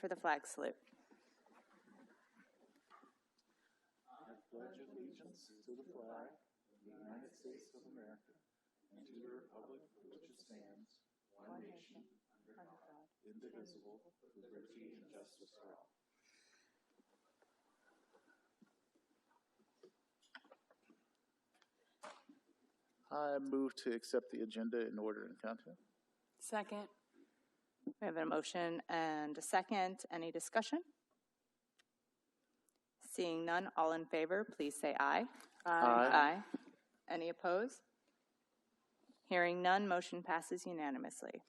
For the flag salute. I pledge allegiance to the flag of the United States of America and to the republic for which it stands, one nation, under God, indivisible, with liberty and justice for all. I move to accept the agenda in order and content. Second. We have a motion and a second. Any discussion? Seeing none, all in favor, please say aye. Aye. Any opposed? Hearing none, motion passes unanimously.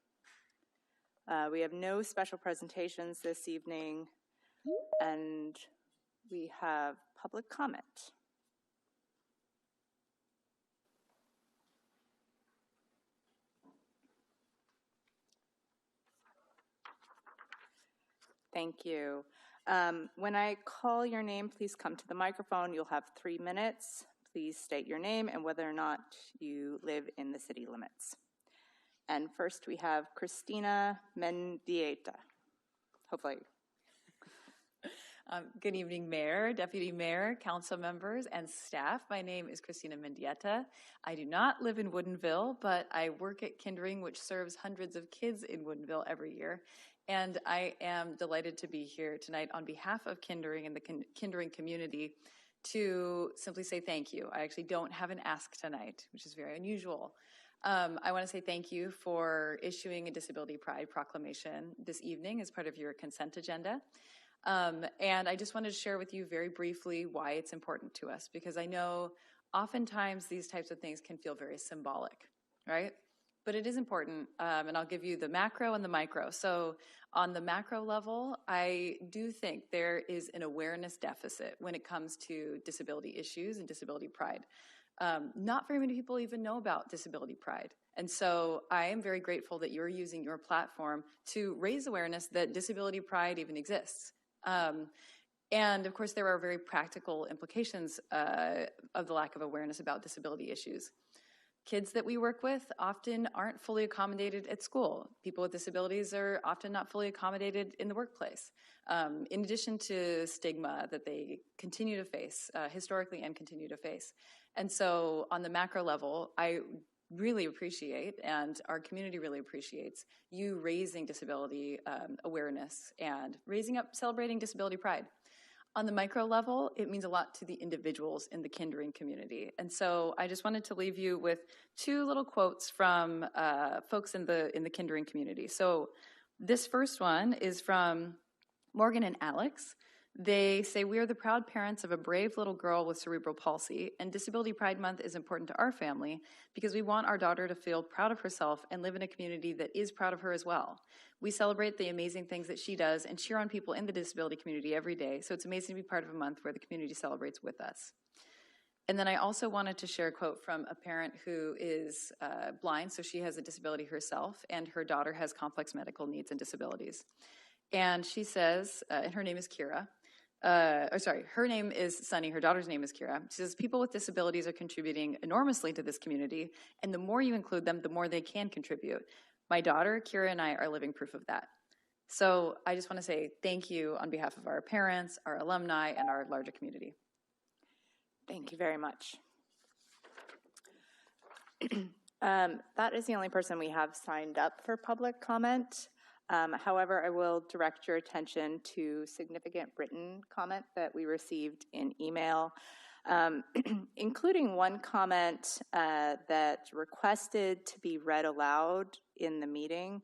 We have no special presentations this evening, and we have public comment. Thank you. When I call your name, please come to the microphone. You'll have 3 minutes. Please state your name and whether or not you live in the city limits. And first we have Christina Mendieta. Hopefully. Good evening, Mayor, Deputy Mayor, council members, and staff. My name is Christina Mendieta. I do not live in Woodinville, but I work at Kindring, which serves hundreds of kids in Woodinville every year. And I am delighted to be here tonight on behalf of Kindring and the Kindring community to simply say thank you. I actually don't have an ask tonight, which is very unusual. I want to say thank you for issuing a Disability Pride proclamation this evening as part of your consent agenda. And I just wanted to share with you very briefly why it's important to us, because I know oftentimes these types of things can feel very symbolic, right? But it is important, and I'll give you the macro and the micro. So on the macro level, I do think there is an awareness deficit when it comes to disability issues and disability pride. Not very many people even know about disability pride. And so I am very grateful that you're using your platform to raise awareness that disability pride even exists. And of course, there are very practical implications of the lack of awareness about disability issues. Kids that we work with often aren't fully accommodated at school. People with disabilities are often not fully accommodated in the workplace, in addition to stigma that they continue to face, historically and continue to face. And so on the macro level, I really appreciate, and our community really appreciates, you raising disability awareness and raising up, celebrating disability pride. On the micro level, it means a lot to the individuals in the Kindring community. And so I just wanted to leave you with 2 little quotes from folks in the Kindring community. So this first one is from Morgan and Alex. They say, "We are the proud parents of a brave little girl with cerebral palsy, and Disability Pride Month is important to our family because we want our daughter to feel proud of herself and live in a community that is proud of her as well. We celebrate the amazing things that she does and cheer on people in the disability community every day, so it's amazing to be part of a month where the community celebrates with us." And then I also wanted to share a quote from a parent who is blind, so she has a disability herself, and her daughter has complex medical needs and disabilities. And she says, and her name is Kira, her name is Sunny, her daughter's name is Kira. She says, "People with disabilities are contributing enormously to this community, and the more you include them, the more they can contribute. My daughter, Kira, and I are living proof of that." So I just want to say thank you on behalf of our parents, our alumni, and our larger community. Thank you very much. That is the only person we have signed up for public comment. However, I will direct your attention to significant written comment that we received in email, including one comment that requested to be read aloud in the meeting.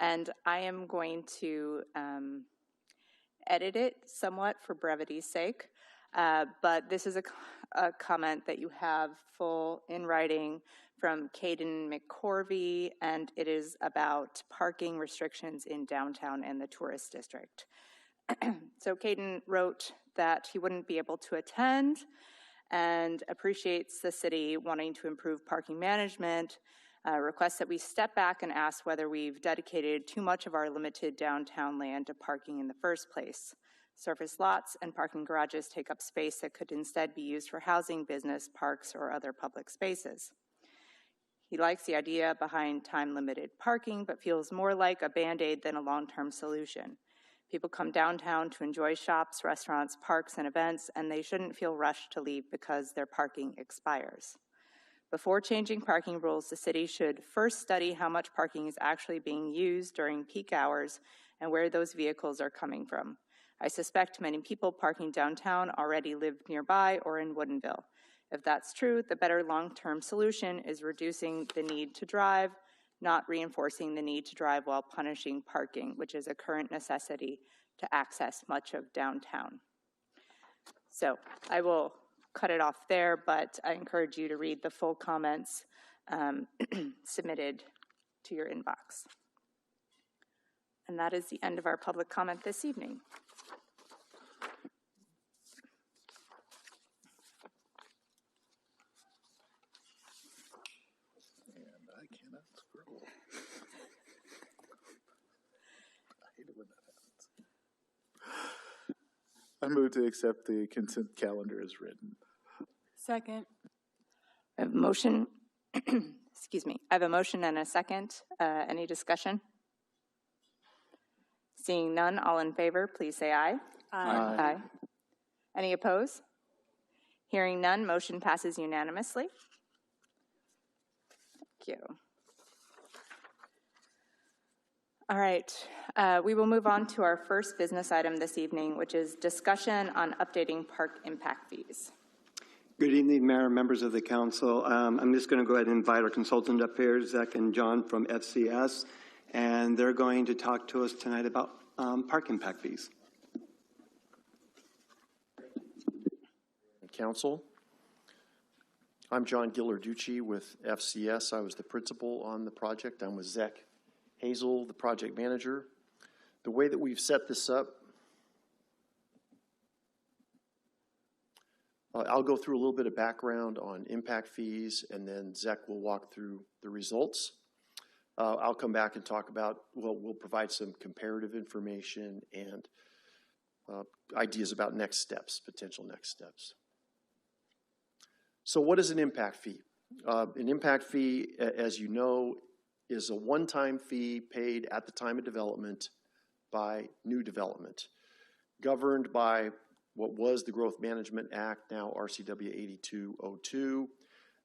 And I am going to edit it somewhat for brevity's sake. But this is a comment that you have full in writing from Caden McCorvey, and it is about parking restrictions in downtown and the tourist district. So Caden wrote that he wouldn't be able to attend and appreciates the city wanting to improve parking management, requests that we step back and ask whether we've dedicated too much of our limited downtown land to parking in the first place. Surface lots and parking garages take up space that could instead be used for housing, business, parks, or other public spaces. He likes the idea behind time-limited parking, but feels more like a Band-Aid than a long-term solution. People come downtown to enjoy shops, restaurants, parks, and events, and they shouldn't feel rushed to leave because their parking expires. Before changing parking rules, the city should first study how much parking is actually being used during peak hours and where those vehicles are coming from. I suspect many people parking downtown already live nearby or in Woodinville. If that's true, the better long-term solution is reducing the need to drive, not reinforcing the need to drive while punishing parking, which is a current necessity to access much of downtown. So I will cut it off there, but I encourage you to read the full comments submitted to your inbox. And that is the end of our public comment this evening. And I cannot scroll. I hate it when that happens. I move to accept the consent calendar as written. Second. I have a motion, excuse me, I have a motion and a second. Any discussion? Seeing none, all in favor, please say aye. Aye. Aye. Any opposed? Hearing none, motion passes unanimously. Thank you. All right, we will move on to our first business item this evening, which is discussion on updating park impact fees. Good evening, Mayor and members of the council. I'm just going to go ahead and invite our consultant up here, Zach and John from FCS, and they're going to talk to us tonight about park impact fees. Council. I'm John Gillarducci with FCS. I was the principal on the project. I'm with Zach Hazel, the project manager. The way that we've set this up, I'll go through a little bit of background on impact fees, and then Zach will walk through the results. I'll come back and talk about, well, we'll provide some comparative information and ideas about next steps, potential next steps. So what is an impact fee? An impact fee, as you know, is a one-time fee paid at the time of development by new development, governed by what was the Growth Management Act, now RCW 8202.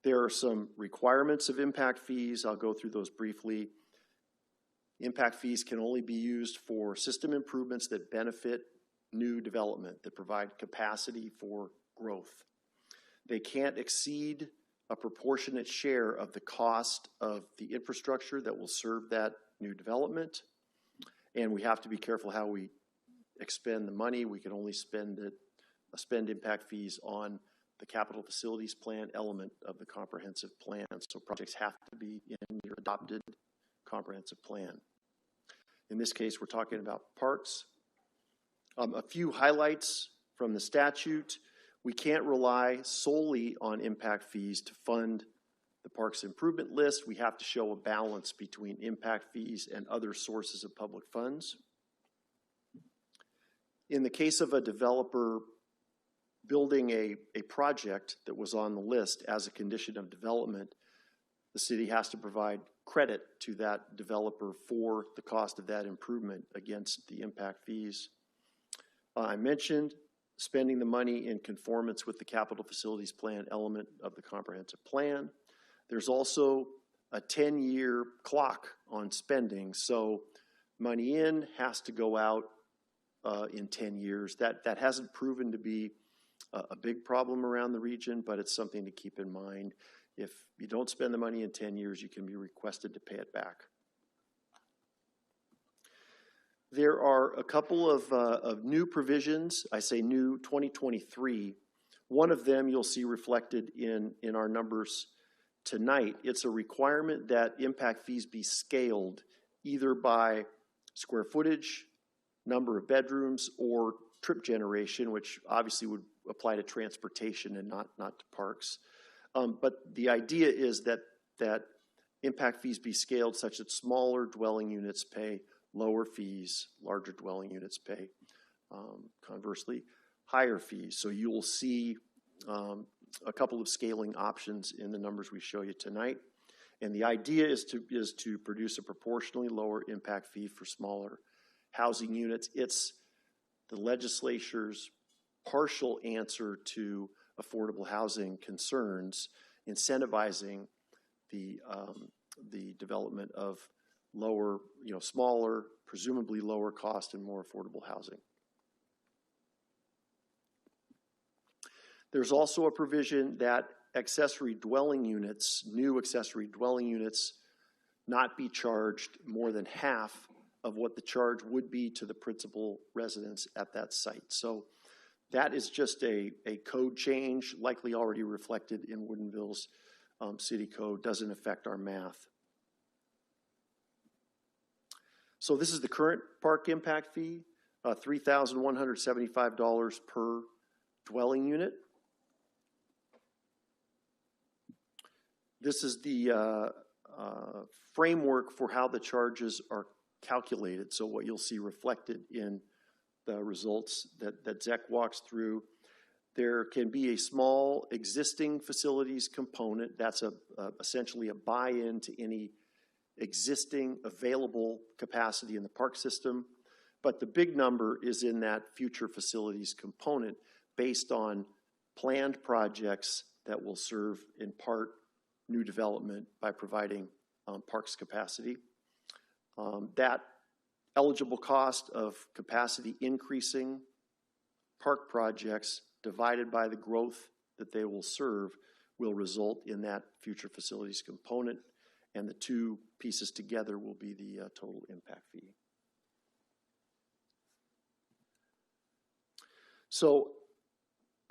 There are some requirements of impact fees. I'll go through those briefly. Impact fees can only be used for system improvements that benefit new development, that provide capacity for growth. They can't exceed a proportionate share of the cost of the infrastructure that will serve that new development. And we have to be careful how we expend the money. We can only spend impact fees on the capital facilities plan element of the comprehensive plan. So projects have to be in your adopted comprehensive plan. In this case, we're talking about parks. A few highlights from the statute. We can't rely solely on impact fees to fund the parks improvement list. We have to show a balance between impact fees and other sources of public funds. In the case of a developer building a project that was on the list as a condition of development, the city has to provide credit to that developer for the cost of that improvement against the impact fees. I mentioned spending the money in conformance with the capital facilities plan element of the comprehensive plan. There's also a 10-year clock on spending, so money in has to go out in 10 years. That hasn't proven to be a big problem around the region, but it's something to keep in mind. If you don't spend the money in 10 years, you can be requested to pay it back. There are a couple of new provisions. I say new 2023. One of them you'll see reflected in our numbers tonight. It's a requirement that impact fees be scaled either by square footage, number of bedrooms, or trip generation, which obviously would apply to transportation and not to parks. But the idea is that impact fees be scaled such that smaller dwelling units pay lower fees, larger dwelling units pay, conversely, higher fees. So you will see a couple of scaling options in the numbers we show you tonight. And the idea is to produce a proportionally lower impact fee for smaller housing units. It's the legislature's partial answer to affordable housing concerns, incentivizing the development of lower, smaller, presumably lower cost and more affordable housing. There's also a provision that accessory dwelling units, new accessory dwelling units, not be charged more than half of what the charge would be to the principal residence at that site. So that is just a code change, likely already reflected in Woodinville's city code, doesn't affect our math. So this is the current park impact fee, $3,175 per dwelling unit. This is the framework for how the charges are calculated. So what you'll see reflected in the results that Zach walks through, there can be a small existing facilities component. That's essentially a buy-in to any existing available capacity in the park system. But the big number is in that future facilities component based on planned projects that will serve in part new development by providing parks capacity. That eligible cost of capacity increasing park projects divided by the growth that they will serve will result in that future facilities component, and the two pieces together will be the total impact fee. So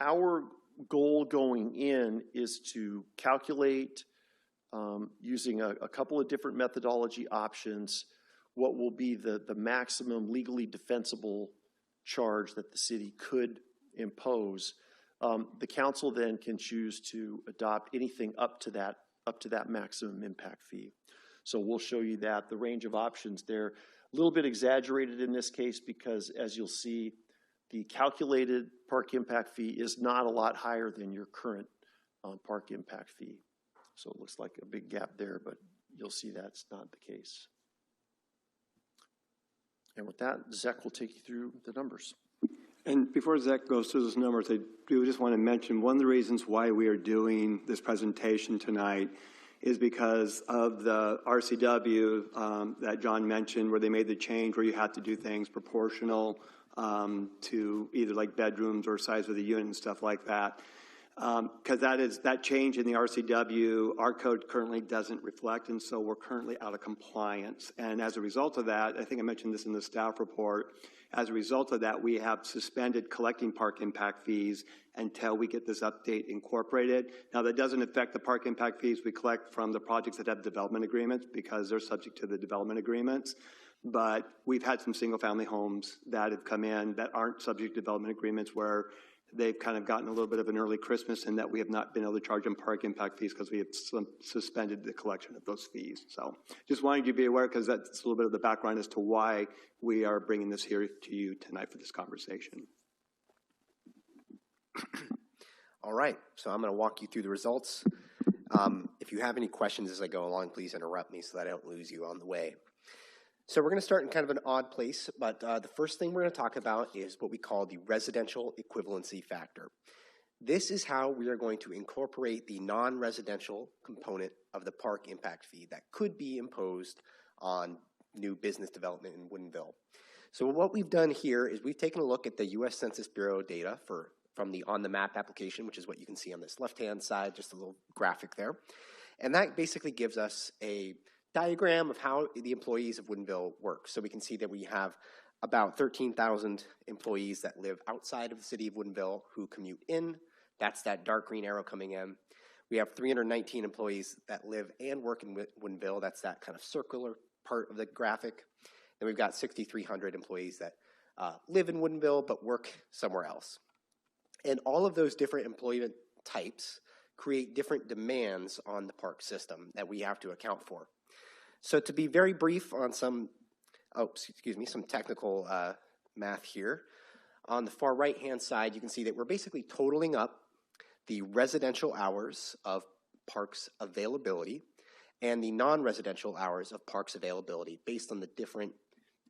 our goal going in is to calculate, using a couple of different methodology options, what will be the maximum legally defensible charge that the city could impose. The council then can choose to adopt anything up to that maximum impact fee. So we'll show you that. The range of options there, a little bit exaggerated in this case because, as you'll see, the calculated park impact fee is not a lot higher than your current park impact fee. So it looks like a big gap there, but you'll see that's not the case. And with that, Zach will take you through the numbers. And before Zach goes through those numbers, I do just want to mention one of the reasons why we are doing this presentation tonight is because of the RCW that John mentioned, where they made the change where you have to do things proportional to either like bedrooms or size of the unit and stuff like that. Because that change in the RCW, our code currently doesn't reflect, and so we're currently out of compliance. And as a result of that, I think I mentioned this in the staff report, as a result of that, we have suspended collecting park impact fees until we get this update incorporated. Now, that doesn't affect the park impact fees we collect from the projects that have development agreements because they're subject to the development agreements. But we've had some single-family homes that have come in that aren't subject to development agreements where they've kind of gotten a little bit of an early Christmas and that we have not been able to charge them park impact fees because we have suspended the collection of those fees. So just wanted you to be aware because that's a little bit of the background as to why we are bringing this here to you tonight for this conversation. All right, so I'm going to walk you through the results. If you have any questions as I go along, please interrupt me so that I don't lose you on the way. So we're going to start in kind of an odd place, but the first thing we're going to talk about is what we call the residential equivalency factor. This is how we are going to incorporate the non-residential component of the park impact fee that could be imposed on new business development in Woodinville. So what we've done here is we've taken a look at the U.S. Census Bureau data from the On the Map application, which is what you can see on this left-hand side, just a little graphic there. And that basically gives us a diagram of how the employees of Woodinville work. So we can see that we have about 13,000 employees that live outside of the city of Woodinville who commute in. That's that dark green arrow coming in. We have 319 employees that live and work in Woodinville. That's that kind of circular part of the graphic. And we've got 6,300 employees that live in Woodinville but work somewhere else. And all of those different employment types create different demands on the park system that we have to account for. So to be very brief on some technical math here, on the far right-hand side, you can see that we're basically totaling up the residential hours of parks availability and the non-residential hours of parks availability based on the different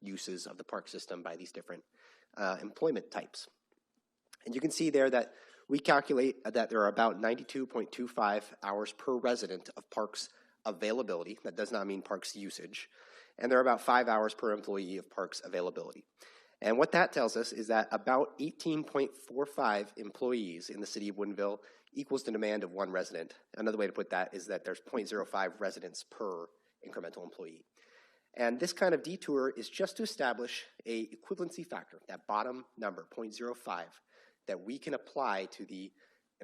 uses of the park system by these different employment types. And you can see there that we calculate that there are about 92.25 hours per resident of parks availability. That does not mean parks usage. And there are about 5 hours per employee of parks availability. And what that tells us is that about 18.45 employees in the city of Woodinville equals the demand of one resident. Another way to put that is that there's 0.05 residents per incremental employee. And this kind of detour is just to establish a equivalency factor, that bottom number, 0.05, that we can apply to the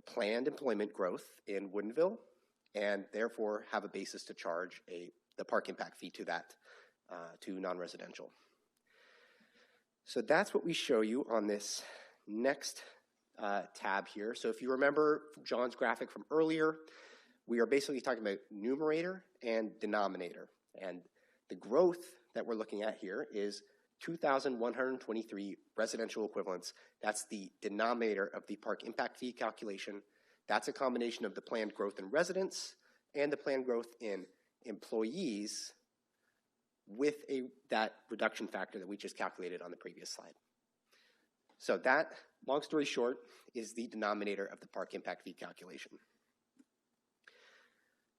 planned employment growth in Woodinville, and therefore have a basis to charge the park impact fee to that, to non-residential. So that's what we show you on this next tab here. So if you remember John's graphic from earlier, we are basically talking about numerator and denominator. And the growth that we're looking at here is 2,123 residential equivalents. That's the denominator of the park impact fee calculation. That's a combination of the planned growth in residents and the planned growth in employees with that reduction factor that we just calculated on the previous slide. So that, long story short, is the denominator of the park impact fee calculation.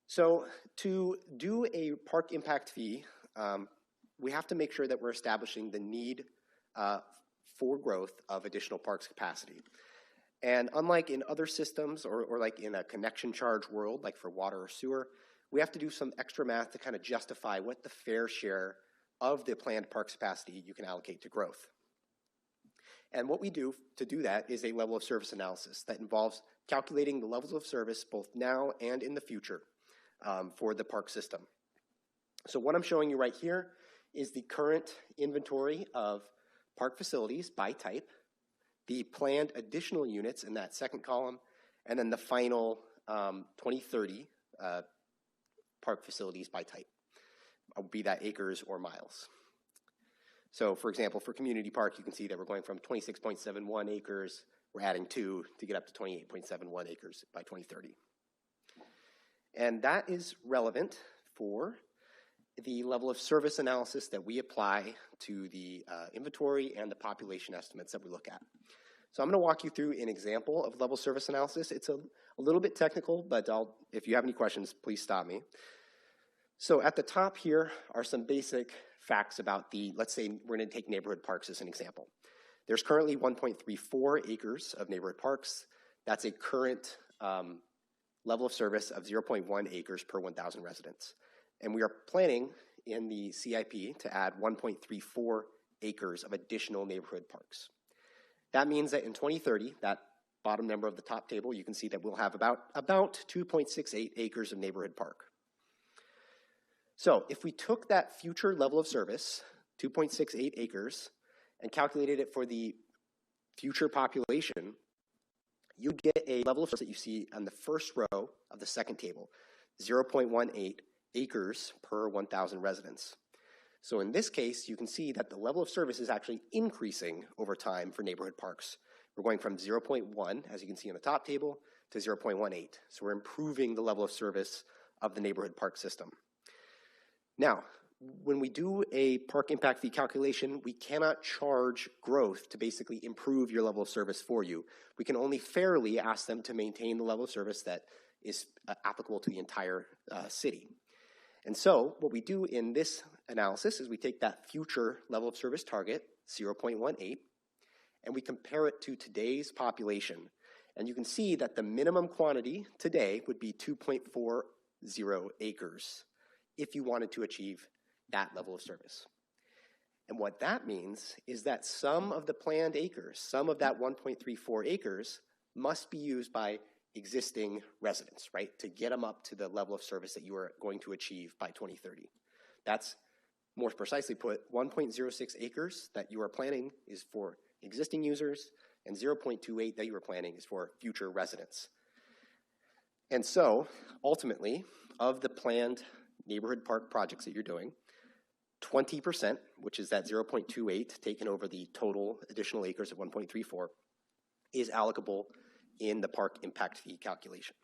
So to do a park impact fee, we have to make sure that we're establishing the need for growth of additional parks capacity. And unlike in other systems or like in a connection charge world, like for water or sewer, we have to do some extra math to kind of justify what the fair share of the planned parks capacity you can allocate to growth. And what we do to do that is a level of service analysis that involves calculating the levels of service both now and in the future for the park system. So what I'm showing you right here is the current inventory of park facilities by type, the planned additional units in that second column, and then the final 2030 park facilities by type, be that acres or miles. So for example, for community park, you can see that we're going from 26.71 acres, we're adding 2 to get up to 28.71 acres by 2030. And that is relevant for the level of service analysis that we apply to the inventory and the population estimates that we look at. So I'm going to walk you through an example of level service analysis. It's a little bit technical, but if you have any questions, please stop me. So at the top here are some basic facts about let's say we're going to take neighborhood parks as an example. There's currently 1.34 acres of neighborhood parks. That's a current level of service of 0.1 acres per 1,000 residents. And we are planning in the CIP to add 1.34 acres of additional neighborhood parks. That means that in 2030, that bottom number of the top table, you can see that we'll have about 2.68 acres of neighborhood park. So if we took that future level of service, 2.68 acres, and calculated it for the future population, you get a level of service that you see on the first row of the second table, 0.18 acres per 1,000 residents. So in this case, you can see that the level of service is actually increasing over time for neighborhood parks. We're going from 0.1, as you can see on the top table, to 0.18. So we're improving the level of service of the neighborhood park system. Now, when we do a park impact fee calculation, we cannot charge growth to basically improve your level of service for you. We can only fairly ask them to maintain the level of service that is applicable to the entire city. And so what we do in this analysis is we take that future level of service target, 0.18, and we compare it to today's population. And you can see that the minimum quantity today would be 2.40 acres if you wanted to achieve that level of service. And what that means is that some of the planned acres, some of that 1.34 acres, must be used by existing residents, right, to get them up to the level of service that you are going to achieve by 2030. That's, more precisely put, 1.06 acres that you are planning is for existing users, and 0.28 that you are planning is for future residents. And so, ultimately, of the planned neighborhood park projects that you're doing, 20%, which is that 0.28 taken over the total additional acres of 1.34, is allocable in the park impact fee calculation.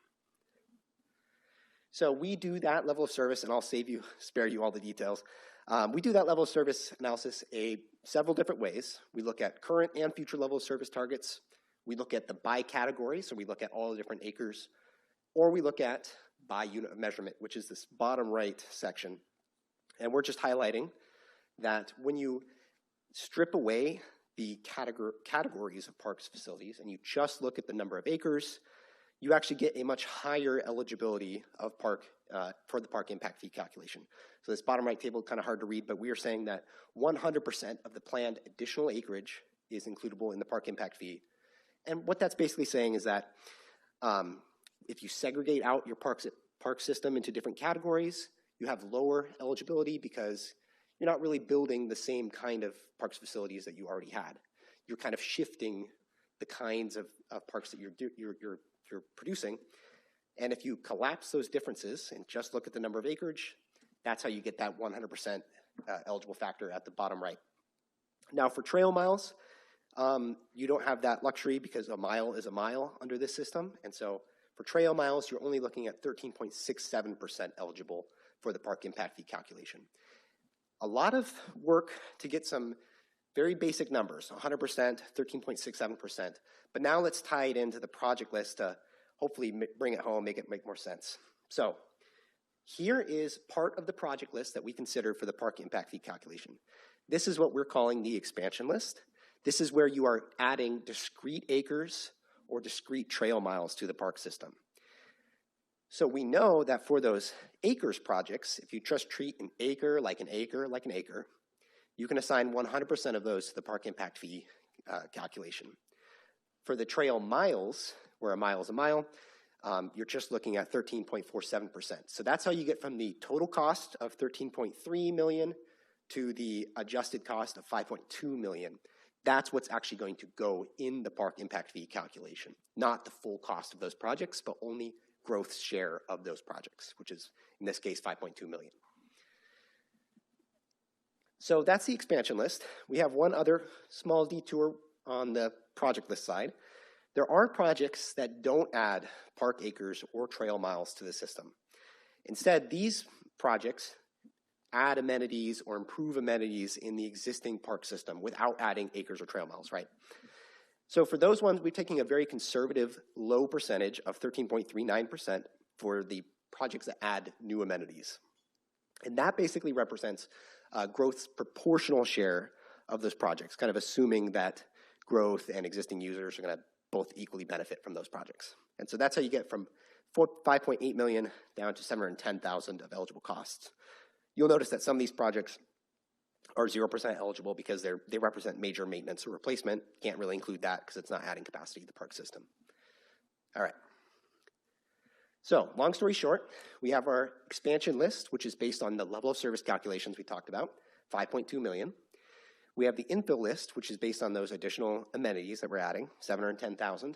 So we do that level of service, and I'll spare you all the details. We do that level of service analysis several different ways. We look at current and future level of service targets. We look at the by category, so we look at all the different acres, or we look at by unit of measurement, which is this bottom right section. And we're just highlighting that when you strip away the categories of parks facilities and you just look at the number of acres, you actually get a much higher eligibility of park for the park impact fee calculation. So this bottom right table is kind of hard to read, but we are saying that 100% of the planned additional acreage is includable in the park impact fee. And what that's basically saying is that if you segregate out your park system into different categories, you have lower eligibility because you're not really building the same kind of parks facilities that you already had. You're kind of shifting the kinds of parks that you're producing. And if you collapse those differences and just look at the number of acreage, that's how you get that 100% eligible factor at the bottom right. Now for trail miles, you don't have that luxury because a mile is a mile under this system. And so for trail miles, you're only looking at 13.67% eligible for the park impact fee calculation. A lot of work to get some very basic numbers, 100%, 13.67%. But now let's tie it into the project list to hopefully bring it home, make it make more sense. So here is part of the project list that we consider for the park impact fee calculation. This is what we're calling the expansion list. This is where you are adding discrete acres or discrete trail miles to the park system. So we know that for those acres projects, if you just treat an acre like an acre like an acre, you can assign 100% of those to the park impact fee calculation. For the trail miles, where a mile is a mile, you're just looking at 13.47%. So that's how you get from the total cost of $13.3 million to the adjusted cost of $5.2 million. That's what's actually going to go in the park impact fee calculation, not the full cost of those projects, but only growth share of those projects, which is, in this case, $5.2 million. So that's the expansion list. We have one other small detour on the project list side. There are projects that don't add park acres or trail miles to the system. Instead, these projects add amenities or improve amenities in the existing park system without adding acres or trail miles, right? So for those ones, we're taking a very conservative low percentage of 13.39% for the projects that add new amenities. And that basically represents growth's proportional share of those projects, kind of assuming that growth and existing users are going to both equally benefit from those projects. And so that's how you get from $5.8 million down to $710,000 of eligible costs. You'll notice that some of these projects are 0% eligible because they represent major maintenance or replacement. Can't really include that because it's not adding capacity to the park system. All right. So long story short, we have our expansion list, which is based on the level of service calculations we talked about, $5.2 million. We have the infill list, which is based on those additional amenities that we're adding, $710,000.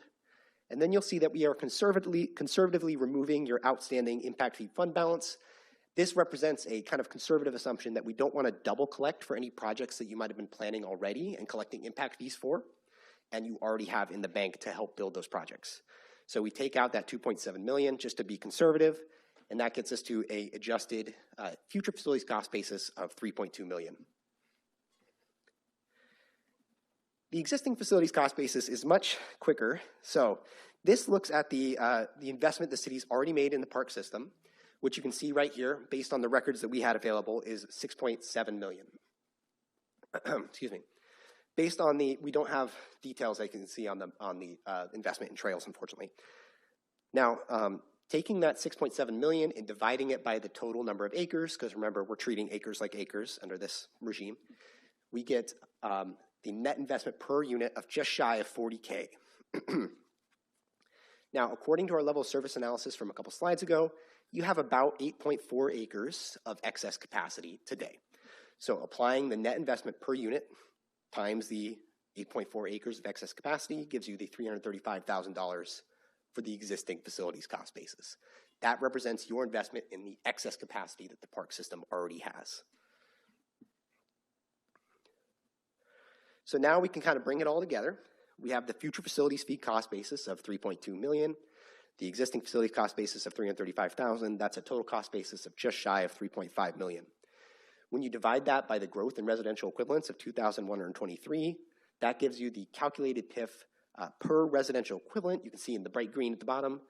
And then you'll see that we are conservatively removing your outstanding impact fee fund balance. This represents a kind of conservative assumption that we don't want to double collect for any projects that you might have been planning already and collecting impact fees for, and you already have in the bank to help build those projects. So we take out that $2.7 million just to be conservative, and that gets us to a adjusted future facilities cost basis of $3.2 million. The existing facilities cost basis is much quicker. So this looks at the investment the city's already made in the park system, which you can see right here, based on the records that we had available, is $6.7 million. Excuse me. Based on we don't have details I can see on the investment in trails, unfortunately. Now, taking that $6.7 million and dividing it by the total number of acres, because remember, we're treating acres like acres under this regime, we get the net investment per unit of just shy of $40K. Now, according to our level of service analysis from a couple slides ago, you have about 8.4 acres of excess capacity today. So applying the net investment per unit times the 8.4 acres of excess capacity gives you the $335,000 for the existing facilities cost basis. That represents your investment in the excess capacity that the park system already has. So now we can kind of bring it all together. We have the future facilities fee cost basis of $3.2 million, the existing facilities cost basis of $335,000. That's a total cost basis of just shy of $3.5 million. When you divide that by the growth in residential equivalents of 2,123, that gives you the calculated PIF per residential equivalent. You can see in the bright green at the bottom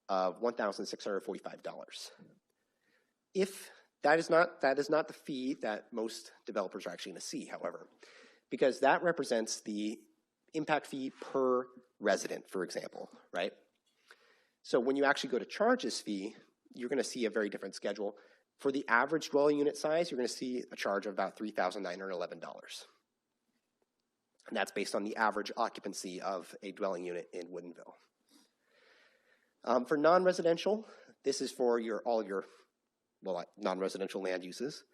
of $1,645. If that is not the fee that most developers are actually going to see, however, because that represents the impact fee per resident, for example, right? So when you actually go to charge this fee, you're going to see a very different schedule. For the average dwelling unit size, you're going to see a charge of about $3,911. And that's based on the average occupancy of a dwelling unit in Woodinville. For non-residential, this is for all of your non-residential land uses.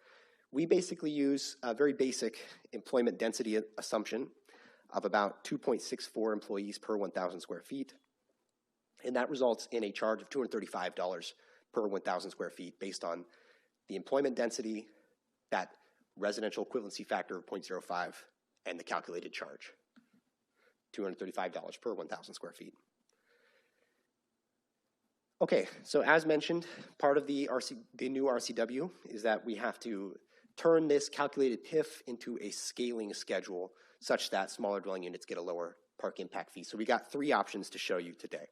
We basically use a very basic employment density assumption of about 2.64 employees per 1,000 square feet. And that results in a charge of $235 per 1,000 square feet based on the employment density, that residential equivalency factor of 0.05, and the calculated charge, $235 per 1,000 square feet. Okay, so as mentioned, part of the new RCW is that we have to turn this calculated PIF into a scaling schedule such that smaller dwelling units get a lower park impact fee. So we got 3 options to show you today.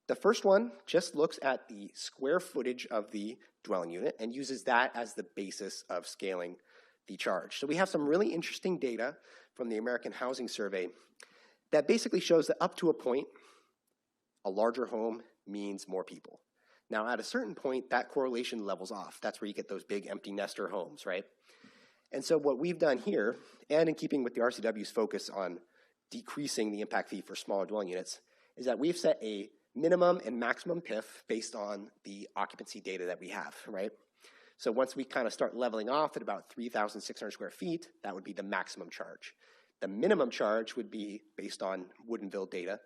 The first one just looks at the square footage of the dwelling unit and uses that as the basis of scaling the charge. So we have some really interesting data from the American Housing Survey that basically shows that up to a point, a larger home means more people. Now, at a certain point, that correlation levels off. That's where you get those big empty nester homes, right? And so what we've done here, and in keeping with the RCW's focus on decreasing the impact fee for smaller dwelling units, is that we've set a minimum and maximum PIF based on the occupancy data that we have, right? So once we kind of start leveling off at about 3,600 square feet, that would be the maximum charge. The minimum charge would be based on Woodinville data,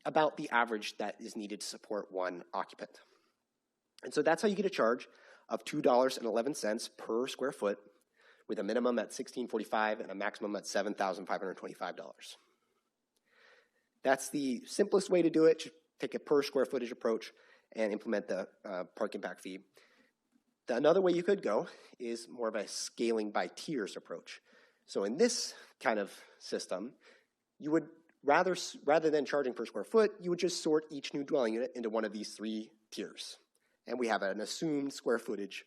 about the average that is needed to support one occupant. And so that's how you get a charge of $2.11 per square foot, with a minimum at $1,645 and a maximum at $7,525. That's the simplest way to do it. Just take a per square footage approach and implement the park impact fee. Another way you could go is more of a scaling by tiers approach. So in this kind of system, you would rather than charging per square foot, you would just sort each new dwelling unit into one of these 3 tiers. And we have an assumed square footage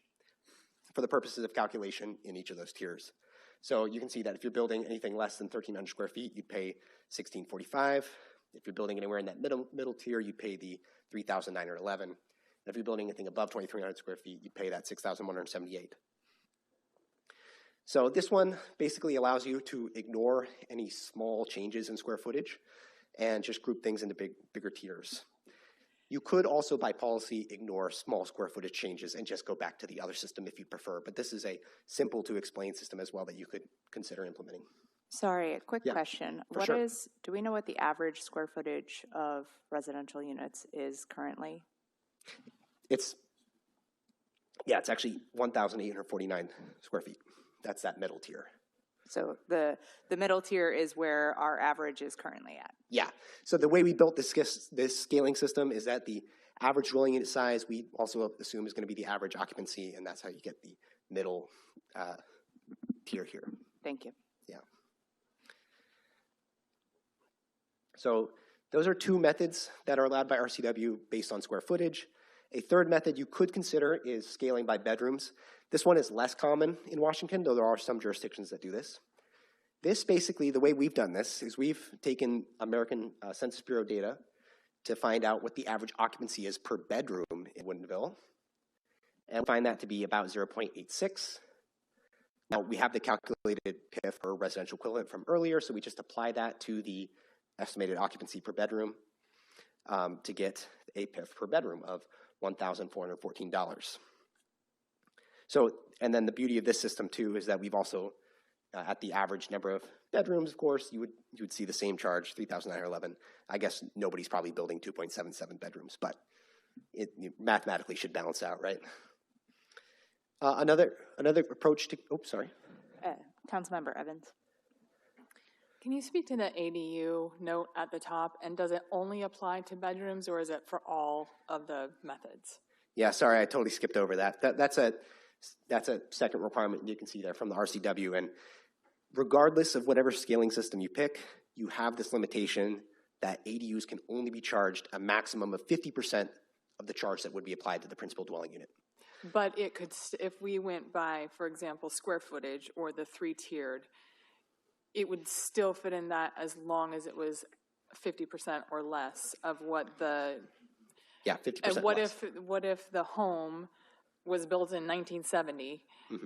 for the purposes of calculation in each of those tiers. So you can see that if you're building anything less than 1,300 square feet, you'd pay $1,645. If you're building anywhere in that middle tier, you'd pay the $3,911. And if you're building anything above 2,300 square feet, you'd pay that $6,178. So this one basically allows you to ignore any small changes in square footage and just group things into bigger tiers. You could also, by policy, ignore small square footage changes and just go back to the other system if you prefer. But this is a simple to explain system as well that you could consider implementing. Sorry, a quick question. Sure. Do we know what the average square footage of residential units is currently? It's actually 1,849 square feet. That's that middle tier. So the middle tier is where our average is currently at. Yeah. So the way we built this scaling system is that the average dwelling unit size we also assume is going to be the average occupancy, and that's how you get the middle tier here. Thank you. Yeah. So those are 2 methods that are allowed by RCW based on square footage. A third method you could consider is scaling by bedrooms. This one is less common in Washington, though there are some jurisdictions that do this. This basically, the way we've done this is we've taken American Census Bureau data to find out what the average occupancy is per bedroom in Woodinville, and find that to be about 0.86. Now, we have the calculated PIF or residential equivalent from earlier, so we just apply that to the estimated occupancy per bedroom to get a PIF per bedroom of $1,414. So, and then the beauty of this system too is that we've also, at the average number of bedrooms, of course, you would see the same charge, $3,911. I guess nobody's probably building 2.77 bedrooms, but it mathematically should balance out, right? Another approach to, Councilmember Evans. Can you speak to the ADU note at the top, and does it only apply to bedrooms, or is it for all of the methods? Yeah, sorry, I totally skipped over that. That's a That's a second requirement you can see there from the RCW. And regardless of whatever scaling system you pick, you have this limitation that ADUs can only be charged a maximum of 50% of the charge that would be applied to the principal dwelling unit. But it could, if we went by, for example, square footage or the 3-tiered, it would still fit in that as long as it was 50% or less of what the. Yeah, 50% And what less. what if the home was built in 1970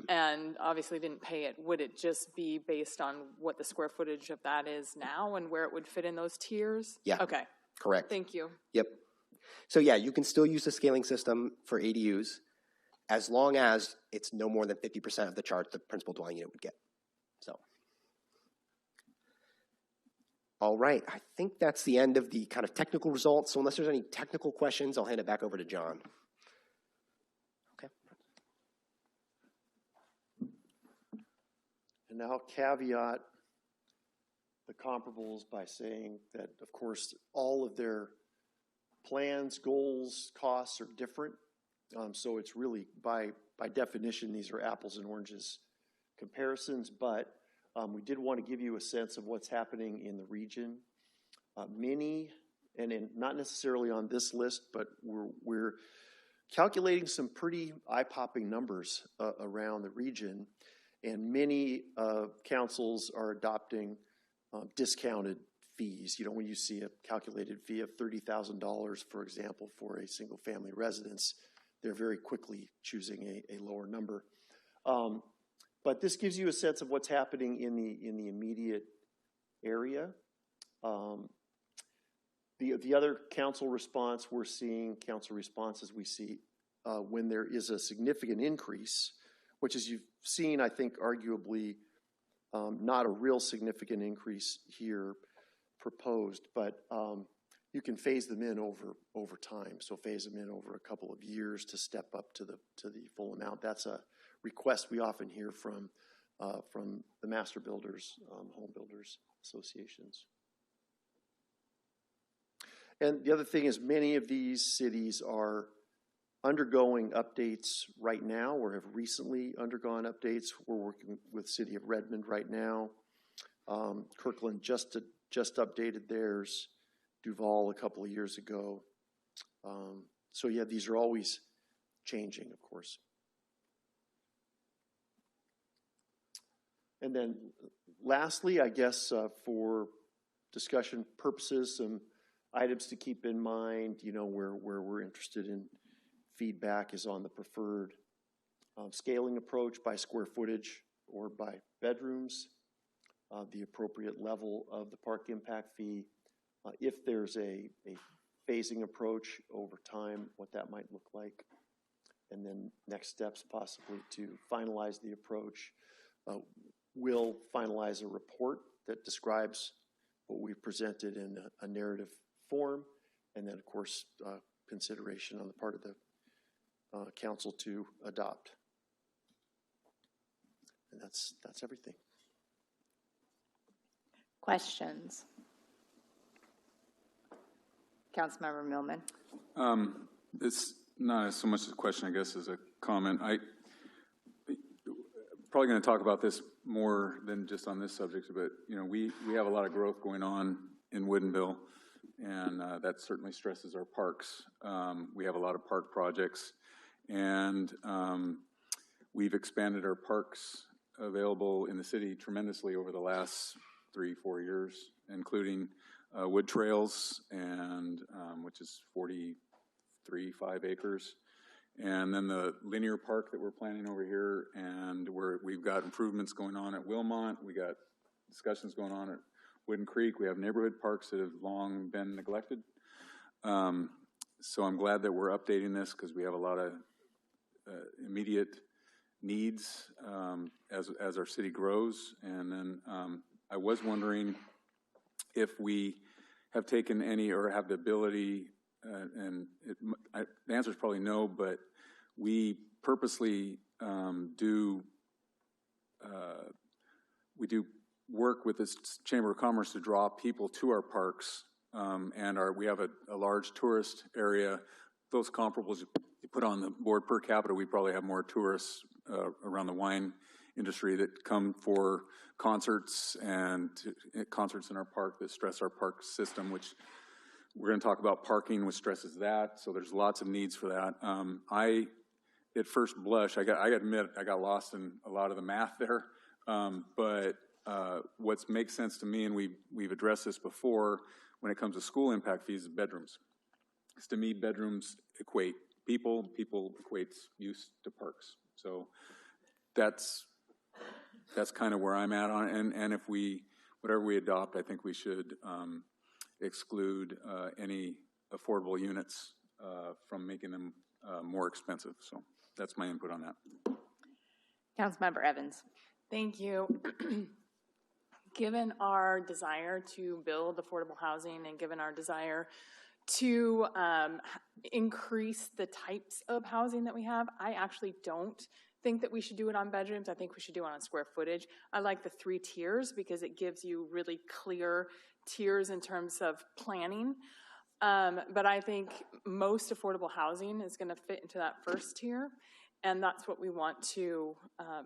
and obviously didn't pay it? Would it just be based on what the square footage of that is now and where it would fit in those tiers? Yeah. Okay. Correct. Thank you. Yep. So yeah, you can still use the scaling system for ADUs as long as it's no more than 50% of the charge the principal dwelling unit would get. So, all right, I think that's the end of the kind of technical results. So unless there's any technical questions, I'll hand it back over to John. Okay. And now caveat the comparables by saying that, of course, all of their plans, goals, costs are different. So it's really, by definition, these are apples and oranges comparisons, but we did want to give you a sense of what's happening in the region. Many, and not necessarily on this list, but we're calculating some pretty eye-popping numbers around the region, and many councils are adopting discounted fees. You know, when you see a calculated fee of $30,000, for example, for a single-family residence, they're very quickly choosing a lower number. But this gives you a sense of what's happening in the immediate area. The other council response we're seeing, council responses we see when there is a significant increase, which as you've seen, I think arguably not a real significant increase here proposed, but you can phase them in over time. So phase them in over a couple of years to step up to the full amount. That's a request we often hear from the master builders, home builders associations. And the other thing is many of these cities are undergoing updates right now or have recently undergone updates. We're working with City of Redmond right now. Kirkland just updated theirs. Duval a couple of years ago. So yeah, these are always changing, of course. And then lastly, I guess for discussion purposes, some items to keep in mind, you know, where we're interested in feedback is on the preferred scaling approach by square footage or by bedrooms, the appropriate level of the park impact fee, if there's a phasing approach over time, what that might look like, and then next steps possibly to finalize the approach. We'll finalize a report that describes what we've presented in a narrative form, and then of course consideration on the part of the council to adopt. And that's everything. Questions? Councilmember Millman. It's not so much a question, I guess, as a comment. Probably going to talk about this more than just on this subject, but you know, we have a lot of growth going on in Woodinville, and that certainly stresses our parks. We have a lot of park projects, and we've expanded our parks available in the city tremendously over the last 3-4 years, including wood trails, and which is 43.5 acres. And then the linear park that we're planning over here, and we've got improvements going on at Wilmont. We got discussions going on at Wooden Creek. We have neighborhood parks that have long been neglected. So I'm glad that we're updating this because we have a lot of immediate needs as our city grows. And then I was wondering if we have taken any or have the ability, the answer is probably no, but we purposely do work with this Chamber of Commerce to draw people to our parks, and we have a large tourist area. Those comparables you put on the board per capita, we probably have more tourists around the wine industry that come for concerts and concerts in our park that stress our park system, which we're going to talk about parking, which stresses that. So there's lots of needs for that. At first blush, I got to admit, I got lost in a lot of the math there. But what makes sense to me, and we've addressed this before, when it comes to school impact fees, is bedrooms. Because to me, bedrooms equate people equates use to parks. So that's kind of where I'm at on it. And if whatever we adopt, I think we should exclude any affordable units from making them more expensive. So that's my input on that. Councilmember Evans. Thank you. Given our desire to build affordable housing and given our desire to increase the types of housing that we have, I actually don't think that we should do it on bedrooms. I think we should do it on square footage. I like the 3 tiers because it gives you really clear tiers in terms of planning. But I think most affordable housing is going to fit into that first tier. And that's what we want to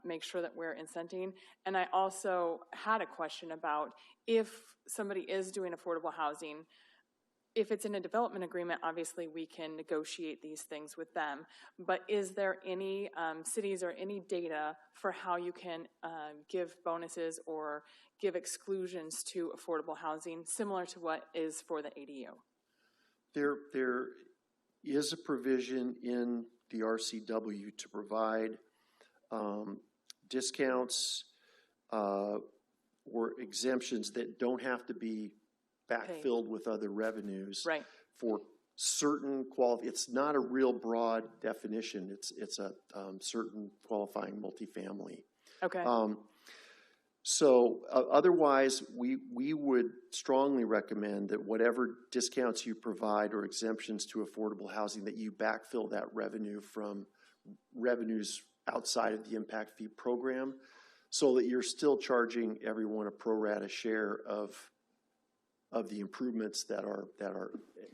make sure that we're incenting. And I also had a question about if somebody is doing affordable housing, if it's in a development agreement, obviously we can negotiate these things with them. But is there any cities or any data for how you can give bonuses or give exclusions to affordable housing, similar to what is for the ADU? There is a provision in the RCW to provide discounts or exemptions that don't have to be backfilled with other revenues, right, for certain it's not a real broad definition. It's a certain qualifying multifamily. Okay. So otherwise, we would strongly recommend that whatever discounts you provide or exemptions to affordable housing, that you backfill that revenue from revenues outside of the impact fee program, so that you're still charging everyone a pro rata share of the improvements that are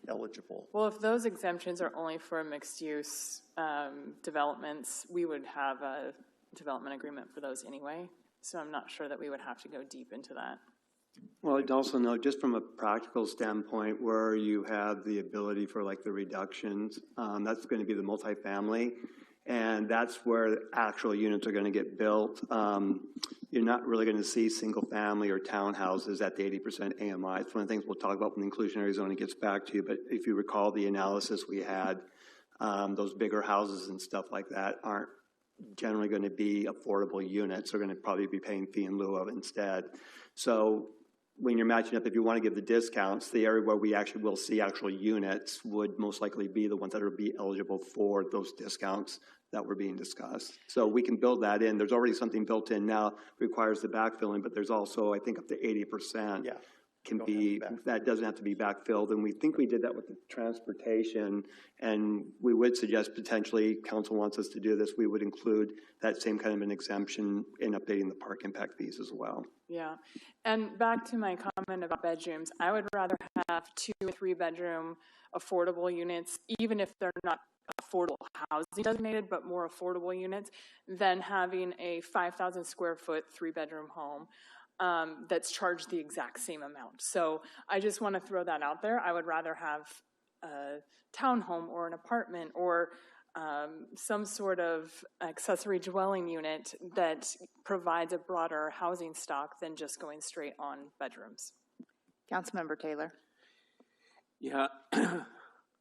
eligible. Well, if those exemptions are only for mixed use developments, we would have a development agreement for those anyway. So I'm not sure that we would have to go deep into that. Well, I'd also note, just from a practical standpoint, where you have the ability for like the reductions, that's going to be the multifamily, and that's where actual units are going to get built. You're not really going to see single family or townhouses at the 80% AMI. It's one of the things we'll talk about when the inclusionary zoning gets back to you. But if you recall the analysis we had, those bigger houses and stuff like that aren't generally going to be affordable units. They're going to probably be paying fee in lieu of instead. So when you're matching up, if you want to give the discounts, the area where we actually will see actual units would most likely be the ones that are be eligible for those discounts that were being discussed. So we can build that in. There's already something built in now, requires the backfilling, but there's also, I think, up to 80%. Yeah. Can be, that doesn't have to be backfilled, and we think we did that with the transportation, and we would suggest potentially, council wants us to do this, we would include that same kind of an exemption in updating the park impact fees as well. Yeah, and back to my comment about bedrooms, I would rather have 2 or 3 bedroom affordable units, even if they're not affordable housing designated, but more affordable units, than having a 5,000 square foot 3-bedroom home that's charged the exact same amount. So I just want to throw that out there. I would rather have a townhome or an apartment or some sort of accessory dwelling unit that provides a broader housing stock than just going straight on bedrooms. Councilmember Taylor. Yeah,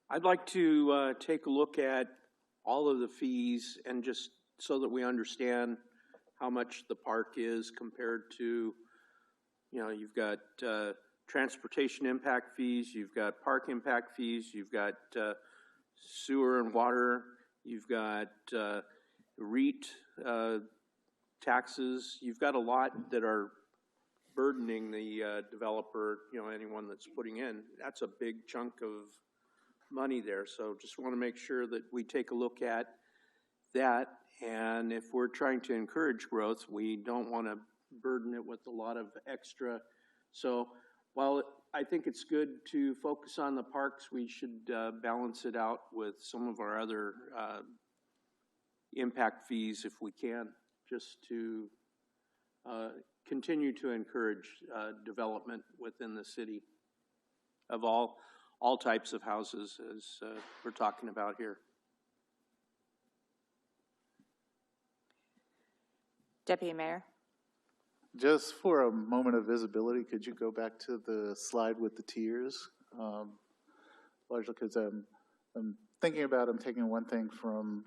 I'd like to take a look at all of the fees and just so that we understand how much the park is compared to, you know, you've got transportation impact fees, you've got park impact fees, you've got sewer and water, you've got REIT taxes, you've got a lot that are burdening the developer, you know, anyone that's putting in. That's a big chunk of money there. So just want to make sure that we take a look at that. And if we're trying to encourage growth, we don't want to burden it with a lot of extra. So while I think it's good to focus on the parks, we should balance it out with some of our other impact fees if we can, just to continue to encourage development within the city of all types of houses, as we're talking about here. Deputy Mayor? Just for a moment of visibility, could you go back to the slide with the tiers? Largely because I'm thinking about, I'm taking one thing from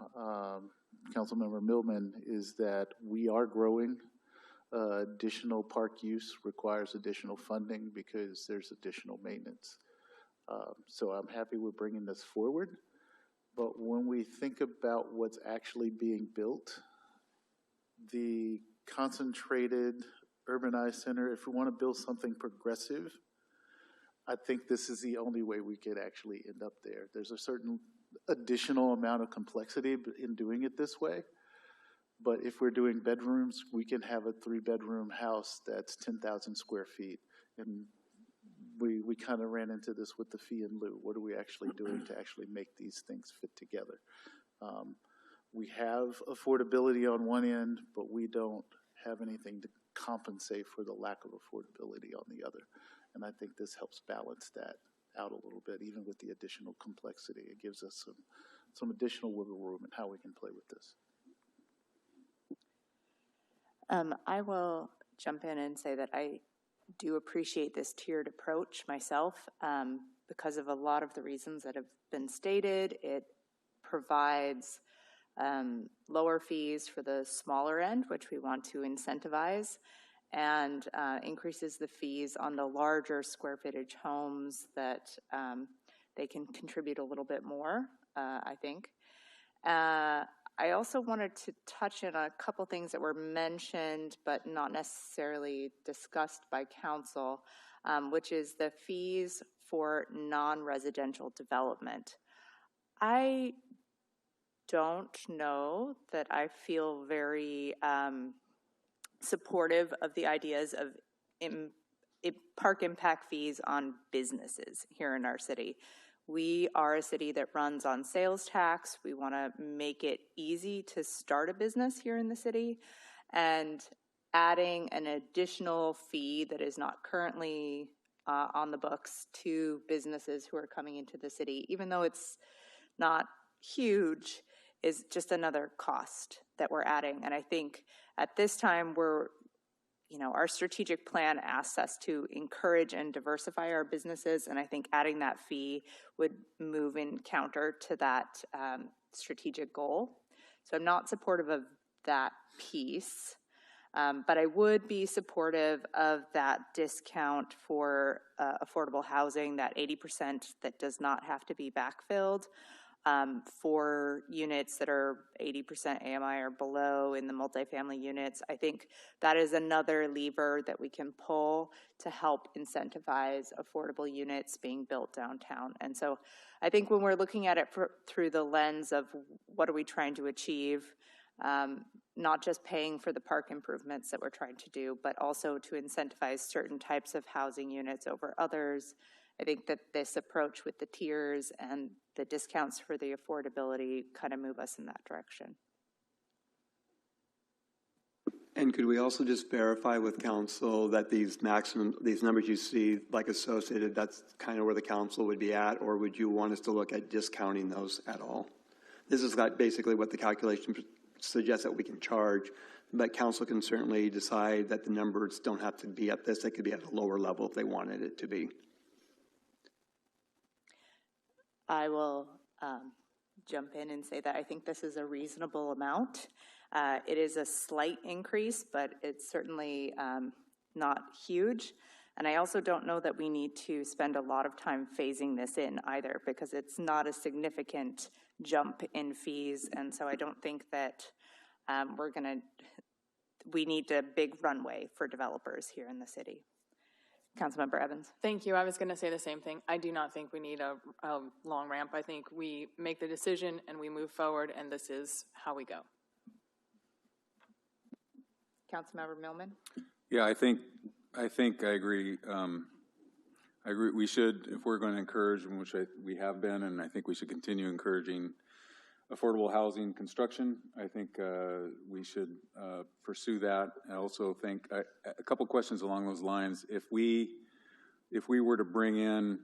Councilmember Millman, is that we are growing. Additional park use requires additional funding because there's additional maintenance. So I'm happy we're bringing this forward. But when we think about what's actually being built, the concentrated urbanized center, if we want to build something progressive, I think this is the only way we could actually end up there. There's a certain additional amount of complexity in doing it this way. But if we're doing bedrooms, we can have a 3-bedroom house that's 10,000 square feet. And we kind of ran into this with the fee in lieu. What are we actually doing to actually make these things fit together? We have affordability on one end, but we don't have anything to compensate for the lack of affordability on the other. And I think this helps balance that out a little bit, even with the additional complexity. It gives us some additional wiggle room in how we can play with this. I will jump in and say that I do appreciate this tiered approach myself because of a lot of the reasons that have been stated. It provides lower fees for the smaller end, which we want to incentivize, and increases the fees on the larger square footage homes that they can contribute a little bit more, I think. I also wanted to touch on a couple things that were mentioned but not necessarily discussed by council, which is the fees for non-residential development. I don't know that I feel very supportive of the ideas of park impact fees on businesses here in our city. We are a city that runs on sales tax. We want to make it easy to start a business here in the city, and adding an additional fee that is not currently on the books to businesses who are coming into the city, even though it's not huge, is just another cost that we're adding. And I think at this time our strategic plan asks us to encourage and diversify our businesses, and I think adding that fee would move in counter to that strategic goal. So I'm not supportive of that piece, but I would be supportive of that discount for affordable housing, that 80% that does not have to be backfilled. For units that are 80% AMI or below in the multifamily units. I think that is another lever that we can pull to help incentivize affordable units being built downtown. And so I think when we're looking at it through the lens of what are we trying to achieve, not just paying for the park improvements that we're trying to do, but also to incentivize certain types of housing units over others, I think that this approach with the tiers and the discounts for the affordability kind of move us in that direction. And could we also just verify with council that these numbers you see like associated, that's kind of where the council would be at, or would you want us to look at discounting those at all? This is like basically what the calculation suggests that we can charge, but council can certainly decide that the numbers don't have to be at this, they could be at a lower level if they wanted it to be. I will jump in and say that I think this is a reasonable amount. It is a slight increase, but it's certainly not huge. And I also don't know that we need to spend a lot of time phasing this in either, because it's not a significant jump in fees. And so I don't think that we need a big runway for developers here in the city. Councilmember Evans. Thank you. I was going to say the same thing. I do not think we need a long ramp. I think we make the decision and we move forward, and this is how we go. Councilmember Millman. Yeah, I think I agree. I agree. We should, if we're going to encourage, which we have been, and I think we should continue encouraging affordable housing construction. I think we should pursue that. I also think a couple questions along those lines. If we were to bring in,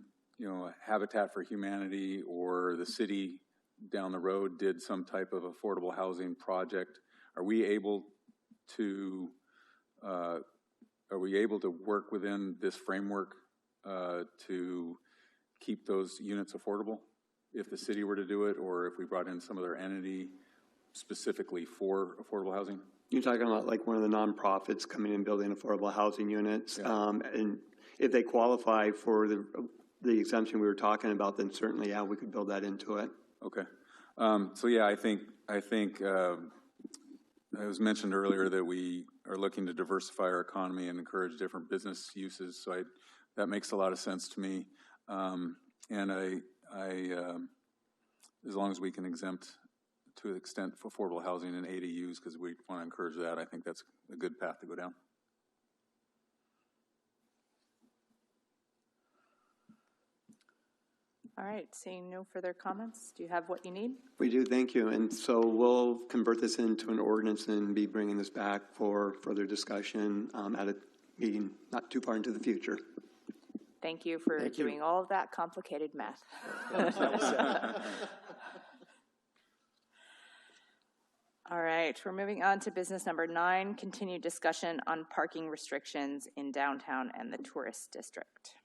Habitat for Humanity or the city down the road did some type of affordable housing project, are we able to work within this framework to keep those units affordable if the city were to do it, or if we brought in some other entity specifically for affordable housing? You're talking about like one of the nonprofits coming in building affordable housing units. Yeah. And if they qualify for the exemption we were talking about, then certainly, yeah, we could build that into it. Okay. So yeah, I think it was mentioned earlier that we are looking to diversify our economy and encourage different business uses. So that makes a lot of sense to me. And I as long as we can exempt to an extent for affordable housing and ADUs, because we want to encourage that, I think that's a good path to go down. All right, seeing no further comments, do you have what you need? We do, thank you. And so we'll convert this into an ordinance and be bringing this back for further discussion at a meeting not too far into the future. Thank you for doing all of that complicated math. All right, we're moving on to business number 9, continued discussion on parking restrictions in downtown and the tourist district.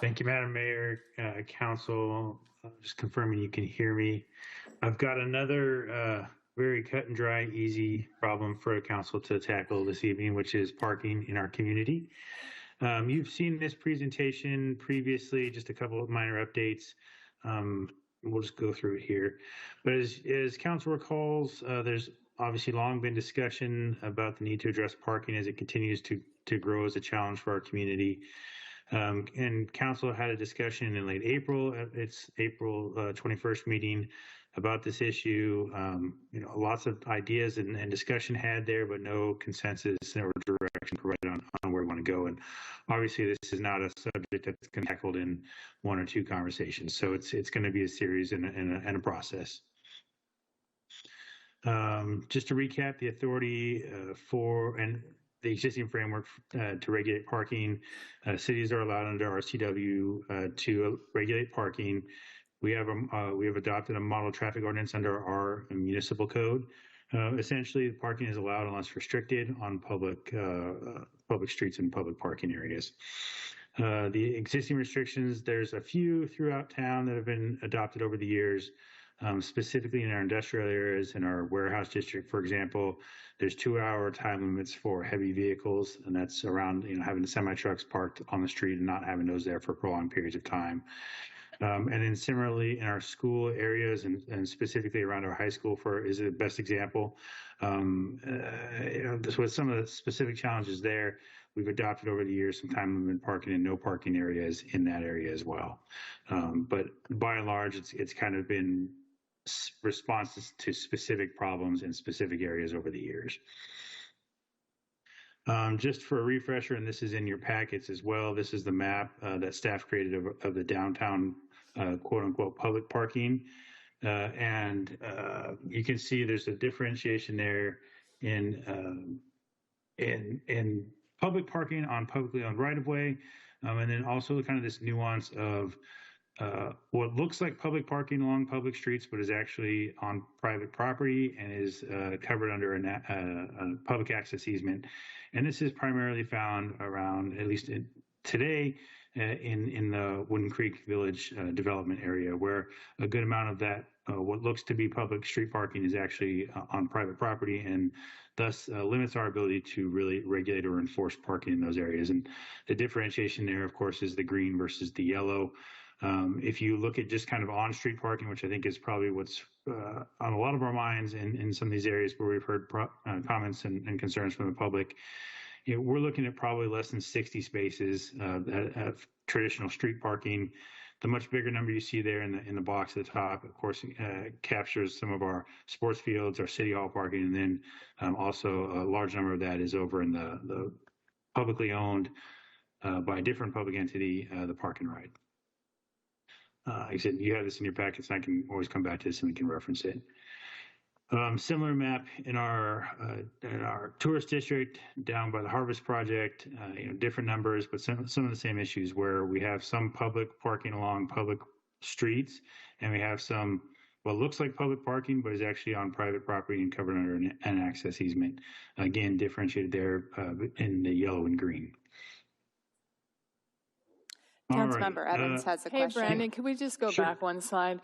Thank you, Madam Mayor, Council. Just confirming you can hear me. I've got another very cut and dry, easy problem for a council to tackle this evening, which is parking in our community. You've seen this presentation previously, just a couple of minor updates. We'll just go through it here. But as council recalls, there's obviously long been discussion about the need to address parking as it continues to grow as a challenge for our community. And council had a discussion in late April at its April 21st meeting about this issue. Lots of ideas and discussion had there, but no consensus or direction provided on where we want to go. And obviously, this is not a subject that's going to be tackled in 1 or 2 conversations. So it's going to be a series and a process. Just to recap, the authority the existing framework to regulate parking. Cities are allowed under RCW to regulate parking. We have adopted a model traffic ordinance under our municipal code. Essentially, parking is allowed unless restricted on public streets and public parking areas. The existing restrictions, there's a few throughout town that have been adopted over the years. Specifically in our industrial areas, in our warehouse district, for example, there's 2-hour time limits for heavy vehicles, and that's around having the semi-trucks parked on the street and not having those there for prolonged periods of time. And then similarly in our school areas and specifically around our high school is the best example. With some of the specific challenges there, we've adopted over the years some time limit parking and no parking areas in that area as well. But by and large, it's kind of been responses to specific problems in specific areas over the years. Just for a refresher, and this is in your packets as well, this is the map that staff created of the downtown quote-unquote public parking. And you can see there's a differentiation there in public parking on publicly owned right-of-way, and then also kind of this nuance of what looks like public parking along public streets, but is actually on private property and is covered under a public access easement. And this is primarily found around, at least today, in the Wooden Creek Village development area, where a good amount of that, what looks to be public street parking, is actually on private property, and thus limits our ability to really regulate or enforce parking in those areas. And the differentiation there, of course, is the green versus the yellow. If you look at just kind of on-street parking, which I think is probably what's on a lot of our minds in some of these areas where we've heard comments and concerns from the public, we're looking at probably less than 60 spaces of traditional street parking. The much bigger number you see there in the box at the top, of course, captures some of our sports fields, our city hall parking, and then also a large number of that is over in the publicly owned by a different public entity, the Park and Ride. like I said, you have this in your packets, and I can always come back to this and we can reference it. Similar map in our tourist district down by the Harvest Project, different numbers, but some of the same issues where we have some public parking along public streets, and we have some what looks like public parking, but is actually on private property and covered under an access easement. Again, differentiated there in the yellow and green. Councilmember Evans has a Hey, question. Brandon, could we just go back one slide?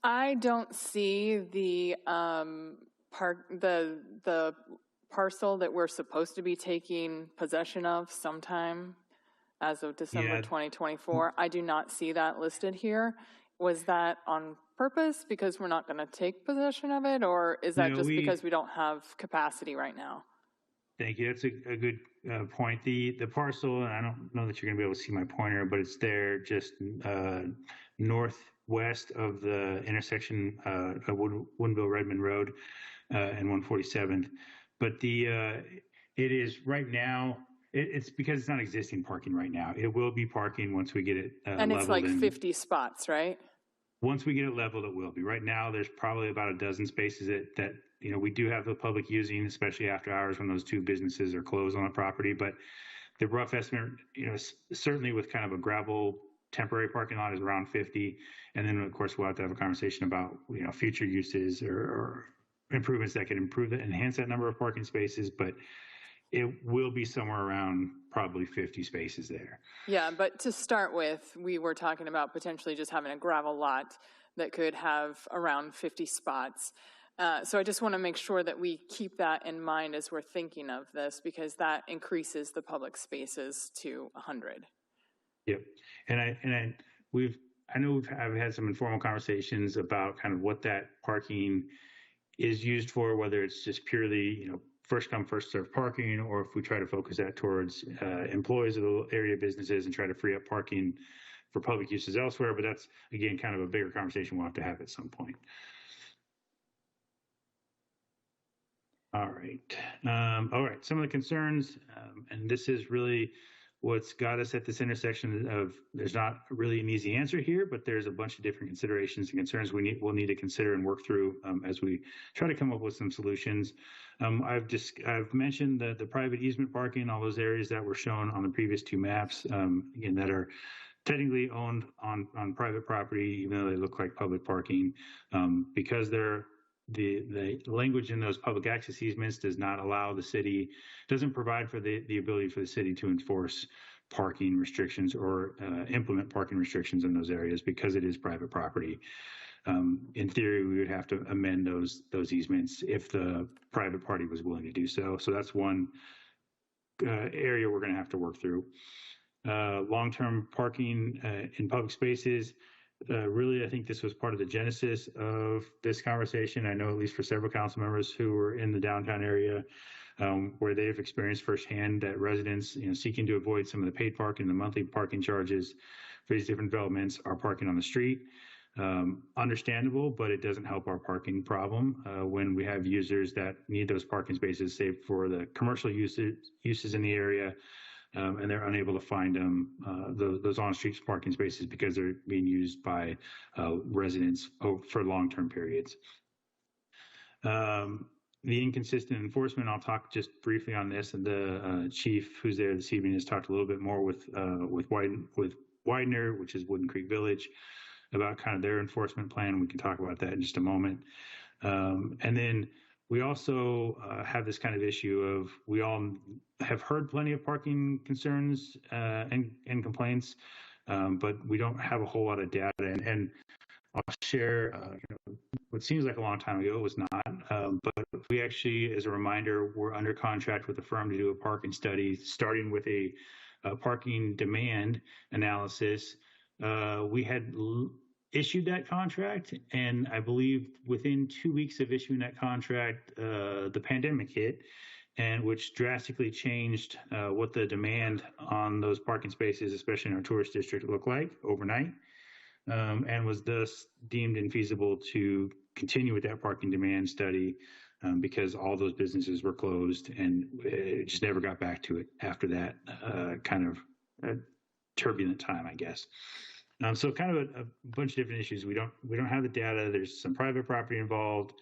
I don't see the the parcel that we're supposed to be taking possession of sometime as of December 2024. I do not see that listed here. Was that on purpose because we're not going to take possession of it, or is that just because we don't have capacity right now? Thank you. That's a good point. The parcel, and I don't know that you're going to be able to see my pointer, but it's there just northwest of the intersection of Woodinville Redmond Road and 147th. But it is right now. It's because it's not existing parking right now. It will be parking once we get it and it's leveled like 50 spots, right? Once we get it leveled, it will be. Right now, there's probably about a dozen spaces that we do have the public using, especially after hours when those two businesses are closed on the property. But the rough estimate, certainly with kind of a gravel temporary parking lot is around 50. And then, of course, we'll have to have a conversation about, future uses or improvements that could enhance that number of parking spaces. But it will be somewhere around probably 50 spaces there. Yeah, but to start with, we were talking about potentially just having a gravel lot that could have around 50 spots. So I just want to make sure that we keep that in mind as we're thinking of this, because that increases the public spaces to 100. Yep, and I know I've had some informal conversations about kind of what that parking is used for, whether it's just purely, first come, first serve parking, or if we try to focus that towards employees of the area businesses and try to free up parking for public uses elsewhere. But that's, again, kind of a bigger conversation we'll have to have at some point. All right. Some of the concerns, and this is really what's got us at this intersection of, there's not really an easy answer here, but there's a bunch of different considerations and concerns we'll need to consider and work through as we try to come up with some solutions. I've mentioned the private easement parking, all those areas that were shown on the previous two maps, again, that are technically owned on private property, even though they look like public parking, because they're the language in those public access easements does not allow the city, doesn't provide for the ability for the city to enforce parking restrictions or implement parking restrictions in those areas because it is private property. In theory, we would have to amend those easements if the private party was willing to do so. So that's one area we're going to have to work through. Long-term parking in public spaces. Really, I think this was part of the genesis of this conversation. I know at least for several council members who were in the downtown area where they've experienced firsthand that residents, seeking to avoid some of the paid parking, the monthly parking charges for these different developments are parking on the street. Understandable, but it doesn't help our parking problem when we have users that need those parking spaces, save for the commercial uses in the area. And they're unable to find those on-street parking spaces because they're being used by residents for long-term periods. The inconsistent enforcement, I'll talk just briefly on this. And the chief who's there this evening has talked a little bit more with Widener, which is Wooden Creek Village, about kind of their enforcement plan. We can talk about that in just a moment. And then we also have this kind of issue of, we all have heard plenty of parking concerns and complaints, but we don't have a whole lot of data. And I'll share what seems like a long time ago, it was not, but we actually, as a reminder, we're under contract with a firm to do a parking study, starting with a parking demand analysis. We had issued that contract, and I believe within 2 weeks of issuing that contract, the pandemic hit, and which drastically changed what the demand on those parking spaces, especially in our tourist district, looked like overnight, and was thus deemed infeasible to continue with that parking demand study because all those businesses were closed, and it just never got back to it after that kind of turbulent time, I guess. So kind of a bunch of different issues. We don't have the data. There's some private property involved.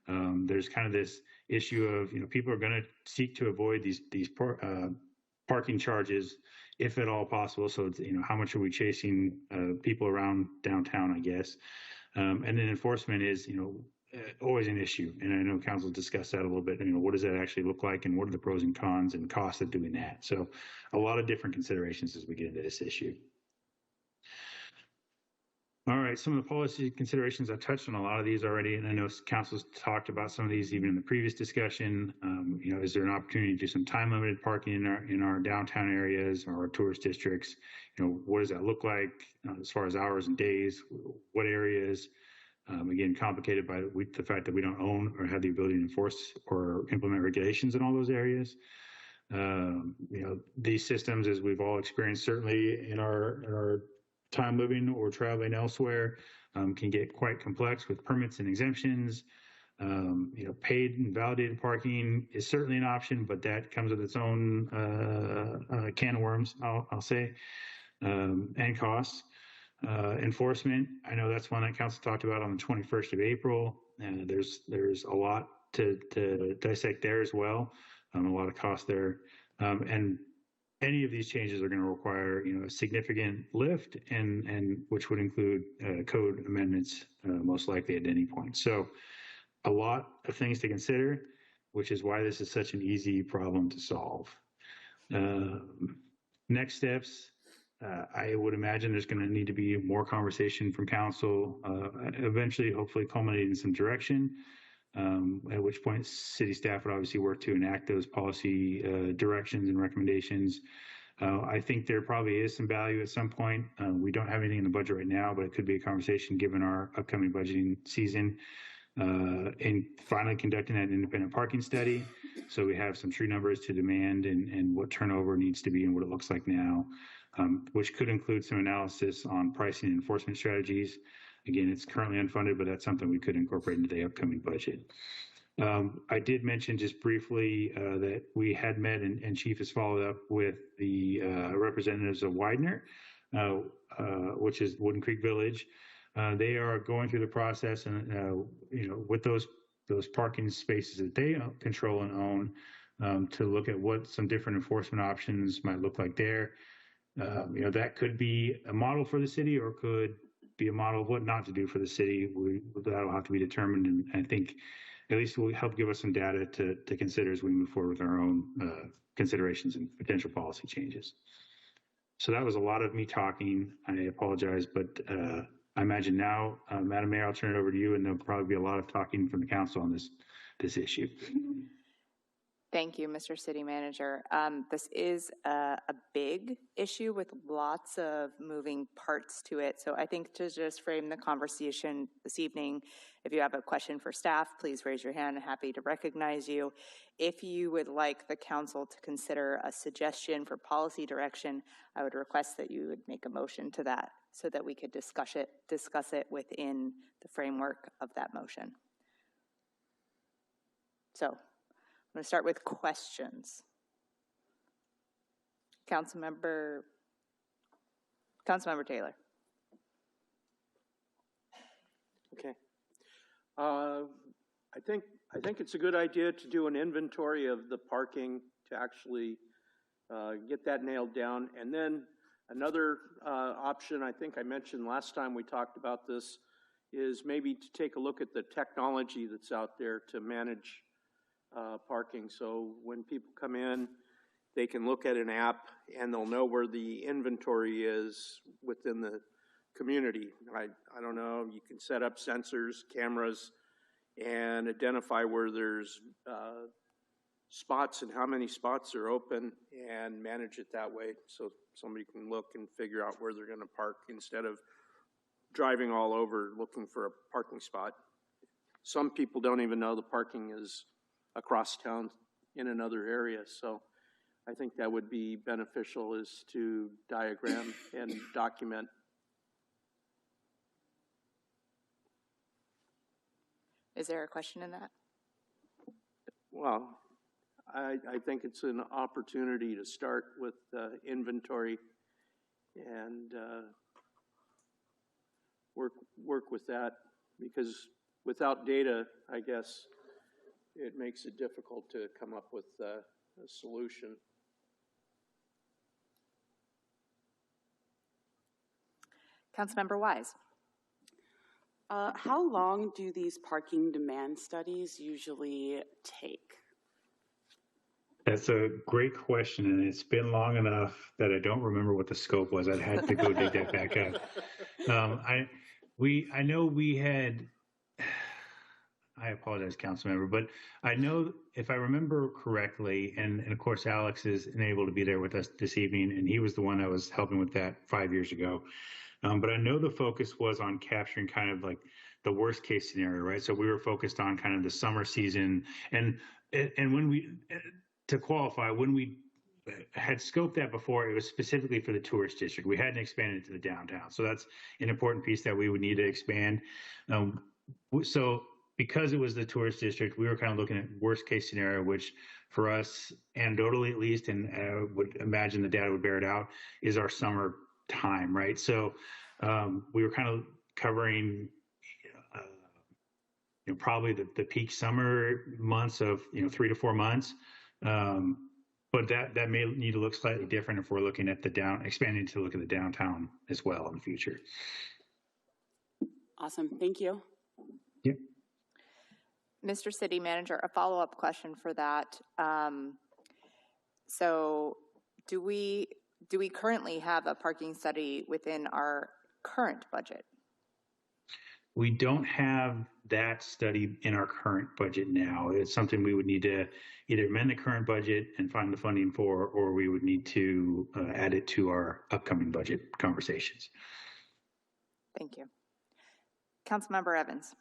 There's kind of this issue of, people are going to seek to avoid these parking charges if at all possible. So it's, how much are we chasing people around downtown, I guess. And then enforcement is, always an issue. And I know council discussed that a little bit. What does that actually look like, and what are the pros and cons and costs of doing that? So a lot of different considerations as we get into this issue. All right, some of the policy considerations, I touched on a lot of these already, and I know council's talked about some of these even in the previous discussion. Is there an opportunity to do some time limited parking in our downtown areas or our tourist districts? What does that look like as far as hours and days? What areas? Again, complicated by the fact that we don't own or have the ability to enforce or implement regulations in all those areas. These systems, as we've all experienced, certainly in our time living or traveling elsewhere, can get quite complex with permits and exemptions. Paid and validated parking is certainly an option, but that comes with its own can of worms, I'll say, and costs. Enforcement, I know that's one that council talked about on the 21st of April, and there's a lot to dissect there as well, a lot of cost there, and any of these changes are going to require, a significant lift, and which would include code amendments, most likely at any point. So, a lot of things to consider, which is why this is such an easy problem to solve. Next steps, I would imagine there's going to need to be more conversation from council, eventually, hopefully, culminating in some direction. At which point city staff would obviously work to enact those policy directions and recommendations. I think there probably is some value at some point. We don't have anything in the budget right now, but it could be a conversation given our upcoming budgeting season in finally conducting that independent parking study. So we have some true numbers to demand and what turnover needs to be and what it looks like now, which could include some analysis on pricing and enforcement strategies. Again, it's currently unfunded, but that's something we could incorporate into the upcoming budget. I did mention just briefly that we had met and Chief has followed up with the representatives of Widener, which is Wooden Creek Village. They are going through the process and, with those parking spaces that they control and own, to look at what some different enforcement options might look like there. That could be a model for the city or could be a model of what not to do for the city. That'll have to be determined, and I think at least will help give us some data to consider as we move forward with our own considerations and potential policy changes. So that was a lot of me talking. I apologize, but I imagine now, Madam Mayor, I'll turn it over to you, and there'll probably be a lot of talking from the council on this issue. Thank you, Mr. City Manager. This is a big issue with lots of moving parts to it. So I think to just frame the conversation this evening, if you have a question for staff, please raise your hand. I'm happy to recognize you. If you would like the council to consider a suggestion for policy direction, I would request that you would make a motion to that so that we could discuss it within the framework of that motion. So, I'm going to start with questions. Councilmember Taylor. Okay. I think it's a good idea to do an inventory of the parking to actually get that nailed down. And then another option I think I mentioned last time we talked about this is maybe to take a look at the technology that's out there to manage parking. So when people come in, they can look at an app and they'll know where the inventory is within the community. I don't know, you can set up sensors, cameras, and identify where there's spots and how many spots are open and manage it that way so somebody can look and figure out where they're going to park instead of driving all over looking for a parking spot. Some people don't even know the parking is across town in another area. So I think that would be beneficial, is to diagram and document. Is there a question in that? Well, I think it's an opportunity to start with inventory and work with that, because without data, I guess, it makes it difficult to come up with a solution. Councilmember Wise. How long do these parking demand studies usually take? That's a great question, and it's been long enough that I don't remember what the scope was. I'd had to go dig that back up. I know we had. I apologize, Councilmember, but I know if I remember correctly, and of course Alex is unable to be there with us this evening, and he was the one that was helping with that 5 years ago. But I know the focus was on capturing kind of like the worst case scenario, right? So we were focused on kind of the summer season, and when we, to qualify, when we had scoped that before, it was specifically for the tourist district. We hadn't expanded to the downtown, so that's an important piece that we would need to expand. So because it was the tourist district, we were kind of looking at worst case scenario, which for us, anecdotally at least, and I would imagine the data would bear it out, is our summer time, right? So we were kind of covering probably the peak summer months of 3 to 4 months, but that may need to look slightly different if we're looking at expanding to look at the downtown as well in the future. Awesome, thank you. Yep. Mr. City Manager, a follow-up question for that. So do we currently have a parking study within our current budget? We don't have that study in our current budget now. It's something we would need to either amend the current budget and find the funding for, or we would need to add it to our upcoming budget conversations. Thank you. Councilmember Evans.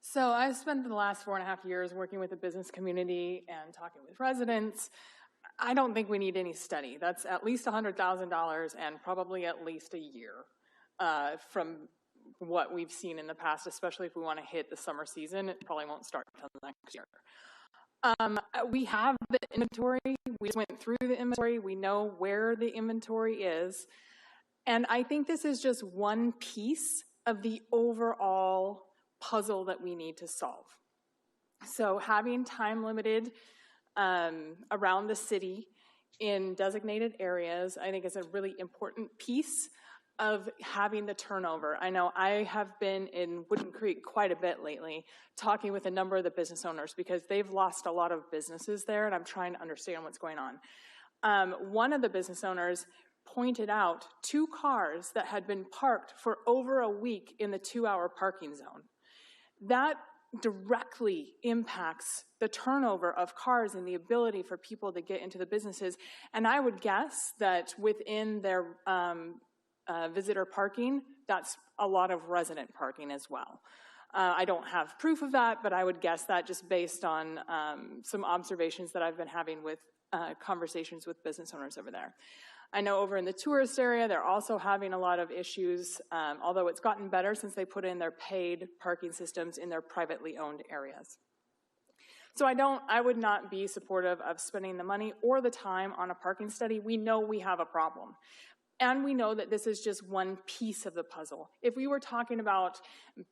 So I've spent the last 4.5 years working with the business community and talking with residents. I don't think we need any study. That's at least $100,000 and probably at least a year from what we've seen in the past, especially if we want to hit the summer season. It probably won't start until next year. We have the inventory. We just went through the inventory. We know where the inventory is. And I think this is just one piece of the overall puzzle that we need to solve. So having time limited around the city in designated areas, I think is a really important piece of having the turnover. I know I have been in Wooden Creek quite a bit lately, talking with a number of the business owners because they've lost a lot of businesses there, and I'm trying to understand what's going on. One of the business owners pointed out 2 cars that had been parked for over a week in the 2-hour parking zone. That directly impacts the turnover of cars and the ability for people to get into the businesses. And I would guess that within their visitor parking, that's a lot of resident parking as well. I don't have proof of that, but I would guess that just based on some observations that I've been having with conversations with business owners over there. I know over in the tourist area, they're also having a lot of issues, although it's gotten better since they put in their paid parking systems in their privately owned areas. So I would not be supportive of spending the money or the time on a parking study. We know we have a problem. And we know that this is just one piece of the puzzle. If we were talking about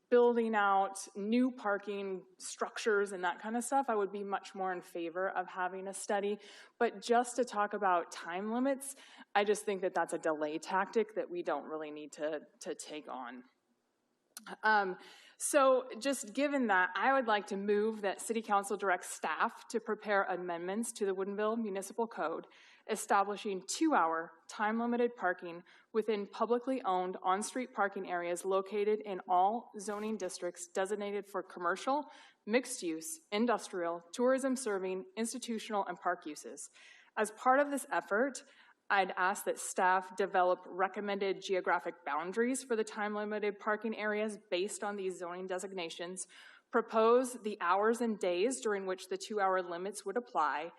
building out new parking structures and that kind of stuff, I would be much more in favor of having a study. But just to talk about time limits, I just think that that's a delay tactic that we don't really need to take on. So just given that, I would like to move that City Council direct staff to prepare amendments to the Woodinville Municipal Code establishing 2-hour time-limited parking within publicly owned on-street parking areas located in all zoning districts designated for commercial, mixed-use, industrial, tourism-serving, institutional, and park uses. As part of this effort, I'd ask that staff develop recommended geographic boundaries for the time-limited parking areas based on these zoning designations, propose the hours and days during which the 2-hour limits would apply,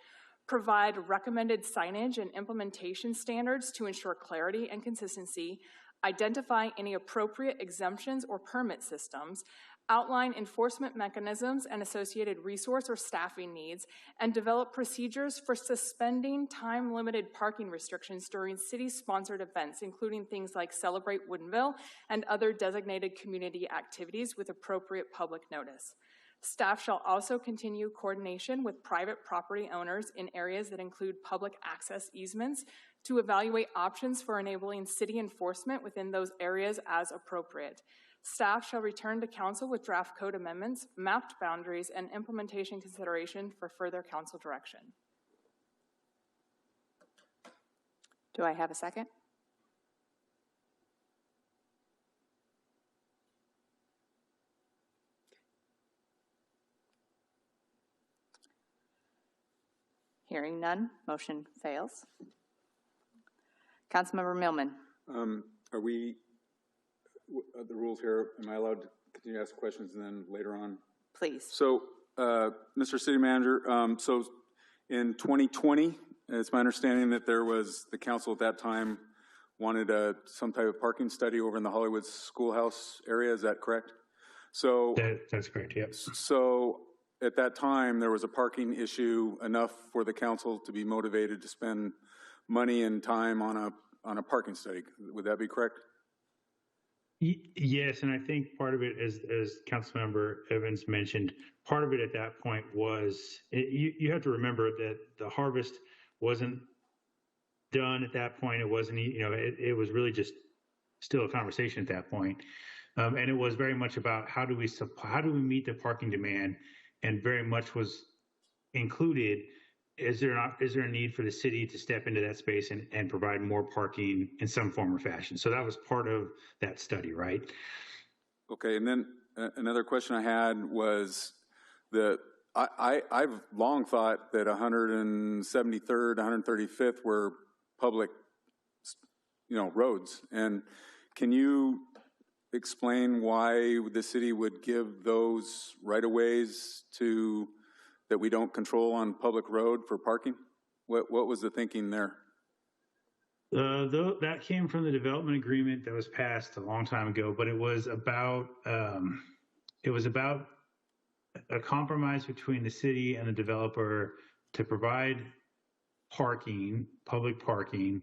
provide recommended signage and implementation standards to ensure clarity and consistency, identify any appropriate exemptions or permit systems, outline enforcement mechanisms and associated resource or staffing needs, and develop procedures for suspending time-limited parking restrictions during city-sponsored events, including things like Celebrate Woodinville and other designated community activities with appropriate public notice. Staff shall also continue coordination with private property owners in areas that include public access easements to evaluate options for enabling city enforcement within those areas as appropriate. Staff shall return to council with draft code amendments, mapped boundaries, and implementation consideration for further council direction. Do I have a second? Hearing none, motion fails. Councilmember Millman. Are we, the rules here, am I allowed to continue to ask questions and then later on? Please. So, Mr. City Manager, so in 2020, it's my understanding that there was, the council at that time wanted some type of parking study over in the Hollywood Schoolhouse area, is that correct? So That's correct, yep. So at that time, there was a parking issue enough for the council to be motivated to spend money and time on a parking study. Would that be correct? Yes, and I think part of it, as Councilmember Evans mentioned, part of it at that point was, you have to remember that the harvest wasn't done at that point. It wasn't, it was really just still a conversation at that point. And it was very much about how do we meet the parking demand, and very much was included, is there a need for the city to step into that space and provide more parking in some form or fashion? So that was part of that study, right? Okay, and then another question I had was I've long thought that 173rd, 135th were public, roads. And can you explain why the city would give those right-of-ways that we don't control on public road for parking? What was the thinking there? That came from the development agreement that was passed a long time ago, but it was about a compromise between the city and the developer to provide parking, public parking,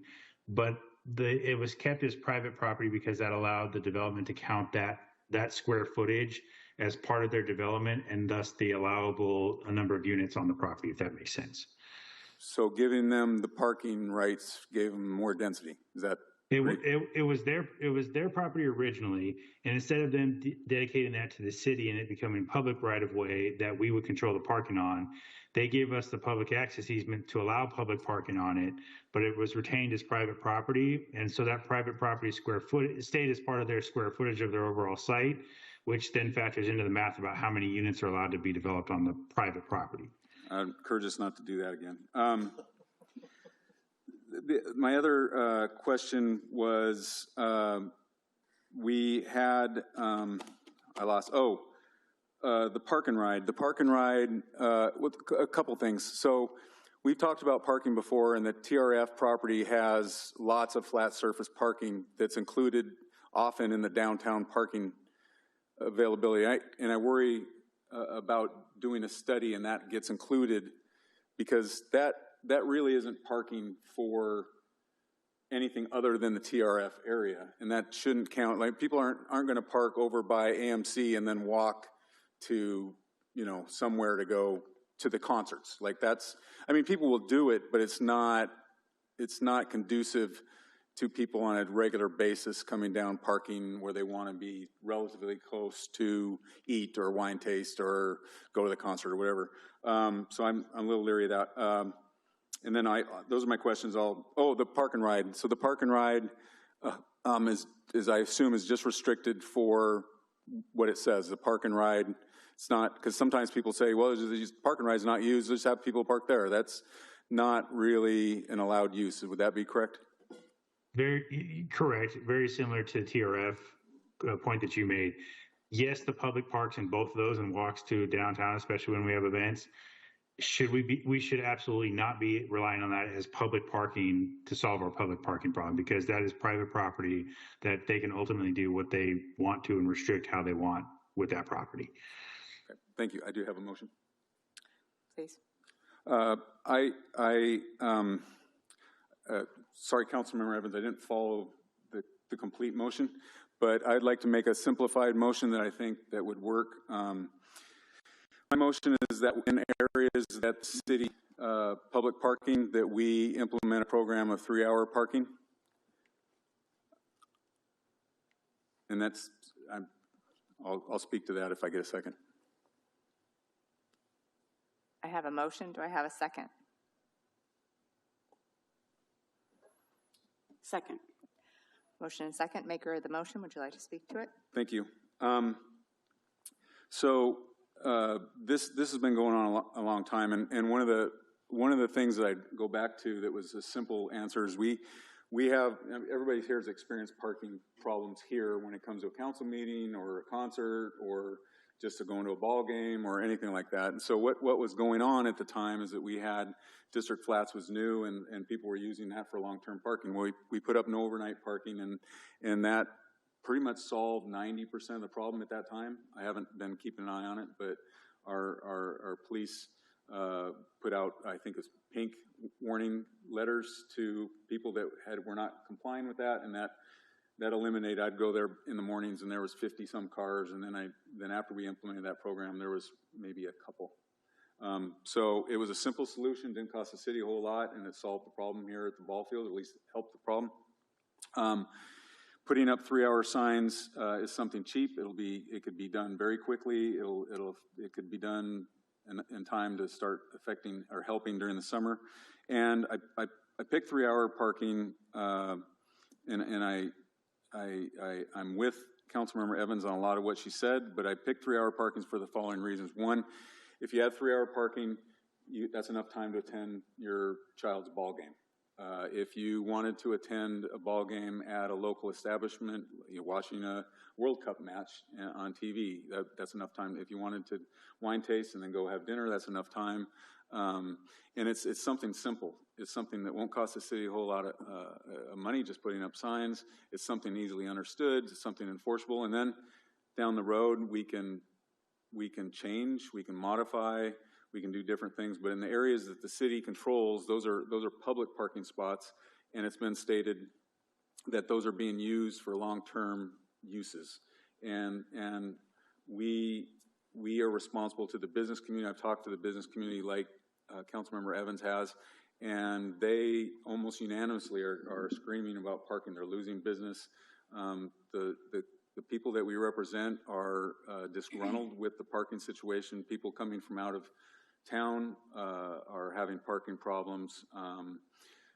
but it was kept as private property because that allowed the development to count that square footage as part of their development, and thus the allowable number of units on the property, if that makes sense. So giving them the parking rights gave them more density. Is that? It was their property originally, and instead of them dedicating that to the city and it becoming public right of way that we would control the parking on, they gave us the public access easement to allow public parking on it, but it was retained as private property, and so that private property stayed as part of their square footage of their overall site, which then factors into the math about how many units are allowed to be developed on the private property. I encourage us not to do that again. My other question was, we had, the park and ride. The park and ride, with a couple things. So we've talked about parking before, and the TRF property has lots of flat surface parking that's included often in the downtown parking availability. I worry about doing a study and that gets included, because that really isn't parking for anything other than the TRF area, and that shouldn't count. Like, people aren't going to park over by AMC and then walk to somewhere to go to the concerts. Like, people will do it, but it's not conducive to people on a regular basis coming down parking where they want to be relatively close to eat or wine taste or go to the concert or whatever. So I'm a little leery of that. And then those are my questions. The park and ride. So the park and ride is I assume is just restricted for what it says. The park and ride. It's not, because sometimes people say, well, park and ride is not used. Just have people park there. That's not really an allowed use. Would that be correct? Very correct. Very similar to the TRF point that you made. Yes, the public parks in both of those and walks to downtown, especially when we have events. We should absolutely not be relying on that as public parking to solve our public parking problem, because that is private property that they can ultimately do what they want to and restrict how they want with that property. Okay. Thank you. I do have a motion. Please. Sorry, Councilmember Evans, I didn't follow the complete motion, but I'd like to make a simplified motion that I think that would work. My motion is that in areas that the city public parking, that we implement a program of 3-hour parking. And that's, I'll speak to that if I get a second. I have a motion. Do I have a second? Second. Motion and second. Maker of the motion, would you like to speak to it? Thank you. This has been going on a long time, and one of the things that I go back to that was a simple answer is we have, everybody here has experienced parking problems here when it comes to a council meeting or a concert or just to go into a ball game or anything like that. And so what was going on at the time is that we had District Flats was new and people were using that for long-term parking. We put up no overnight parking and that pretty much solved 90% of the problem at that time. I haven't been keeping an eye on it, but our police put out, I think it's pink warning letters to people that were not complying with that, and that eliminated. I'd go there in the mornings and there was 50 some cars, and then after we implemented that program, there was maybe a couple. So it was a simple solution, didn't cost the city a whole lot, and it solved the problem here at the ball field, at least it helped the problem. Putting up 3-hour signs is something cheap. It could be done very quickly. It could be done in time to start affecting or helping during the summer. And I picked 3-hour parking, and I'm with Councilmember Evans on a lot of what she said, but I picked 3-hour parkings for the following reasons. One, if you had 3-hour parking, that's enough time to attend your child's ball game. If you wanted to attend a ball game at a local establishment, you're watching a World Cup match on TV, that's enough time. If you wanted to wine taste and then go have dinner, that's enough time. And it's something simple. It's something that won't cost the city a whole lot of money, just putting up signs. It's something easily understood. It's something enforceable. And then down the road, we can change, we can modify, we can do different things. But in the areas that the city controls, those are public parking spots, and it's been stated that those are being used for long-term uses. And we are responsible to the business community. I've talked to the business community like Councilmember Evans has, and they almost unanimously are screaming about parking. They're losing business. The people that we represent are disgruntled with the parking situation. People coming from out of town are having parking problems.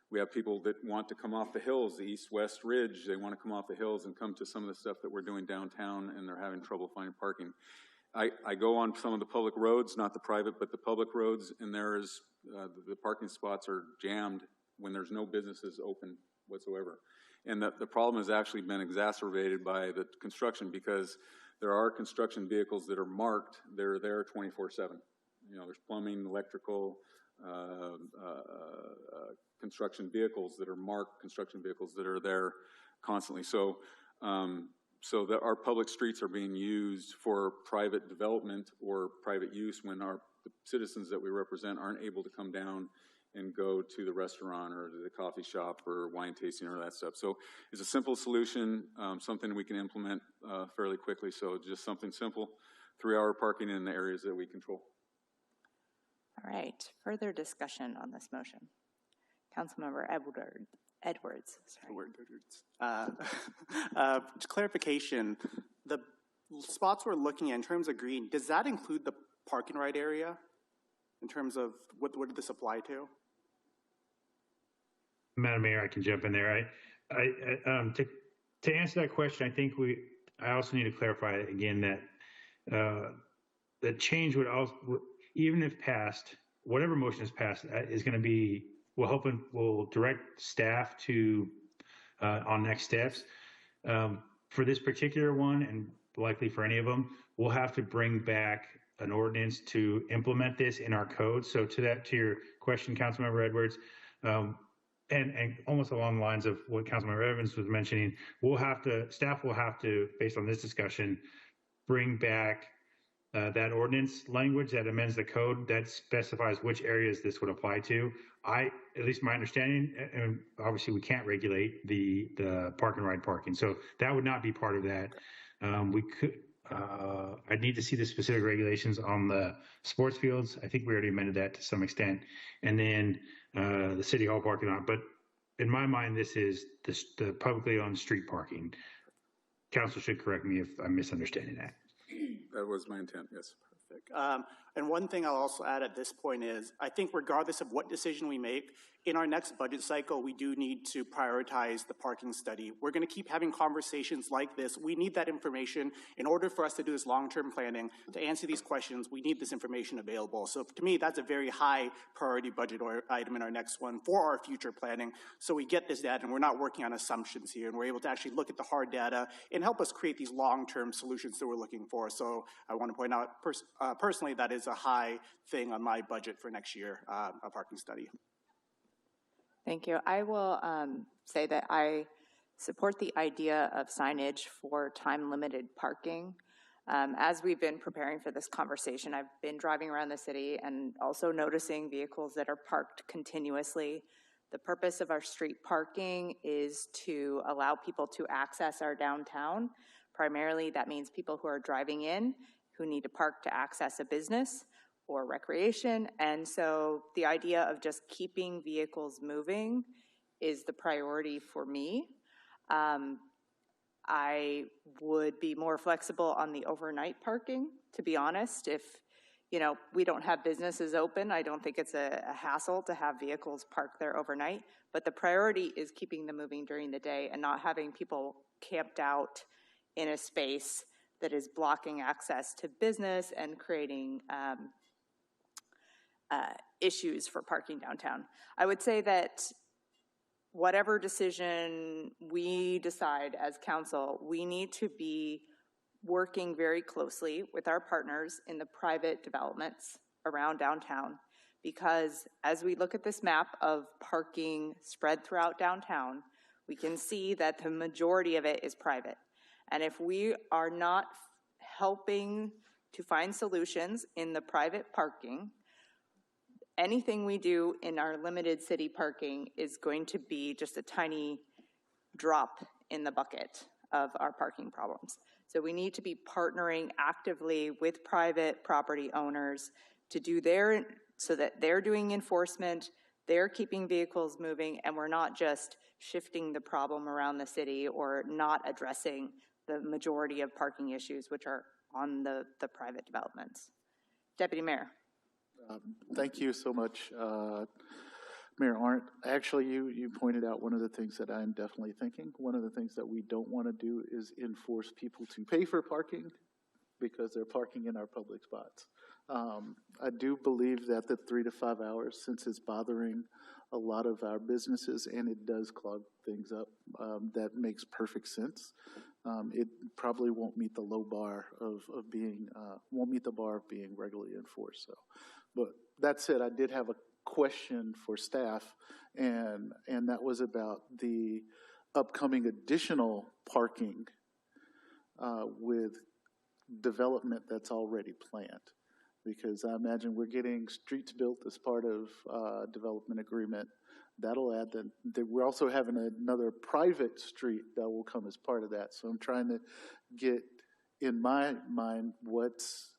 We have people that want to come off the hills, the east-west ridge. They want to come off the hills and come to some of the stuff that we're doing downtown, and they're having trouble finding parking. I go on some of the public roads, not the private, but the public roads, and there is the parking spots are jammed when there's no businesses open whatsoever. And the problem has actually been exacerbated by the construction, because there are construction vehicles that are marked. They're there 24/7. You know, there's plumbing, electrical, construction vehicles that are marked, construction vehicles that are there constantly. So that our public streets are being used for private development or private use when the citizens that we represent aren't able to come down and go to the restaurant or to the coffee shop or wine tasting or that stuff. So it's a simple solution, something we can implement fairly quickly. So just something simple, 3-hour parking in the areas that we control. All right, further discussion on this motion. Councilmember Edwards. Clarification, the spots we're looking at in terms of green, does that include the park and ride area in terms of what did this apply to? Madam Mayor, I can jump in there. To answer that question, I think I also need to clarify again that the change would also, even if passed, whatever motion is passed, is going to be, will direct staff to on next steps. For this particular one, and likely for any of them, we'll have to bring back an ordinance to implement this in our code. So to your question, Councilmember Edwards, and almost along the lines of what Councilmember Evans was mentioning, staff will have to, based on this discussion, bring back that ordinance language that amends the code that specifies which areas this would apply to. At least my understanding, and obviously we can't regulate the park and ride parking, so that would not be part of that. We could. I'd need to see the specific regulations on the sports fields. I think we already amended that to some extent, and then the city hall parking lot. But in my mind, this is the publicly owned street parking. Council should correct me if I'm misunderstanding that. That was my intent, yes. Perfect. And one thing I'll also add at this point is, I think regardless of what decision we make, in our next budget cycle, we do need to prioritize the parking study. We're going to keep having conversations like this. We need that information in order for us to do this long-term planning. To answer these questions, we need this information available. So to me, that's a very high priority budget item in our next one for our future planning. So we get this data and we're not working on assumptions here, and we're able to actually look at the hard data and help us create these long-term solutions that we're looking for. So I want to point out personally that is a high thing on my budget for next year, a parking study. Thank you. I will say that I support the idea of signage for time-limited parking. As we've been preparing for this conversation, I've been driving around the city and also noticing vehicles that are parked continuously. The purpose of our street parking is to allow people to access our downtown. Primarily, that means people who are driving in who need to park to access a business or recreation. And so the idea of just keeping vehicles moving is the priority for me. I would be more flexible on the overnight parking, to be honest. If, we don't have businesses open, I don't think it's a hassle to have vehicles parked there overnight. But the priority is keeping them moving during the day and not having people camped out in a space that is blocking access to business and creating issues for parking downtown. I would say that whatever decision we decide as council, we need to be working very closely with our partners in the private developments around downtown, because as we look at this map of parking spread throughout downtown, we can see that the majority of it is private. And if we are not helping to find solutions in the private parking, anything we do in our limited city parking is going to be just a tiny drop in the bucket of our parking problems. So we need to be partnering actively with private property owners to do so that they're doing enforcement, they're keeping vehicles moving, and we're not just shifting the problem around the city or not addressing the majority of parking issues which are on the private developments. Deputy Mayor. Thank you so much, Mayor Arndt. Actually, you pointed out one of the things that I'm definitely thinking. One of the things that we don't want to do is enforce people to pay for parking because they're parking in our public spots. I do believe that the 3 to 5 hours, since it's bothering a lot of our businesses and it does clog things up, that makes perfect sense. It probably won't meet the low bar of being, won't meet the bar of being regularly enforced. So, but that said, I did have a question for staff, and that was about the upcoming additional parking with development that's already planned. Because I imagine we're getting streets built as part of development agreement. That'll add that we're also having another private street that will come as part of that. So I'm trying to get in my mind what's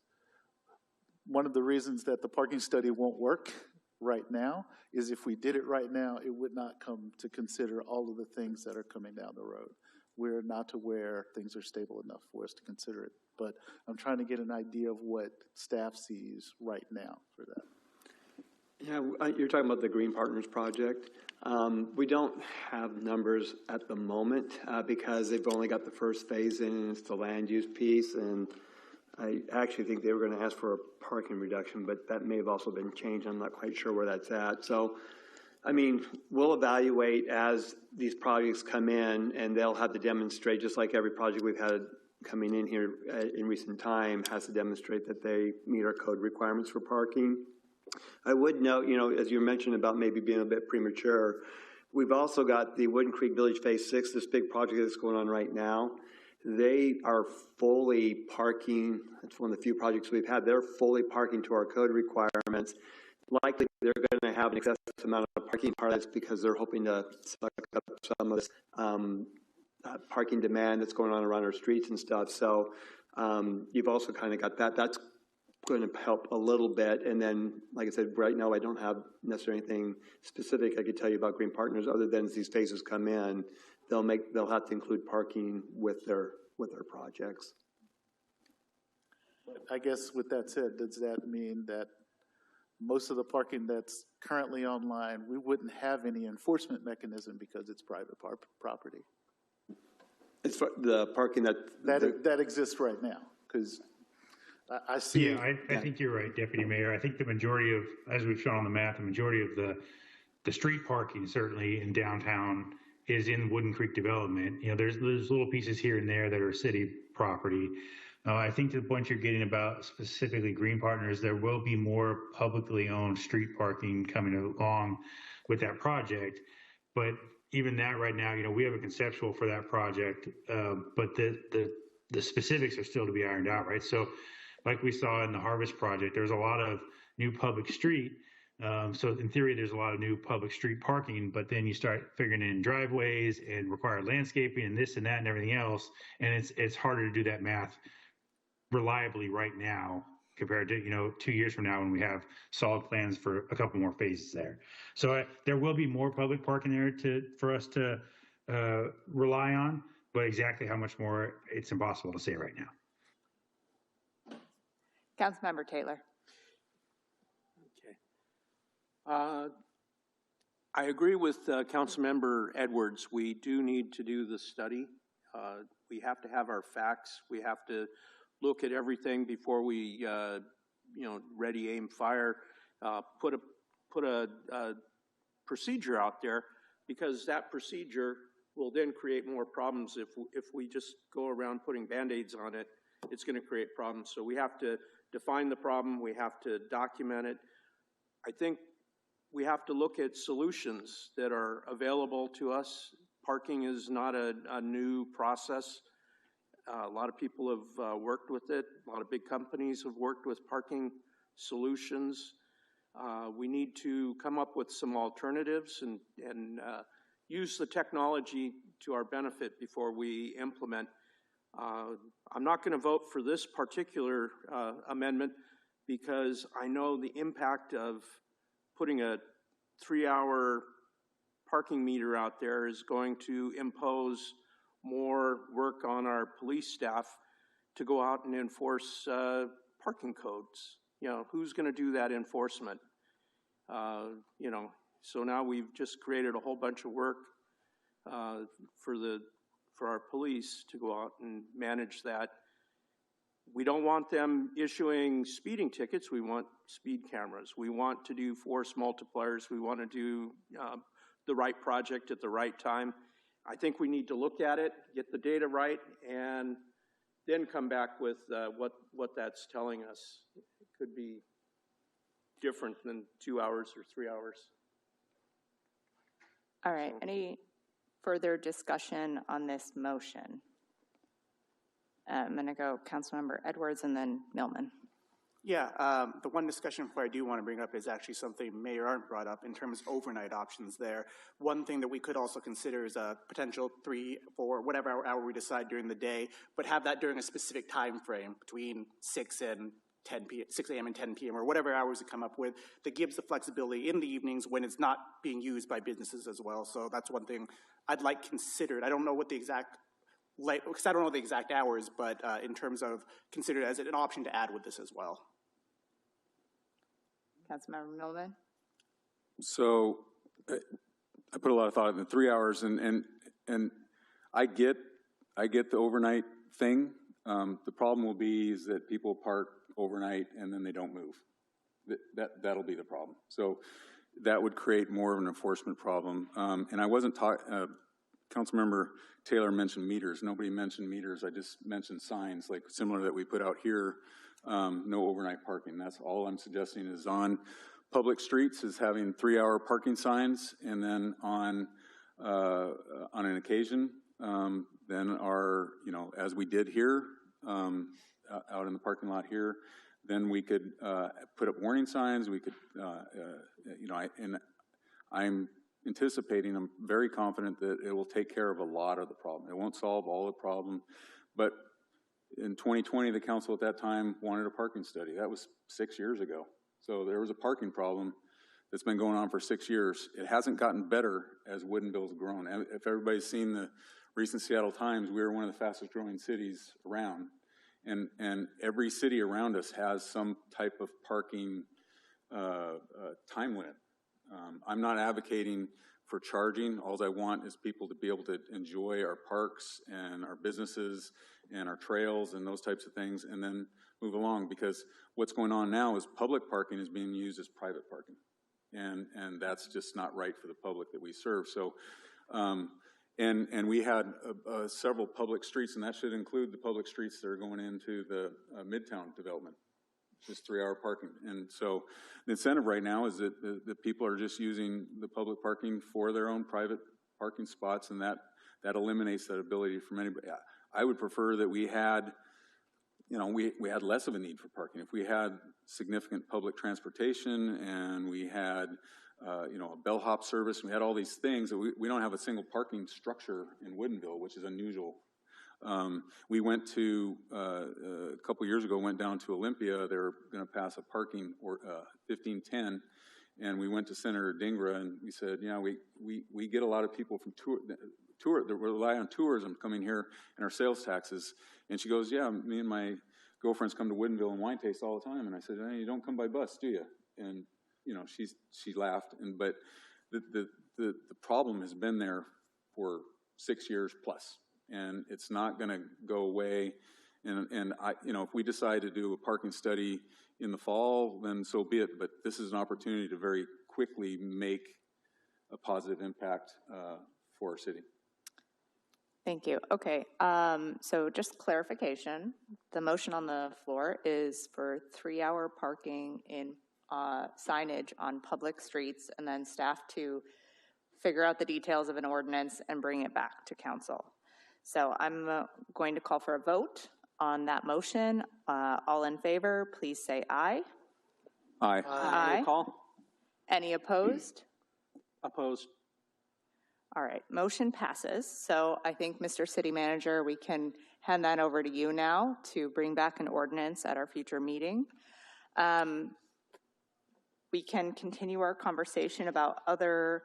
one of the reasons that the parking study won't work right now is if we did it right now, it would not come to consider all of the things that are coming down the road. We're not to where things are stable enough for us to consider it. But I'm trying to get an idea of what staff sees right now for that. Yeah, you're talking about the Green Partners project. We don't have numbers at the moment because they've only got the first phase in, and it's the land use piece. And I actually think they were going to ask for a parking reduction, but that may have also been changed. I'm not quite sure where that's at. So, I mean, we'll evaluate as these projects come in, and they'll have to demonstrate, just like every project we've had coming in here in recent time has to demonstrate that they meet our code requirements for parking. I would note, as you mentioned about maybe being a bit premature, we've also got the Wooden Creek Village Phase 6, this big project that's going on right now. they are fully parking. It's one of the few projects we've had. They're fully parking to our code requirements. Likely they're going to have an excessive amount of parking. Part of that's because they're hoping to suck up some of this parking demand that's going on around our streets and stuff. So you've also kind of got that. That's going to help a little bit. And then, like I said, right now I don't have necessarily anything specific I could tell you about Green Partners other than as these phases come in, they'll have to include parking with their projects. I guess with that said, does that mean that most of the parking that's currently online, we wouldn't have any enforcement mechanism because it's private property? It's for the parking that exists right now, because I see. Yeah, I think you're right, Deputy Mayor. I think the majority of, as we've shown on the map, the majority of the street parking certainly in downtown is in Wooden Creek development. You know, there's little pieces here and there that are city property. I think to the point you're getting about specifically Green Partners, there will be more publicly owned street parking coming along with that project. But even that right now, you know, we have a conceptual for that project, but the specifics are still to be ironed out, right? So like we saw in the Harvest project, there's a lot of new public street. So in theory, there's a lot of new public street parking, but then you start figuring in driveways and required landscaping and this and that and everything else. And it's harder to do that math reliably right now compared to, you know, 2 years from now when we have solid plans for a couple more phases there. So there will be more public parking there for us to rely on, but exactly how much more, it's impossible to say right now. Councilmember Taylor. Okay. I agree with Councilmember Edwards. We do need to do the study. We have to have our facts. We have to look at everything before we, ready, aim, fire. Put a procedure out there, because that procedure will then create more problems. If we just go around putting Band-Aids on it, it's going to create problems. So we have to define the problem. We have to document it. I think we have to look at solutions that are available to us. Parking is not a new process. A lot of people have worked with it. A lot of big companies have worked with parking solutions. We need to come up with some alternatives and use the technology to our benefit before we implement. I'm not going to vote for this particular amendment because I know the impact of putting a 3-hour parking meter out there is going to impose more work on our police staff to go out and enforce parking codes. You know, who's going to do that enforcement? So now we've just created a whole bunch of work for our police to go out and manage that. We don't want them issuing speeding tickets. We want speed cameras. We want to do force multipliers. We want to do the right project at the right time. I think we need to look at it, get the data right, and then come back with what that's telling us. It could be different than 2 hours or 3 hours. All right. Any further discussion on this motion? I'm going to go Councilmember Edwards and then Millman. Yeah, the one discussion point I do want to bring up is actually something Mayor Arndt brought up in terms of overnight options there. One thing that we could also consider is a potential 3, 4, whatever hour we decide during the day, but have that during a specific time frame between 6 and 10 p.m., 6 a.m. and 10 p.m. or whatever hours we come up with that gives the flexibility in the evenings when it's not being used by businesses as well. So that's one thing I'd like considered. I don't know what the exact, because I don't know the exact hours, but in terms of considered as an option to add with this as well. Councilmember Millman. So I put a lot of thought in the 3 hours, and I get the overnight thing. The problem will be is that people park overnight and then they don't move. That'll be the problem. So that would create more of an enforcement problem. And I wasn't talking. Councilmember Taylor mentioned meters. Nobody mentioned meters. I just mentioned signs, like similar that we put out here. No overnight parking. That's all I'm suggesting is on public streets is having 3-hour parking signs, and then on an occasion then our, you know, as we did here, out in the parking lot here, then we could put up warning signs. We could, you know, I'm anticipating, I'm very confident that it will take care of a lot of the problem. It won't solve all the problem, but in 2020, the council at that time wanted a parking study. That was 6 years ago. So there was a parking problem that's been going on for 6 years. It hasn't gotten better as Woodinville's grown. If everybody's seen the recent Seattle Times, we are one of the fastest growing cities around. And every city around us has some type of parking time limit. I'm not advocating for charging. All I want is people to be able to enjoy our parks and our businesses and our trails and those types of things, and then move along, because what's going on now is public parking is being used as private parking. And that's just not right for the public that we serve. So, and we had several public streets, and that should include the public streets that are going into the Midtown development, just 3-hour parking. And so the incentive right now is that the people are just using the public parking for their own private parking spots, and that eliminates that ability from anybody. I would prefer that we had, you know, we had less of a need for parking. If we had significant public transportation and we had, you know, a bellhop service, we had all these things, that we don't have a single parking structure in Woodinville, which is unusual. We went to, a couple years ago, went down to Olympia. They were going to pass a parking or 1510, and we went to Senator Dingra and we said, you know, we get a lot of people from that rely on tourism coming here and our sales taxes. And she goes, yeah, me and my girlfriends come to Woodinville and wine taste all the time. And I said, hey, you don't come by bus, do you? And, you know, she laughed. But the problem has been there for 6 years plus, and it's not going to go away. And I, you know, if we decide to do a parking study in the fall, then so be it. But this is an opportunity to very quickly make a positive impact for our city. Thank you. Okay, so just clarification. The motion on the floor is for 3-hour parking in signage on public streets, and then staff to figure out the details of an ordinance and bring it back to council. So I'm going to call for a vote on that motion. All in favor, please say aye. Aye. Aye. Roll call. Any opposed? Opposed. All right, motion passes. So I think, Mr. City Manager, we can hand that over to you now to bring back an ordinance at our future meeting. We can continue our conversation about other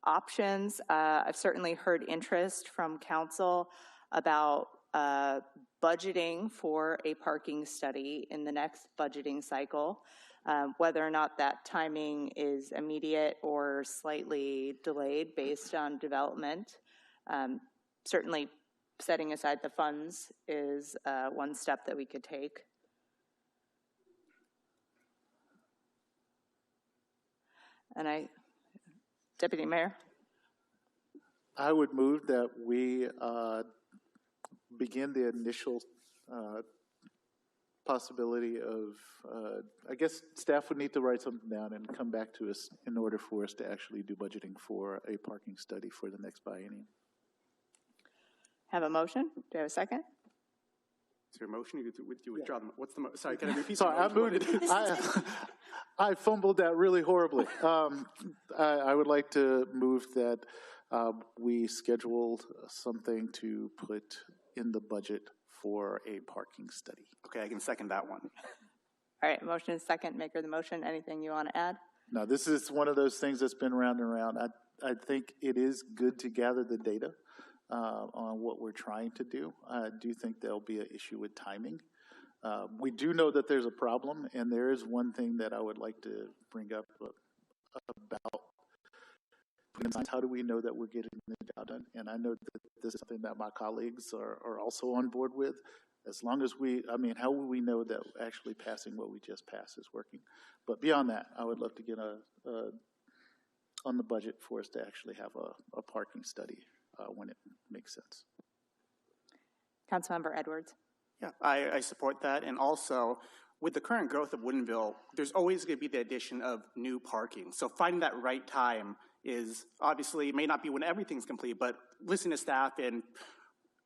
options. I've certainly heard interest from council about budgeting for a parking study in the next budgeting cycle. Whether or not that timing is immediate or slightly delayed based on development. Certainly setting aside the funds is one step that we could take. And Deputy Mayor? I would move that we begin the initial possibility of, I guess staff would need to write something down and come back to us in order for us to actually do budgeting for a parking study for the next biennium. Have a motion? Do you have a second? Is there a motion? You withdraw them. What's the sorry, can I repeat? Sorry, I fumbled that really horribly. I would like to move that we schedule something to put in the budget for a parking study. Okay, I can second that one. All right, motion is second. Maker of the motion. Anything you want to add? No, this is one of those things that's been round and round. I think it is good to gather the data on what we're trying to do. I do think there'll be an issue with timing. We do know that there's a problem, and there is one thing that I would like to bring up about how do we know that we're getting the job done? And I know that this is something that my colleagues are also on board with. As long as how will we know that actually passing what we just passed is working? But beyond that, I would love to get on the budget for us to actually have a parking study when it makes sense. Councilmember Edwards. Yeah, I support that. And also, with the current growth of Woodinville, there's always going to be the addition of new parking. So finding that right time is obviously, it may not be when everything's complete, but listening to staff and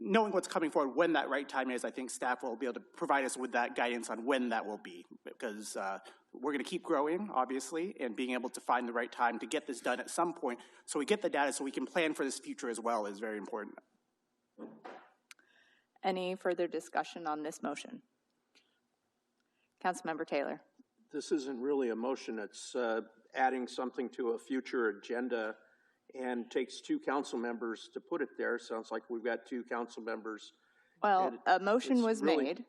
knowing what's coming forward, when that right time is, I think staff will be able to provide us with that guidance on when that will be, because we're going to keep growing, obviously, and being able to find the right time to get this done at some point so we get the data so we can plan for this future as well is very important. Any further discussion on this motion? Councilmember Taylor. This isn't really a motion. It's adding something to a future agenda and takes 2 council members to put it there. Sounds like we've got 2 council members. Well, a motion was made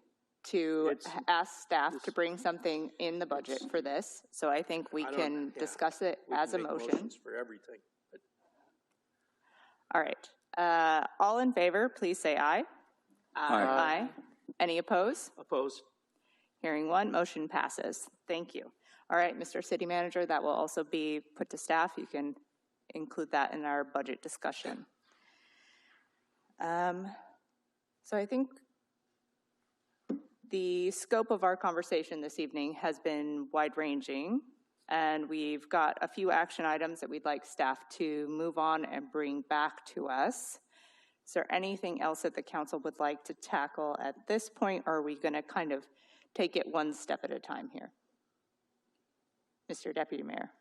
to ask staff to bring something in the budget for this. So I think we can discuss it as a motion. For everything. But. All right. All in favor, please say aye. Aye. Aye. Any opposed? Opposed. Hearing one, motion passes. Thank you. All right, Mr. City Manager, that will also be put to staff. You can include that in our budget discussion. So I think the scope of our conversation this evening has been wide-ranging, and we've got a few action items that we'd like staff to move on and bring back to us. Is there anything else that the council would like to tackle at this point, or are we going to kind of take it one step at a time here? Mr. Deputy Mayor.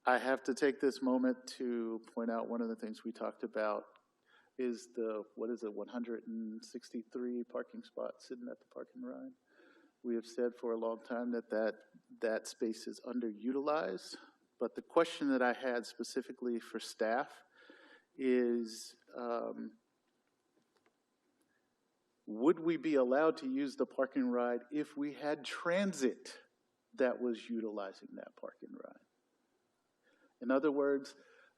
I have to take this moment to point out one of the things we talked about is the, 163 parking spots sitting at the Park and Ride. We have said for a long time that space is underutilized, but the question that I had specifically for staff is, would we be allowed to use the Park and Ride if we had transit that was utilizing that Park and Ride? In other words,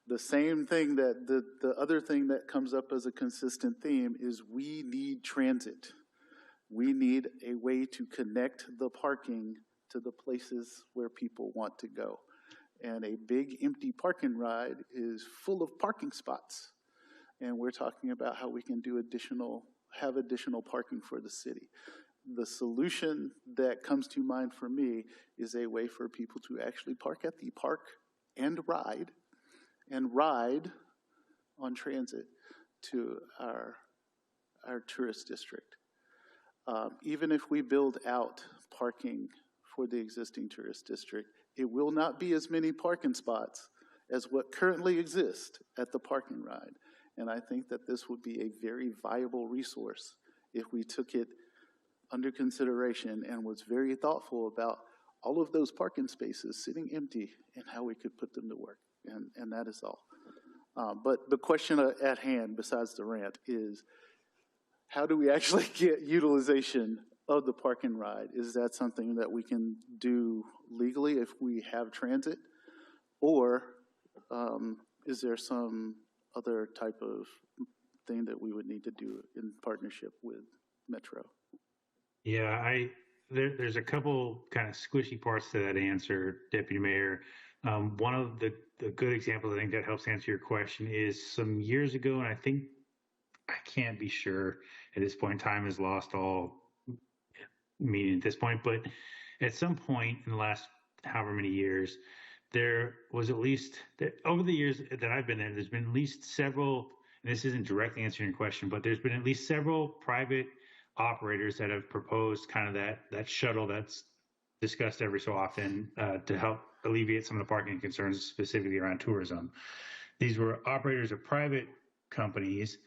the same thing that the other thing that comes up as a consistent theme is we need transit. We need a way to connect the parking to the places where people want to go. And a big empty Park and Ride is full of parking spots. And we're talking about how we can do additional parking for the city. The solution that comes to mind for me is a way for people to actually park at the park and ride on transit to our tourist district. Even if we build out parking for the existing tourist district, it will not be as many parking spots as what currently exist at the Park and Ride. And I think that this would be a very viable resource if we took it under consideration and was very thoughtful about all of those parking spaces sitting empty and how we could put them to work. And that is all. But the question at hand, besides the rant, is how do we actually get utilization of the Park and Ride? Is that something that we can do legally if we have transit? Or is there some other type of thing that we would need to do in partnership with Metro? Yeah, there's a couple kind of squishy parts to that answer, Deputy Mayor. One of the good examples I think that helps answer your question is some years ago, and I think I can't be sure at this point, time has lost all meaning at this point, but at some point in the last however many years, there was at least, over the years that I've been there, there's been at least several, and this isn't directly answering your question, but there's been at least several private operators that have proposed kind of that shuttle that's discussed every so often to help alleviate some of the parking concerns, specifically around tourism. These were operators of private companies.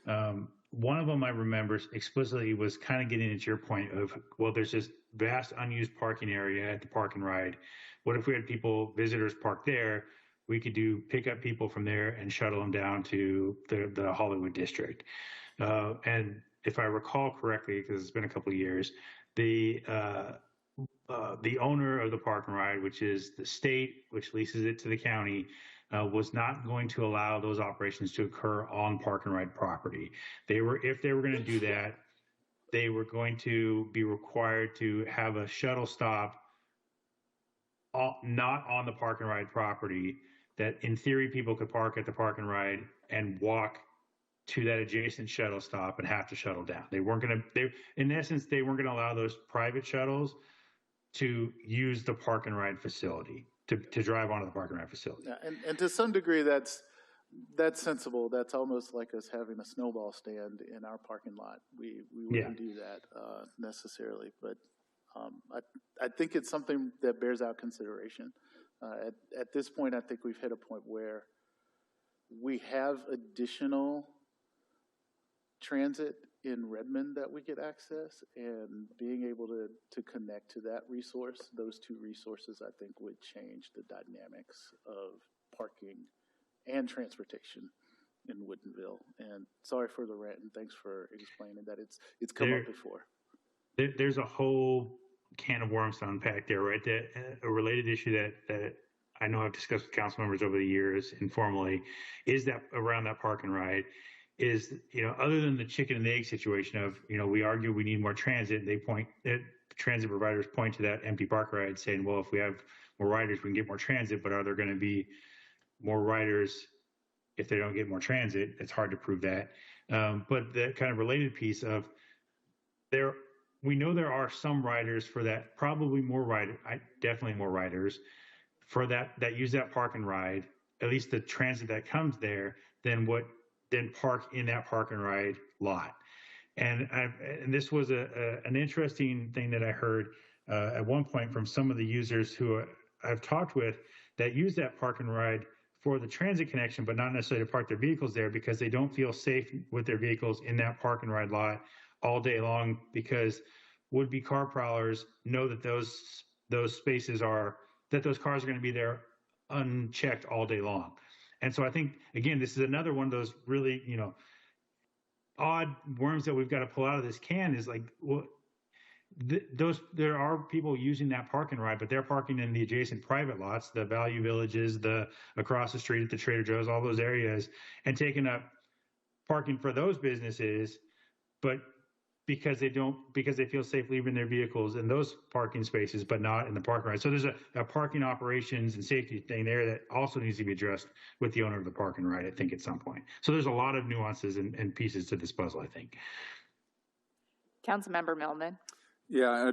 One of them I remember explicitly was kind of getting into your point of, well, there's this vast unused parking area at the Park and Ride. What if we had visitors park there? We could pick up people from there and shuttle them down to the Hollywood district. And if I recall correctly, because it's been a couple of years, the owner of the Park and Ride, which is the state, which leases it to the county, was not going to allow those operations to occur on Park and Ride property. If they were going to do that, they were going to be required to have a shuttle stop not on the Park and Ride property, that in theory people could park at the Park and Ride and walk to that adjacent shuttle stop and have to shuttle down. In essence, they weren't going to allow those private shuttles to use the Park and Ride facility, to drive onto the Park and Ride facility. Yeah, and to some degree, that's That's sensible. That's almost like us having a snowball stand in our parking lot. We wouldn't do that necessarily, but I think it's something that bears out consideration. At this point, I think we've hit a point where we have additional transit in Redmond that we could access, and being able to connect to that resource, those two resources, I think would change the dynamics of parking and transportation in Woodinville. And sorry for the rant, and thanks for explaining that it's come up before. There's a whole can of worms to unpack there, right? That a related issue that I know I've discussed with council members over the years informally is that around that park and ride is, other than the chicken and the egg situation of, we argue we need more transit, transit providers point to that empty park ride saying, well, if we have more riders, we can get more transit, but are there going to be more riders if they don't get more transit? It's hard to prove that. But the kind of related piece of we know there are some riders for that, probably more riders, definitely more riders for that use that park and ride, at least the transit that comes there, than park in that park and ride lot. And this was an interesting thing that I heard at one point from some of the users who I've talked with that use that park and ride for the transit connection, but not necessarily to park their vehicles there because they don't feel safe with their vehicles in that park and ride lot all day long, because would-be car prowlers know that those spaces those cars are going to be there unchecked all day long. And so I think, again, this is another one of those really, odd worms that we've got to pull out of this can is like, well, there are people using that park and ride, but they're parking in the adjacent private lots, the Value Villages, the across the street at the Trader Joe's, all those areas, and taking up parking for those businesses, but because they feel safe leaving their vehicles in those parking spaces, but not in the park and ride. So there's a parking operations and safety thing there that also needs to be addressed with the owner of the park and ride, I think, at some point. So there's a lot of nuances and pieces to this puzzle, I think. Councilmember Millman. Yeah,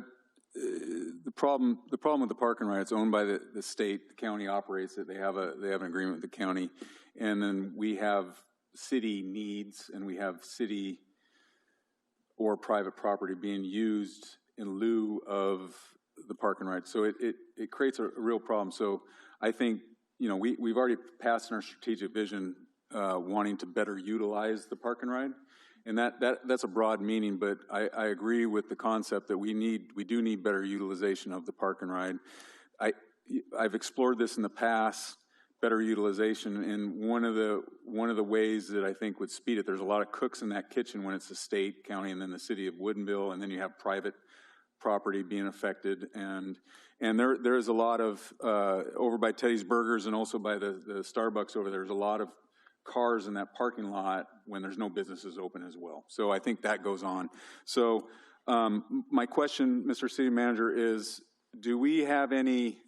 the problem with the park and ride, it's owned by the state. The county operates it. They have an agreement with the county, and then we have city needs, and we have city or private property being used in lieu of the park and ride. So it creates a real problem. So I think, we've already passed in our strategic vision wanting to better utilize the park and ride. And that's a broad meaning, but I agree with the concept that we do need better utilization of the park and ride. I've explored this in the past, better utilization, and one of the ways that I think would speed it, there's a lot of cooks in that kitchen when it's the state, county, and then the city of Woodinville, and then you have private property being affected, and there is a lot of over by Teddy's Burgers and also by the Starbucks over there's a lot of cars in that parking lot when there's no businesses open as well. So I think that goes on. So my question, Mr. City Manager, is do we have any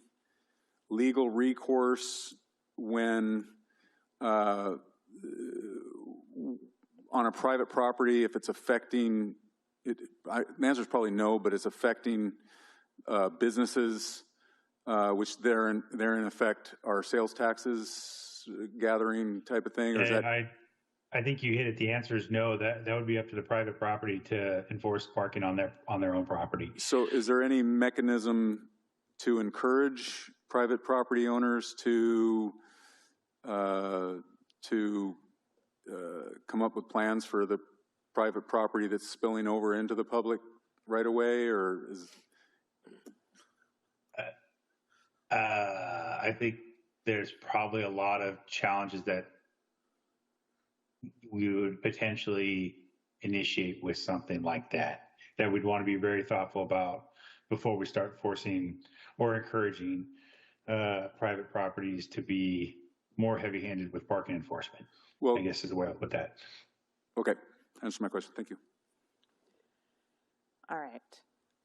legal recourse when on a private property, if it's affecting, the answer is probably no, but it's affecting businesses, which they're in effect are sales taxes gathering type of thing? Or is that... I think you hit it. The answer is no. That would be up to the private property to enforce parking on their own property. So is there any mechanism to encourage private property owners to come up with plans for the private property that's spilling over into the public right away, or is? I think there's probably a lot of challenges that we would potentially initiate with something like that we'd want to be very thoughtful about before we start forcing or encouraging private properties to be more heavy-handed with parking enforcement. Well, I guess is the way I'll put that. Okay, answer my question. Thank you. All right.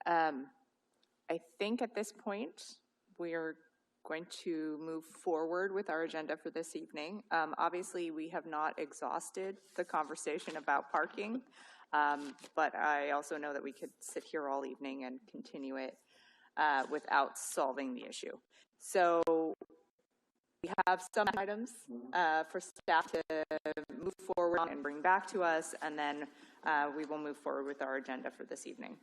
I think at this point we are going to move forward with our agenda for this evening. Obviously, we have not exhausted the conversation about parking, but I also know that we could sit here all evening and continue it without solving the issue. So we have some items for staff to move forward on and bring back to us, and then we will move forward with our agenda for this evening.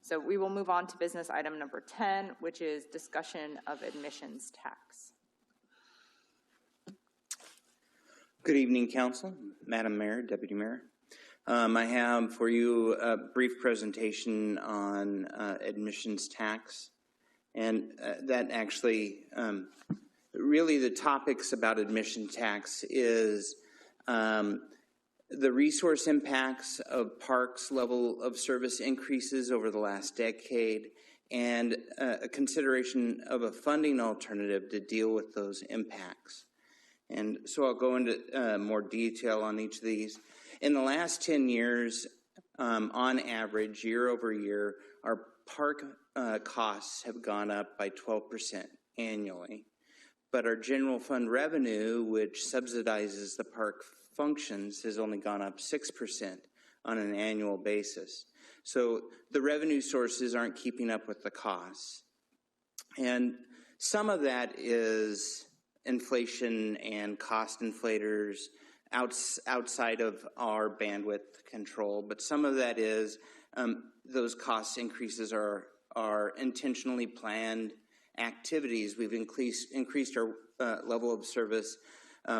So we will move on to business item number 10, which is discussion of admissions tax. Good evening, Council, Madam Mayor, Deputy Mayor. I have for you a brief presentation on admissions tax. And that actually, really the topics about admission tax is the resource impacts of parks level of service increases over the last decade, and a consideration of a funding alternative to deal with those impacts. And so I'll go into more detail on each of these. In the last 10 years, on average, year over year, our park costs have gone up by 12% annually. But our general fund revenue, which subsidizes the park functions, has only gone up 6% on an annual basis. So the revenue sources aren't keeping up with the costs. And some of that is inflation and cost inflators outside of our bandwidth control, but some of that is those cost increases are intentionally planned activities. We've increased our level of service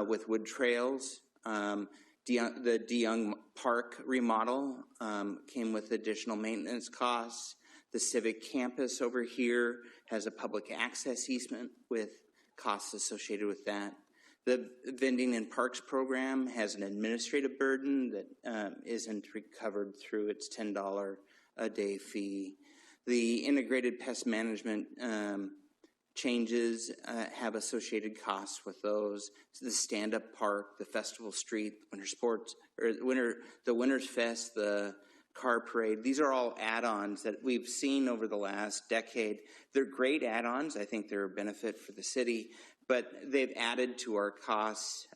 with wood trails. The DeYoung Park remodel came with additional maintenance costs. The Civic Campus over here has a public access easement with costs associated with that. The Vending in Parks program has an administrative burden that isn't recovered through its $10 a day fee. The integrated pest management changes have associated costs with those. So the stand-up park, the festival street, winter sports, or the Winter's Fest, the car parade. These are all add-ons that we've seen over the last decade. They're great add-ons. I think they're a benefit for the city, but they've added to our costs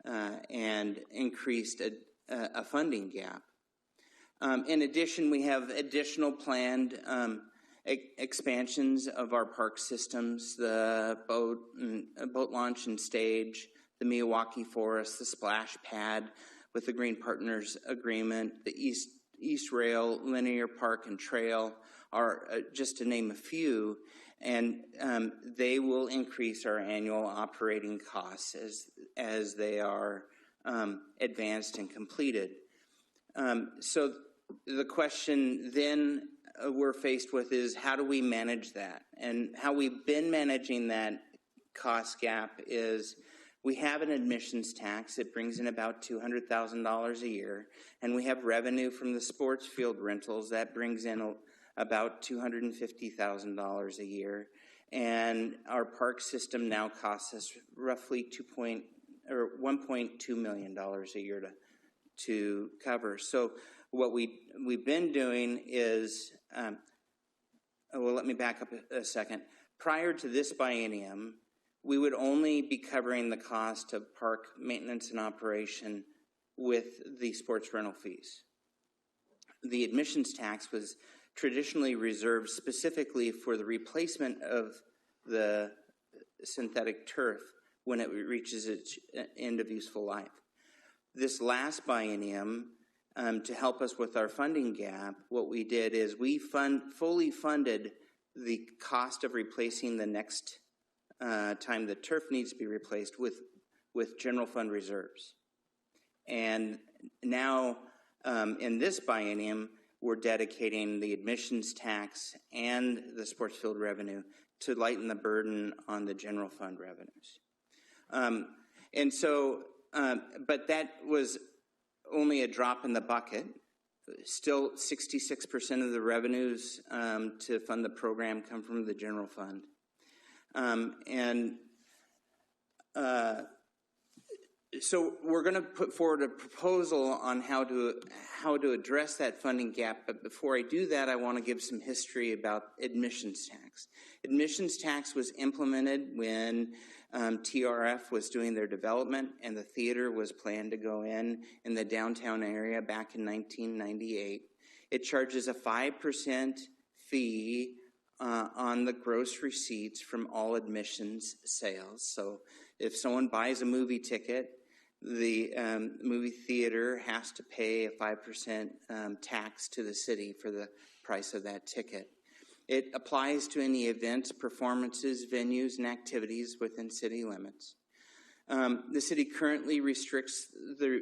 and increased a funding gap. In addition, we have additional planned expansions of our park systems, the boat launch and stage, the Miyawaki Forest, the splash pad with the Green Partners Agreement, the East Rail, Linear Park and Trail are just to name a few, and they will increase our annual operating costs as they are advanced and completed. So the question then we're faced with is how do we manage that? And how we've been managing that cost gap is we have an admissions tax. It brings in about $200,000 a year, and we have revenue from the sports field rentals that brings in about $250,000 a year. And our park system now costs us roughly $1.2 million a year to cover. So what we've been doing is, well, let me back up a second. Prior to this biennium, we would only be covering the cost of park maintenance and operation with the sports rental fees. The admissions tax was traditionally reserved specifically for the replacement of the synthetic turf when it reaches its end of useful life. This last biennium, to help us with our funding gap, what we did is we fully funded the cost of replacing the next time the turf needs to be replaced with general fund reserves. And now in this biennium, we're dedicating the admissions tax and the sports field revenue to lighten the burden on the general fund revenues. But that was only a drop in the bucket. Still 66% of the revenues to fund the program come from the general fund. So we're going to put forward a proposal on how to address that funding gap. But before I do that, I want to give some history about admissions tax. Admissions tax was implemented when TRF was doing their development and the theater was planned to go in the downtown area back in 1998. It charges a 5% fee on the gross receipts from all admissions sales. So if someone buys a movie ticket, the movie theater has to pay a 5% tax to the city for the price of that ticket. It applies to any events, performances, venues, and activities within city limits. The city currently restricts the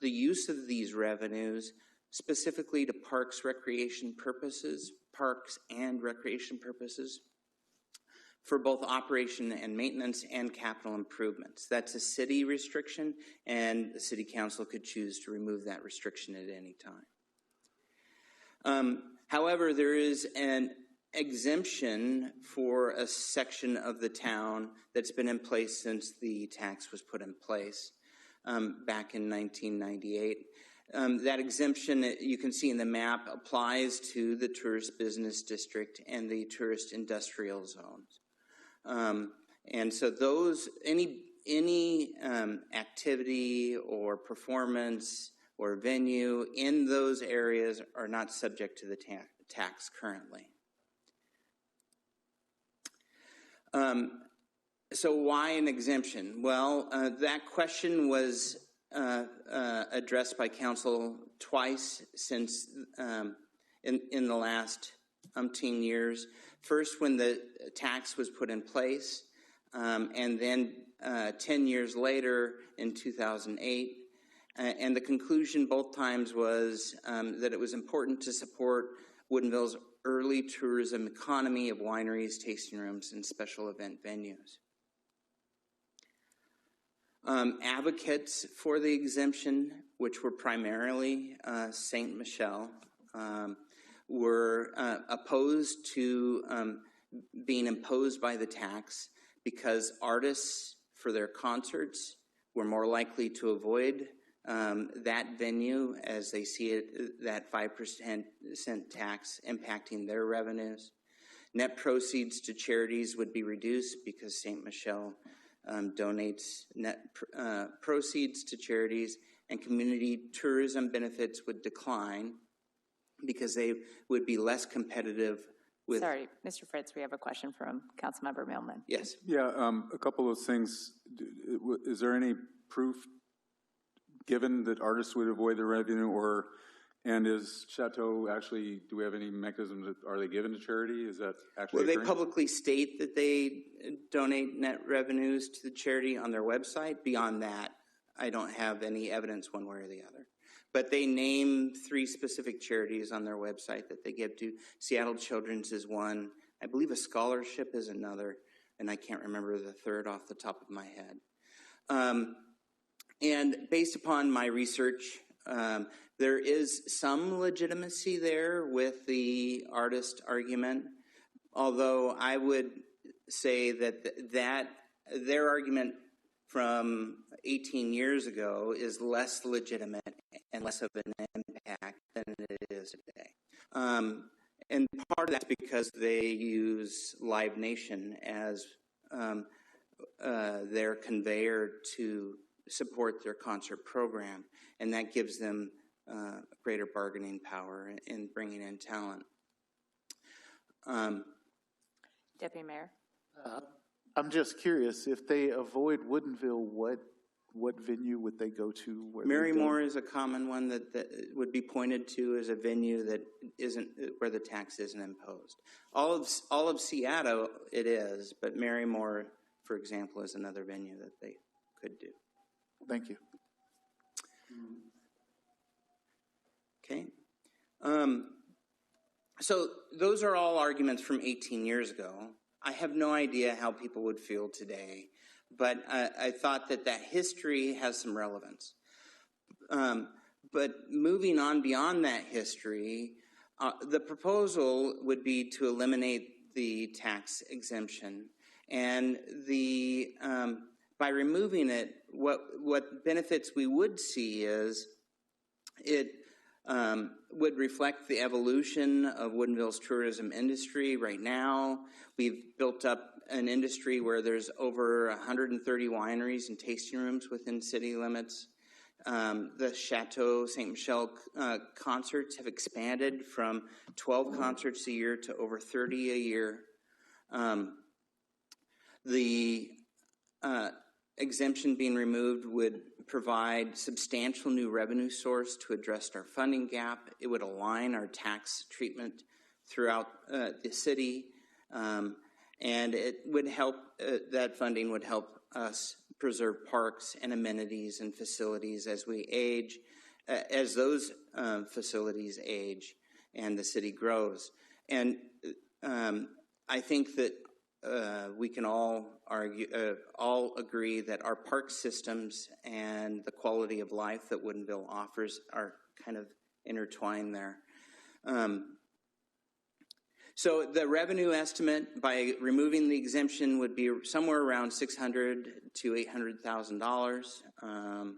use of these revenues specifically to parks and recreation purposes for both operation and maintenance and capital improvements. That's a city restriction, and the city council could choose to remove that restriction at any time. However, there is an exemption for a section of the town that's been in place since the tax was put in place back in 1998. That exemption, you can see in the map, applies to the tourist business district and the tourist industrial zones. And so those, any activity or performance or venue in those areas are not subject to the tax currently. So why an exemption? Well, that question was addressed by council twice since in the last umpteen years. First, when the tax was put in place, and then 10 years later in 2008. And the conclusion both times was that it was important to support Woodinville's early tourism economy of wineries, tasting rooms, and special event venues. Advocates for the exemption, which were primarily St. Michel, were opposed to being imposed by the tax because artists for their concerts were more likely to avoid that venue as they see it, that 5% tax impacting their revenues. Net proceeds to charities would be reduced because St. Michel donates net proceeds to charities, and community tourism benefits would decline because they would be less competitive with... Sorry, Mr. Fritz, we have a question from Councilmember Millman. Yes. Yeah, a couple of things. Is there any proof given that artists would avoid the revenue, and is Chateau actually, do we have any mechanisms that, are they given to charity? Is that actually Well, they occurring? publicly state that they donate net revenues to the charity on their website. Beyond that, I don't have any evidence one way or the other. But they name 3 specific charities on their website that they give to. Seattle Children's is one. I believe a scholarship is another, and I can't remember the third off the top of my head. And based upon my research, there is some legitimacy there with the artist argument, although I would say that their argument from 18 years ago is less legitimate and less of an impact than it is today. And part of that's because they use Live Nation as their conveyor to support their concert program, and that gives them greater bargaining power in bringing in talent. Deputy Mayor. I'm just curious, if they avoid Woodinville, what venue would they go to? Marymore is a common one that would be pointed to as a venue that isn't where the tax isn't imposed. All of Seattle it is, but Marymore, for example, is another venue that they could do. Thank you. Okay. So those are all arguments from 18 years ago. I have no idea how people would feel today, but I thought that history has some relevance. But moving on beyond that history, the proposal would be to eliminate the tax exemption. And by removing it, what benefits we would see is it would reflect the evolution of Woodinville's tourism industry. Right now, we've built up an industry where there's over 130 wineries and tasting rooms within city limits. The Chateau St. Michel concerts have expanded from 12 concerts a year to over 30 a year. The exemption being removed would provide substantial new revenue source to address our funding gap. It would align our tax treatment throughout the city, and it would help, that funding would help us preserve parks and amenities and facilities as we age, as those facilities age and the city grows. And I think that we can all agree that our park systems and the quality of life that Woodinville offers are kind of intertwined there. So the revenue estimate by removing the exemption would be somewhere around $600,000 to $800,000.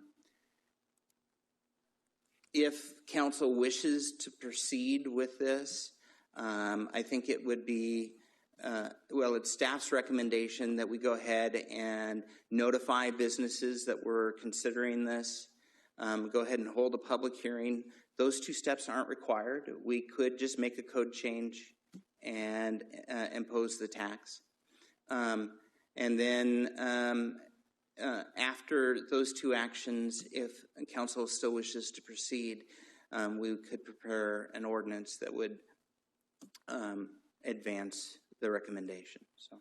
If council wishes to proceed with this, I think it would be, well, it's staff's recommendation that we go ahead and notify businesses that we're considering this. Go ahead and hold a public hearing. Those two steps aren't required. We could just make a code change and impose the tax. And then after those two actions, if council still wishes to proceed, we could prepare an ordinance that would advance the recommendation. So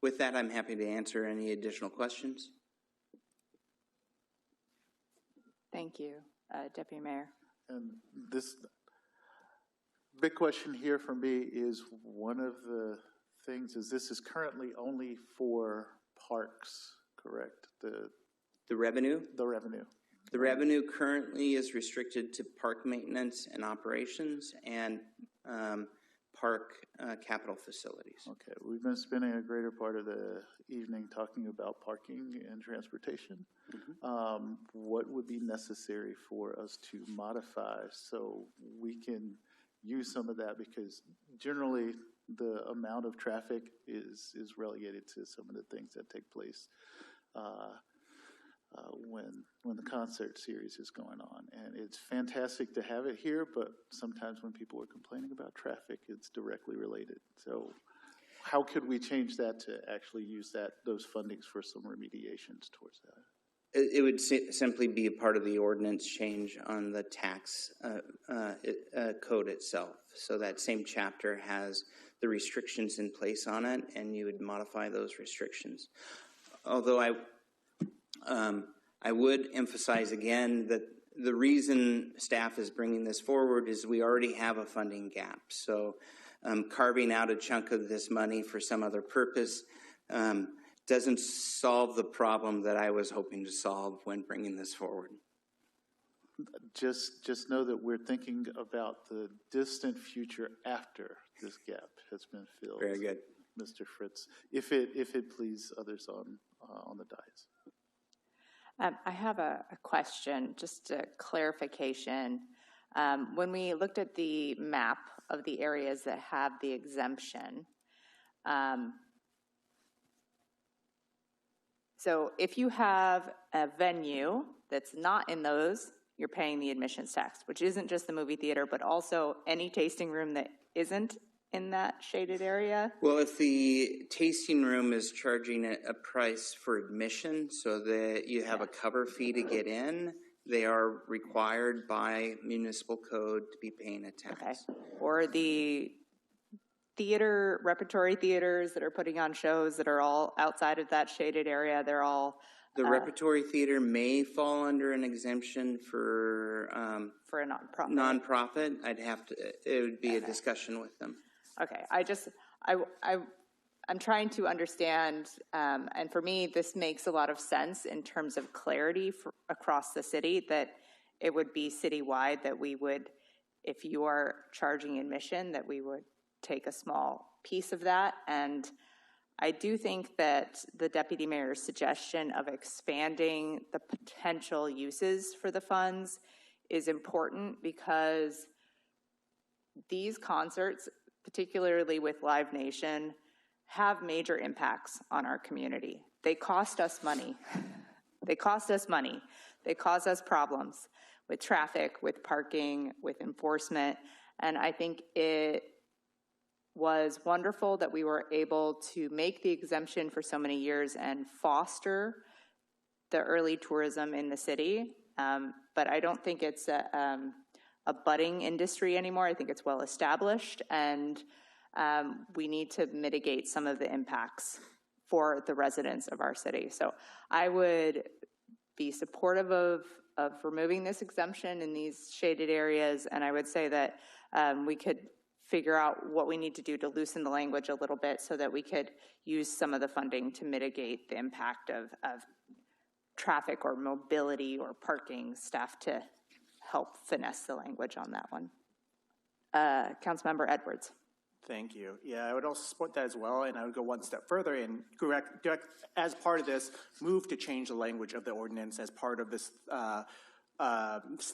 with that, I'm happy to answer any additional questions. Thank you, Deputy Mayor. And this big question here for me is, one of the things is this is currently only for parks, correct? The revenue? The revenue. The revenue currently is restricted to park maintenance and operations and park capital facilities. Okay, we've been spending a greater part of the evening talking about parking and transportation. Mm-hmm. What would be necessary for us to modify so we can use some of that? Because generally the amount of traffic is relegated to some of the things that take place when the concert series is going on. And it's fantastic to have it here, but sometimes when people are complaining about traffic, it's directly related. So how could we change that to actually use those fundings for some remediations towards that? It would simply be a part of the ordinance change on the tax code itself. So that same chapter has the restrictions in place on it, and you would modify those restrictions. Although I would emphasize again that the reason staff is bringing this forward is we already have a funding gap. So carving out a chunk of this money for some other purpose doesn't solve the problem that I was hoping to solve when bringing this forward. Just know that we're thinking about the distant future after this gap has been filled. Very good, Mr. Fritz. If it please others on the dais. I have a question, just a clarification. When we looked at the map of the areas that have the exemption, so if you have a venue that's not in those, you're paying the admissions tax, which isn't just the movie theater, but also any tasting room that isn't in that shaded area? Well, if the tasting room is charging a price for admission so that you have a cover fee to get in, they are required by municipal code to be paying a tax. Okay. Or the repertory theaters that are putting on shows that are all outside of that shaded area, they're all... The repertory theater may fall under an exemption for a nonprofit. Nonprofit. It would be a discussion with them. Okay, I'm trying to understand, and for me, this makes a lot of sense in terms of clarity across the city, that it would be citywide, that we would, if you are charging admission, that we would take a small piece of that. And I do think that the Deputy Mayor's suggestion of expanding the potential uses for the funds is important, because these concerts, particularly with Live Nation, have major impacts on our community. They cost us money. They cause us problems with traffic, with parking, with enforcement. And I think it was wonderful that we were able to make the exemption for so many years and foster the early tourism in the city. But I don't think it's a budding industry anymore. I think it's well established, and we need to mitigate some of the impacts for the residents of our city. So I would be supportive of removing this exemption in these shaded areas, and I would say that we could figure out what we need to do to loosen the language a little bit so that we could use some of the funding to mitigate the impact of traffic or mobility or parking. Staff to help finesse the language on that one. Councilmember Edwards. Thank you. Yeah, I would also support that as well, and I would go one step further and as part of this, move to change the language of the ordinance as part of this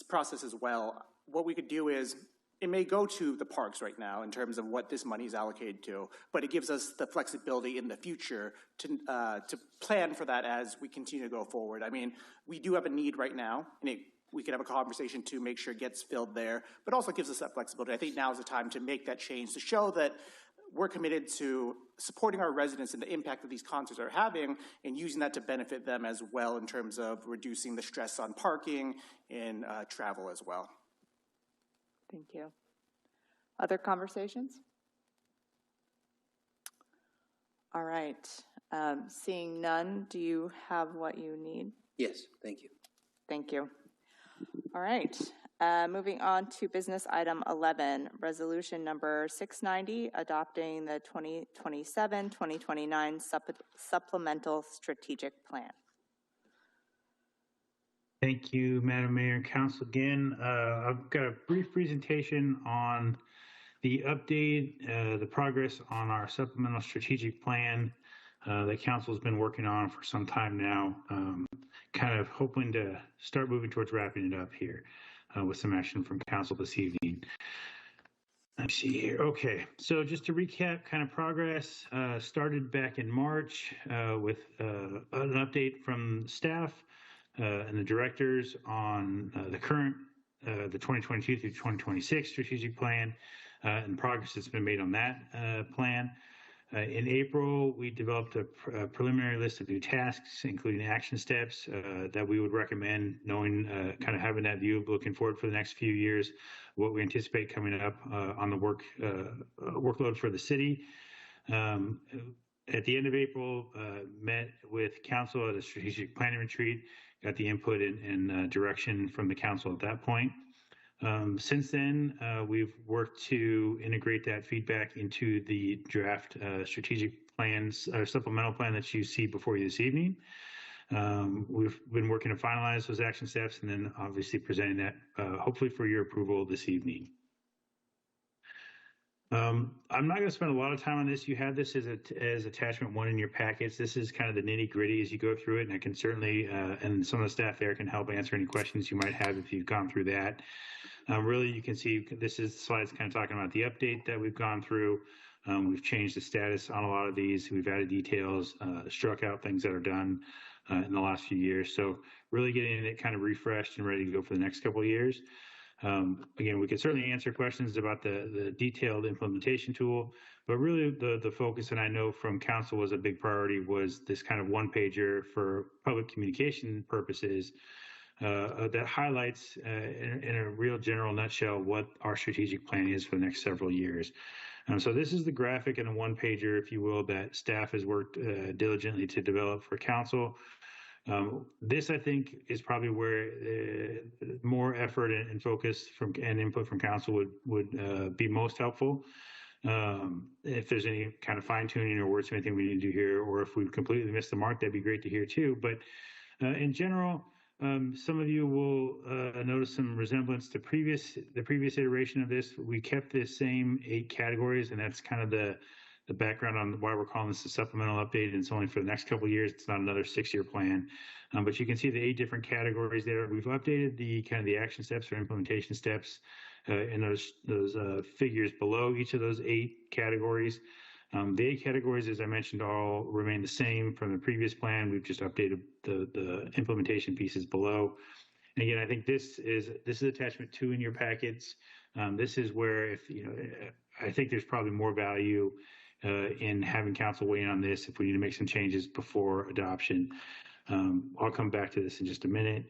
process as well. What we could do is, it may go to the parks right now in terms of what this money is allocated to, but it gives us the flexibility in the future to plan for that as we continue to go forward. I mean, we do have a need right now, and we could have a conversation to make sure it gets filled there, but also gives us that flexibility. I think now is the time to make that change, to show that we're committed to supporting our residents and the impact that these concerts are having, and using that to benefit them as well in terms of reducing the stress on parking and travel as well. Thank you. Other conversations? All right. Seeing none, do you have what you need? Yes, thank you. Thank you. All right. Moving on to business item 11, resolution number 690, adopting the 2027-2029 supplemental strategic plan. Thank you, Madam Mayor and Council. Again, I've got a brief presentation on the update, the progress on our supplemental strategic plan that Council has been working on for some time now, kind of hoping to start moving towards wrapping it up here with some action from Council this evening. Let's see here. Okay, so just to recap, kind of progress started back in March with an update from staff and the directors on the current, the 2022 through 2026 strategic plan and progress that's been made on that plan. In April, we developed a preliminary list of new tasks, including action steps that we would recommend, knowing, kind of having that view of looking forward for the next few years, what we anticipate coming up on the workload for the city. At the end of April, met with council at a strategic planning retreat, got the input and direction from the council at that point. Since then, we've worked to integrate that feedback into the draft strategic plans or supplemental plan that you see before you this evening. We've been working to finalize those action steps and then obviously presenting that hopefully for your approval this evening. I'm not going to spend a lot of time on this. You have this as attachment 1 in your packets. This is kind of the nitty gritty as you go through it, and I can certainly, and some of the staff there can help answer any questions you might have if you've gone through that. Really, you can see this is the slides kind of talking about the update that we've gone through. We've changed the status on a lot of these. We've added details, struck out things that are done in the last few years. So really getting it kind of refreshed and ready to go for the next couple of years. Again, we could certainly answer questions about the detailed implementation tool, but really the focus, and I know from council was a big priority, was this kind of one-pager for public communication purposes that highlights in a real general nutshell what our strategic plan is for the next several years. So this is the graphic and a one-pager, if you will, that staff has worked diligently to develop for council. This, I think, is probably where more effort and focus and input from council would be most helpful. If there's any kind of fine-tuning or wordsmithing we need to do here, or if we've completely missed the mark, that'd be great to hear too. But in general, some of you will notice some resemblance to the previous iteration of this. We kept the same 8 categories, and that's kind of the background on why we're calling this a supplemental update, and it's only for the next couple of years. It's not another 6-year plan. But you can see the 8 different categories there. We've updated the kind of the action steps or implementation steps in those figures below each of those 8 categories. The 8 categories, as I mentioned, all remain the same from the previous plan. We've just updated the implementation pieces below. And again, I think this is attachment 2 in your packets. This is where, if you know, I think there's probably more value in having council weigh in on this if we need to make some changes before adoption. I'll come back to this in just a minute.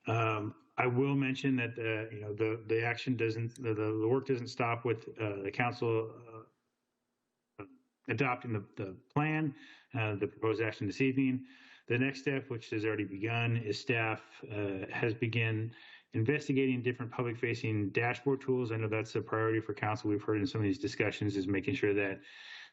I will mention that you know, the action doesn't, the work doesn't stop with the council adopting the plan, the proposed action this evening. The next step, which has already begun, is staff has begun investigating different public-facing dashboard tools. I know that's a priority for council. We've heard in some of these discussions is making sure that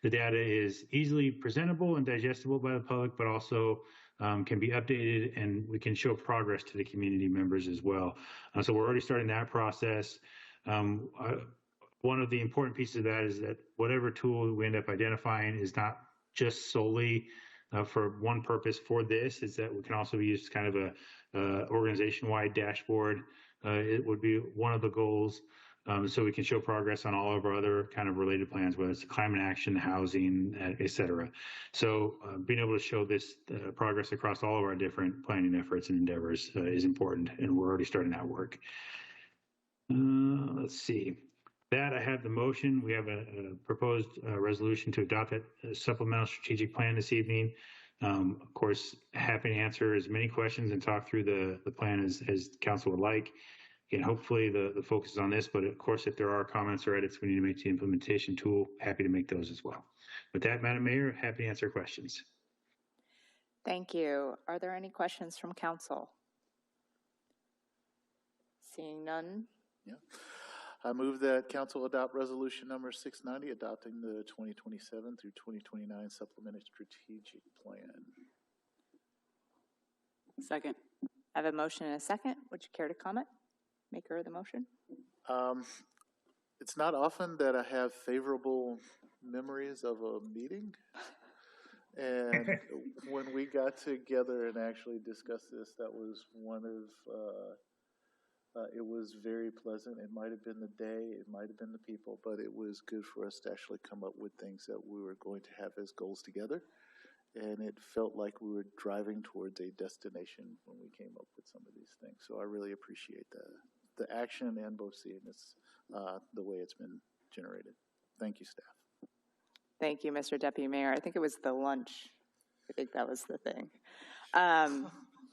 the data is easily presentable and digestible by the public, but also can be updated and we can show progress to the community members as well. So we're already starting that process. One of the important pieces of that is that whatever tool we end up identifying is not just solely for one purpose for this, is that we can also be used as kind of a organization-wide dashboard. It would be one of the goals. So we can show progress on all of our other kind of related plans, whether it's climate action, housing, et cetera. So being able to show this progress across all of our different planning efforts and endeavors is important, and we're already starting that work. Let's see. That I have the motion. We have a proposed resolution to adopt a supplemental strategic plan this evening. Of course, happy to answer as many questions and talk through the plan as council would like. Again, hopefully the focus is on this, but of course, if there are comments or edits we need to make to the implementation tool, happy to make those as well. With that, Madam Mayor, happy to answer questions. Thank you. Are there any questions from council? Seeing none. Yeah. I move that council adopt resolution number 690, adopting the 2027 through 2029 supplemented strategic plan. Second. I have a motion and a second. Would you care to comment? Maker of the motion. It's not often that I have favorable memories of a meeting. And when we got together and actually discussed this, that was one of, it was very pleasant. It might have been the day, it might have been the people, but it was good for us to actually come up with things that we were going to have as goals together. And it felt like we were driving towards a destination when we came up with some of these things. So I really appreciate the action and both seeing this the way it's been generated. Thank you, staff. Thank you, Mr. Deputy Mayor. I think it was the lunch. I think that was the thing.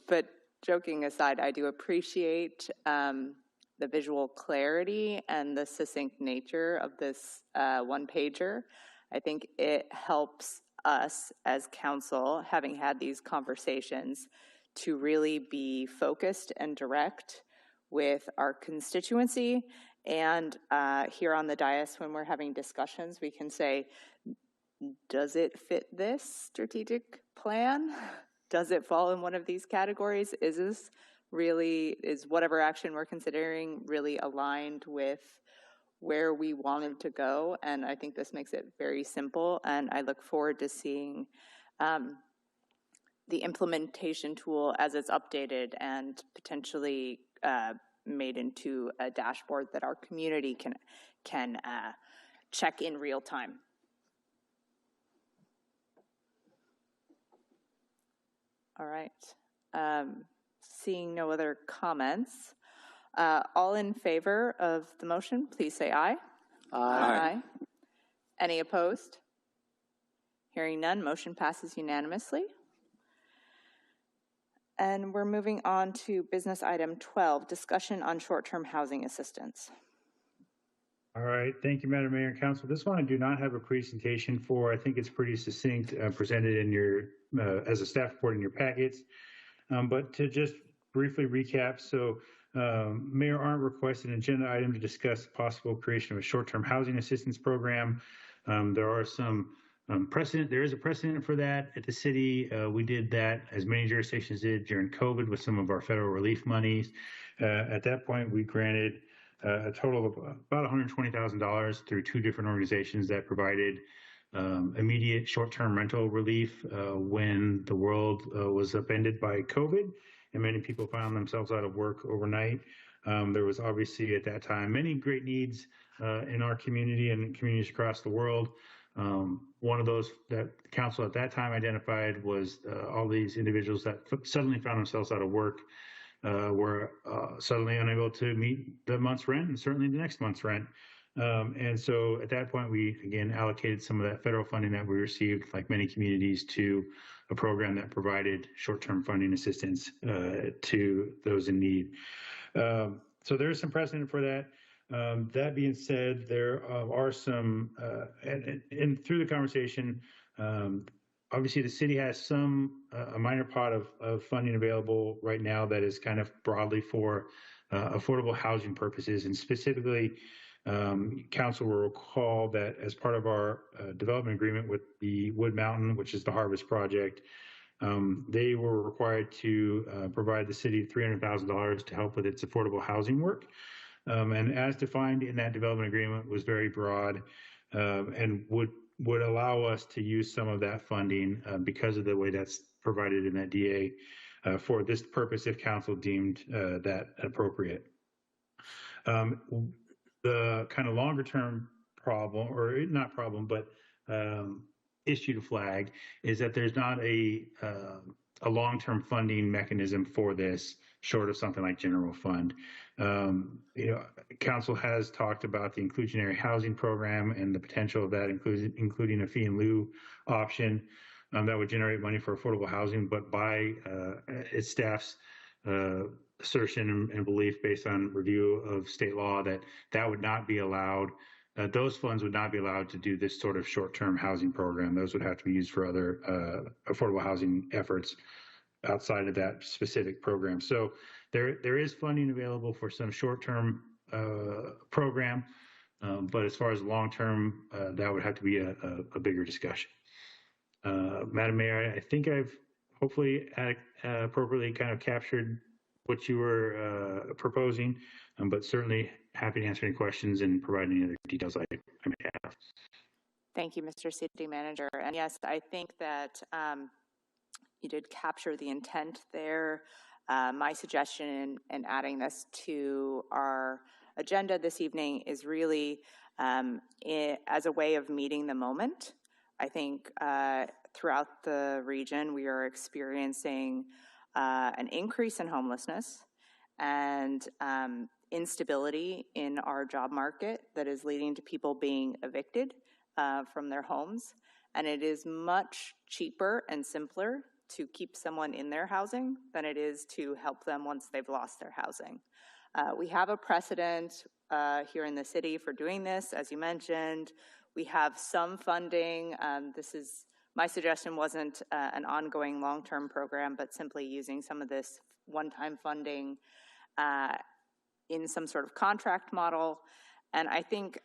But joking aside, I do appreciate the visual clarity and the succinct nature of this one-pager. I think it helps us as council, having had these conversations, to really be focused and direct with our constituency. And here on the dais, when we're having discussions, we can say, does it fit this strategic plan? Does it fall in one of these categories? Is whatever action we're considering really aligned with where we wanted to go? And I think this makes it very simple, and I look forward to seeing the implementation tool as it's updated and potentially made into a dashboard that our community can check in real time. All right. Seeing no other comments, all in favor of the motion, please say aye. Aye. Aye. Any opposed? Hearing none, motion passes unanimously. And we're moving on to business item 12, discussion on short-term housing assistance. All right, thank you, Madam Mayor and Council. This one I do not have a presentation for. I think it's pretty succinct, presented in your as a staff report in your packets. But to just briefly recap, so Mayor Arndt requested an agenda item to discuss the possible creation of a short-term housing assistance program. There are some there is a precedent for that at the city. We did that, as many jurisdictions did during COVID, with some of our federal relief monies. At that point, we granted a total of about $120,000 through two different organizations that provided immediate short-term rental relief when the world was upended by COVID and many people found themselves out of work overnight. There was obviously at that time many great needs in our community and communities across the world. One of those that the council at that time identified was all these individuals that suddenly found themselves out of work were suddenly unable to meet the month's rent and certainly the next month's rent. And so at that point, we again allocated some of that federal funding that we received, like many communities, to a program that provided short-term funding assistance to those in need. So there is some precedent for that. That being said, there are some, and through the conversation, obviously the city has some, a minor pot of funding available right now that is kind of broadly for affordable housing purposes, and specifically, council will recall that as part of our development agreement with the Wood Mountain, which is the Harvest Project, they were required to provide the city $300,000 to help with its affordable housing work. And as defined in that development agreement was very broad and would allow us to use some of that funding because of the way that's provided in that DA for this purpose if council deemed that appropriate. The kind of longer term problem, or not problem, but issue to flag is that there's not a long-term funding mechanism for this short of something like general fund. Council has talked about the inclusionary housing program and the potential of that, including a fee in lieu option that would generate money for affordable housing, but by its staff's assertion and belief based on review of state law that would not be allowed. Those funds would not be allowed to do this sort of short-term housing program. Those would have to be used for other affordable housing efforts outside of that specific program. So there is funding available for some short-term program, but as far as long-term, that would have to be a bigger discussion. Madam Mayor, I think I've hopefully appropriately kind of captured what you were proposing, but certainly happy to answer any questions and provide any other details I may have. Thank you, Mr. City Manager. And yes, I think that you did capture the intent there. My suggestion in adding this to our agenda this evening is really as a way of meeting the moment. I think throughout the region, we are experiencing an increase in homelessness and instability in our job market that is leading to people being evicted from their homes. And it is much cheaper and simpler to keep someone in their housing than it is to help them once they've lost their housing. We have a precedent here in the city for doing this, as you mentioned. We have some funding. My suggestion wasn't an ongoing long-term program, but simply using some of this one-time funding in some sort of contract model. And I think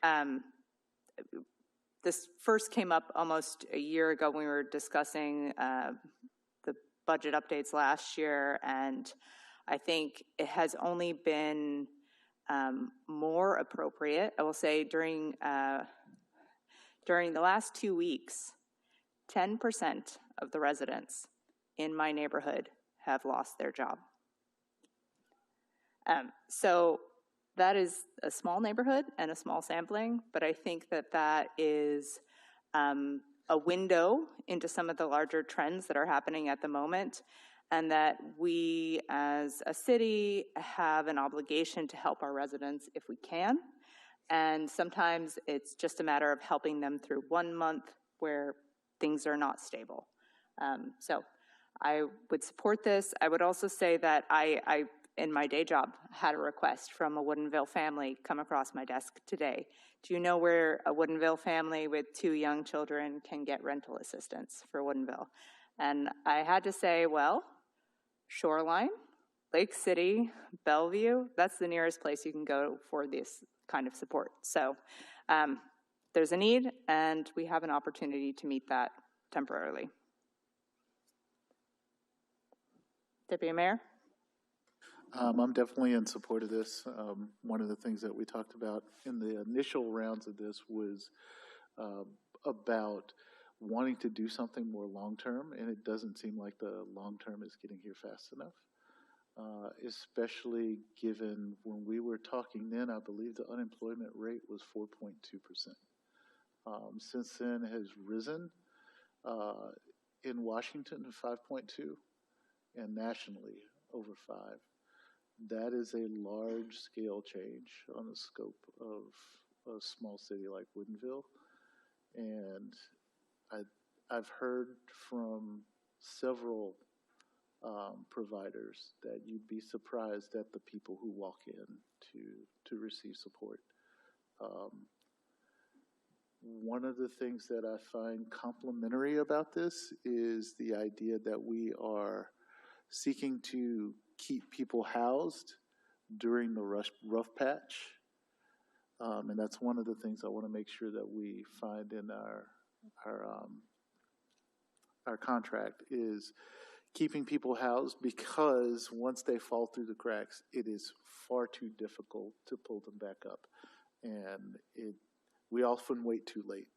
this first came up almost a year ago when we were discussing the budget updates last year, and I think it has only been more appropriate. I will say during the last 2 weeks, 10% of the residents in my neighborhood have lost their job. So that is a small neighborhood and a small sampling, but I think that is a window into some of the larger trends that are happening at the moment, and that we as a city have an obligation to help our residents if we can. And sometimes it's just a matter of helping them through 1 month where things are not stable. So I would support this. I would also say that I in my day job, had a request from a Woodinville family come across my desk today. Do you know where a Woodinville family with 2 young children can get rental assistance for Woodinville? And I had to say, well, Shoreline, Lake City, Bellevue, that's the nearest place you can go for this kind of support. So there's a need, and we have an opportunity to meet that temporarily. Deputy Mayor? I'm definitely in support of this. One of the things that we talked about in the initial rounds of this was about wanting to do something more long-term, and it doesn't seem like the long-term is getting here fast enough, especially given when we were talking then, I believe the unemployment rate was 4.2%. Since then it has risen in Washington to 5.2 and nationally over 5. that is a large scale change on the scope of a small city like Woodinville. And I've heard from several providers that you'd be surprised at the people who walk in to receive support. One of the things that I find complimentary about this is the idea that we are seeking to keep people housed during the rough patch. And that's one of the things I want to make sure that we find in our contract is keeping people housed, because once they fall through the cracks, it is far too difficult to pull them back up. And we often wait too late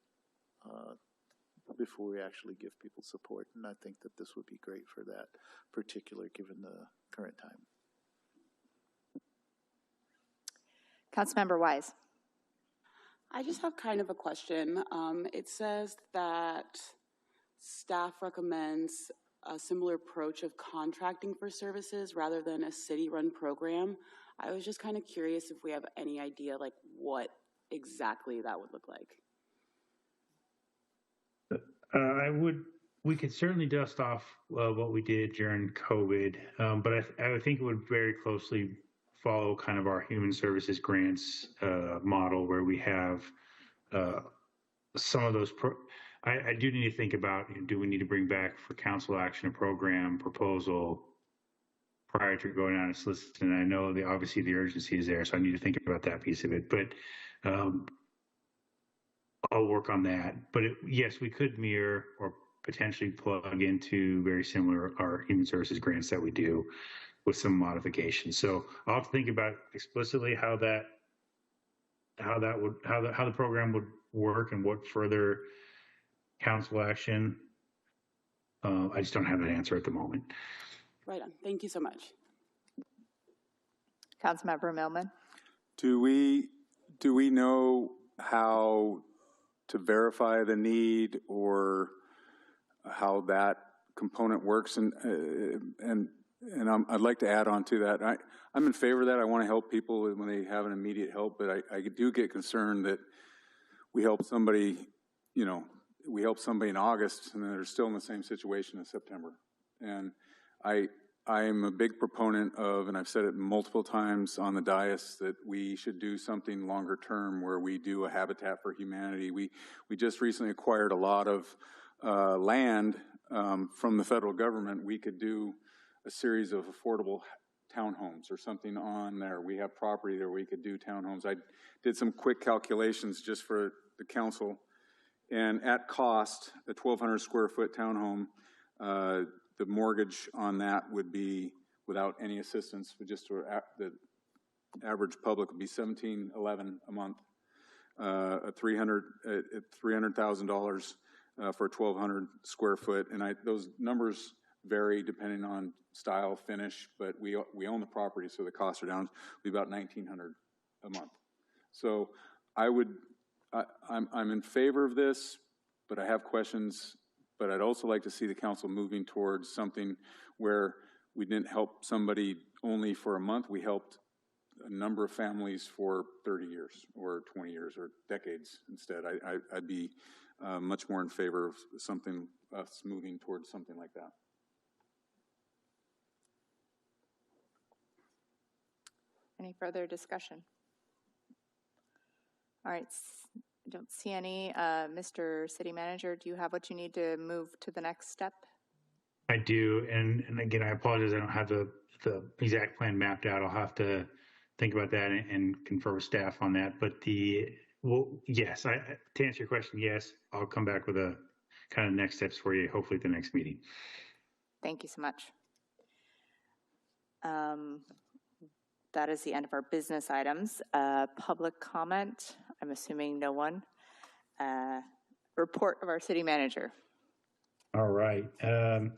before we actually give people support. And I think that this would be great for that particular, given the current time. Councilmember Wise. I just have kind of a question. It says that staff recommends a similar approach of contracting for services rather than a city-run program. I was just kind of curious if we have any idea like what exactly that would look like. We could certainly dust off what we did during COVID, but I would think it would very closely follow kind of our human services grants model, where we have some of those. I do need to think about, do we need to bring back for council action a program proposal prior to going out and soliciting? And I know obviously the urgency is there, so I need to think about that piece of it. But I'll work on that. But yes, we could mirror or potentially plug into very similar our human services grants that we do with some modifications. So I'll have to think about explicitly how the program would work and what further council action. I just don't have an answer at the moment. Right on. Thank you so much. Councilmember Millman. Do we know how to verify the need or how that component works? And I'd like to add on to that. I'm in favor of that. I want to help people when they have an immediate help, but I do get concerned that we help somebody, we help somebody in August and they're still in the same situation in September. And I am a big proponent of, and I've said it multiple times on the dais, that we should do something longer term where we do a Habitat for Humanity. We just recently acquired a lot of land from the federal government. We could do a series of affordable townhomes or something on there. We have property there we could do townhomes. I did some quick calculations just for the council, and at cost, a 1,200 square foot townhome, the mortgage on that would be, without any assistance, just the average public would be $1,711 a month, $300,000 for 1,200 square foot, and those numbers vary depending on style, finish, but we own the property, so the costs are down. It'll be about $1,900 a month. So I'm in favor of this, but I have questions. But I'd also like to see the council moving towards something where we didn't help somebody only for a month. We helped a number of families for 30 years or 20 years or decades instead. I'd be much more in favor of us moving towards something like that. Any further discussion? All right. I don't see any. Mr. City Manager, do you have what you need to move to the next step? I do, and again, I apologize. I don't have the exact plan mapped out. I'll have to think about that and confer with staff on that. But yes, to answer your question, yes, I'll come back with a kind of next steps for you, hopefully at the next meeting. Thank you so much. That is the end of our business items. Public comment, I'm assuming no one. Report of our city manager. All right. 2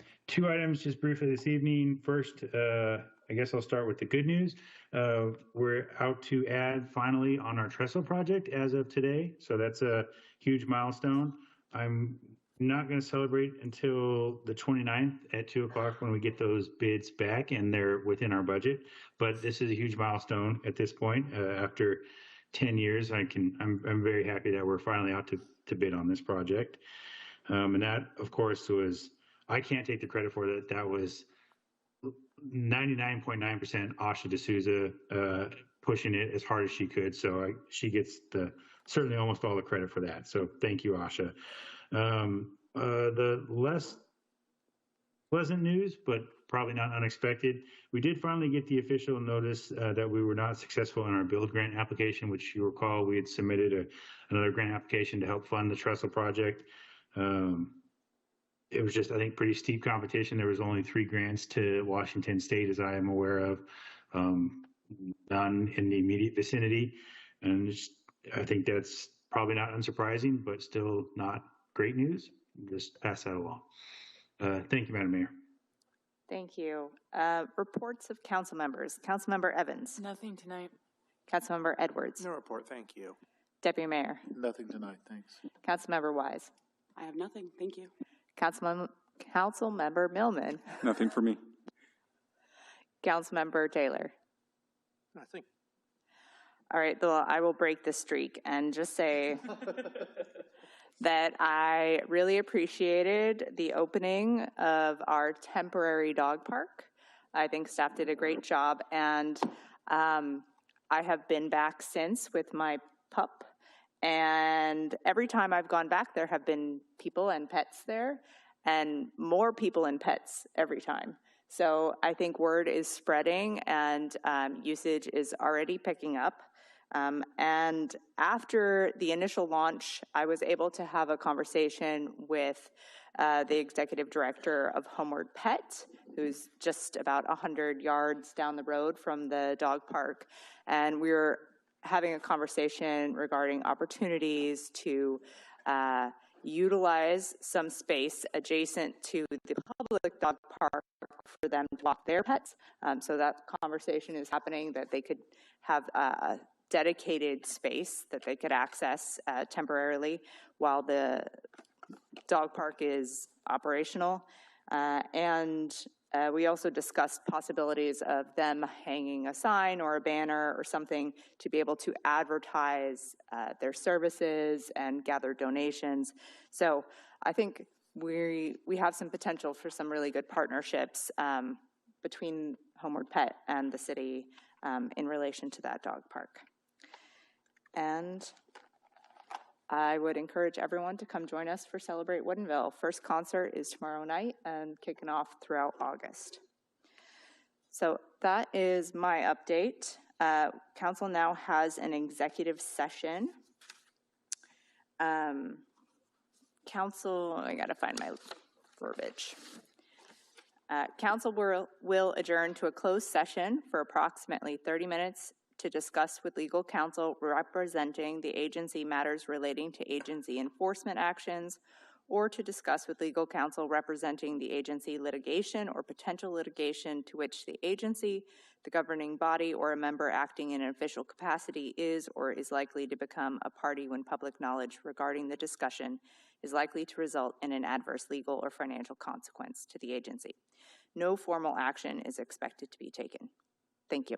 items just briefly this evening. First, I guess I'll start with the good news. We're out to add finally on our trestle project as of today. So that's a huge milestone. I'm not going to celebrate until the 29th at 2 o'clock when we get those bids back and they're within our budget. But this is a huge milestone at this point. After 10 years, I'm very happy that we're finally out to bid on this project. And that, of course, I can't take the credit for that. That was 99.9% Asha D'Souza pushing it as hard as she could. So she gets certainly almost all the credit for that. So thank you, Asha. The less pleasant news, but probably not unexpected, we did finally get the official notice that we were not successful in our build grant application, which you recall we had submitted another grant application to help fund the trestle project. It was just, I think, pretty steep competition. There was only 3 grants to Washington State, as I am aware of, none in the immediate vicinity. And I think that's probably not unsurprising, but still not great news. Just pass that along. Thank you, Madam Mayor. Thank you. Reports of council members. Councilmember Evans. Nothing tonight. Councilmember Edwards. No report, thank you. Deputy Mayor. Nothing tonight, thanks. Councilmember Wise. I have nothing. Thank you. Councilmember Millman. Nothing for me. Councilmember Taylor. Nothing. All right, well, I will break the streak and just say that I really appreciated the opening of our temporary dog park. I think staff did a great job, and I have been back since with my pup, and every time I've gone back, there have been people and pets there, and more people and pets every time. So I think word is spreading, and usage is already picking up. And after the initial launch, I was able to have a conversation with the executive director of Homeward Pet, who's just about 100 yards down the road from the dog park. And we were having a conversation regarding opportunities to utilize some space adjacent to the public dog park for them to walk their pets. So that conversation is happening, that they could have a dedicated space that they could access temporarily while the dog park is operational. And we also discussed possibilities of them hanging a sign or a banner or something to be able to advertise their services and gather donations. So I think we have some potential for some really good partnerships between Homeward Pet and the city in relation to that dog park. And I would encourage everyone to come join us for Celebrate Woodinville. First concert is tomorrow night and kicking off throughout August. So that is my update. Council now has an executive session. Council, I gotta find my verbiage. Council will adjourn to a closed session for approximately 30 minutes to discuss with legal counsel representing the agency matters relating to agency enforcement actions, or to discuss with legal counsel representing the agency litigation or potential litigation to which the agency, the governing body, or a member acting in an official capacity is or is likely to become a party when public knowledge regarding the discussion is likely to result in an adverse legal or financial consequence to the agency. No formal action is expected to be taken. Thank you.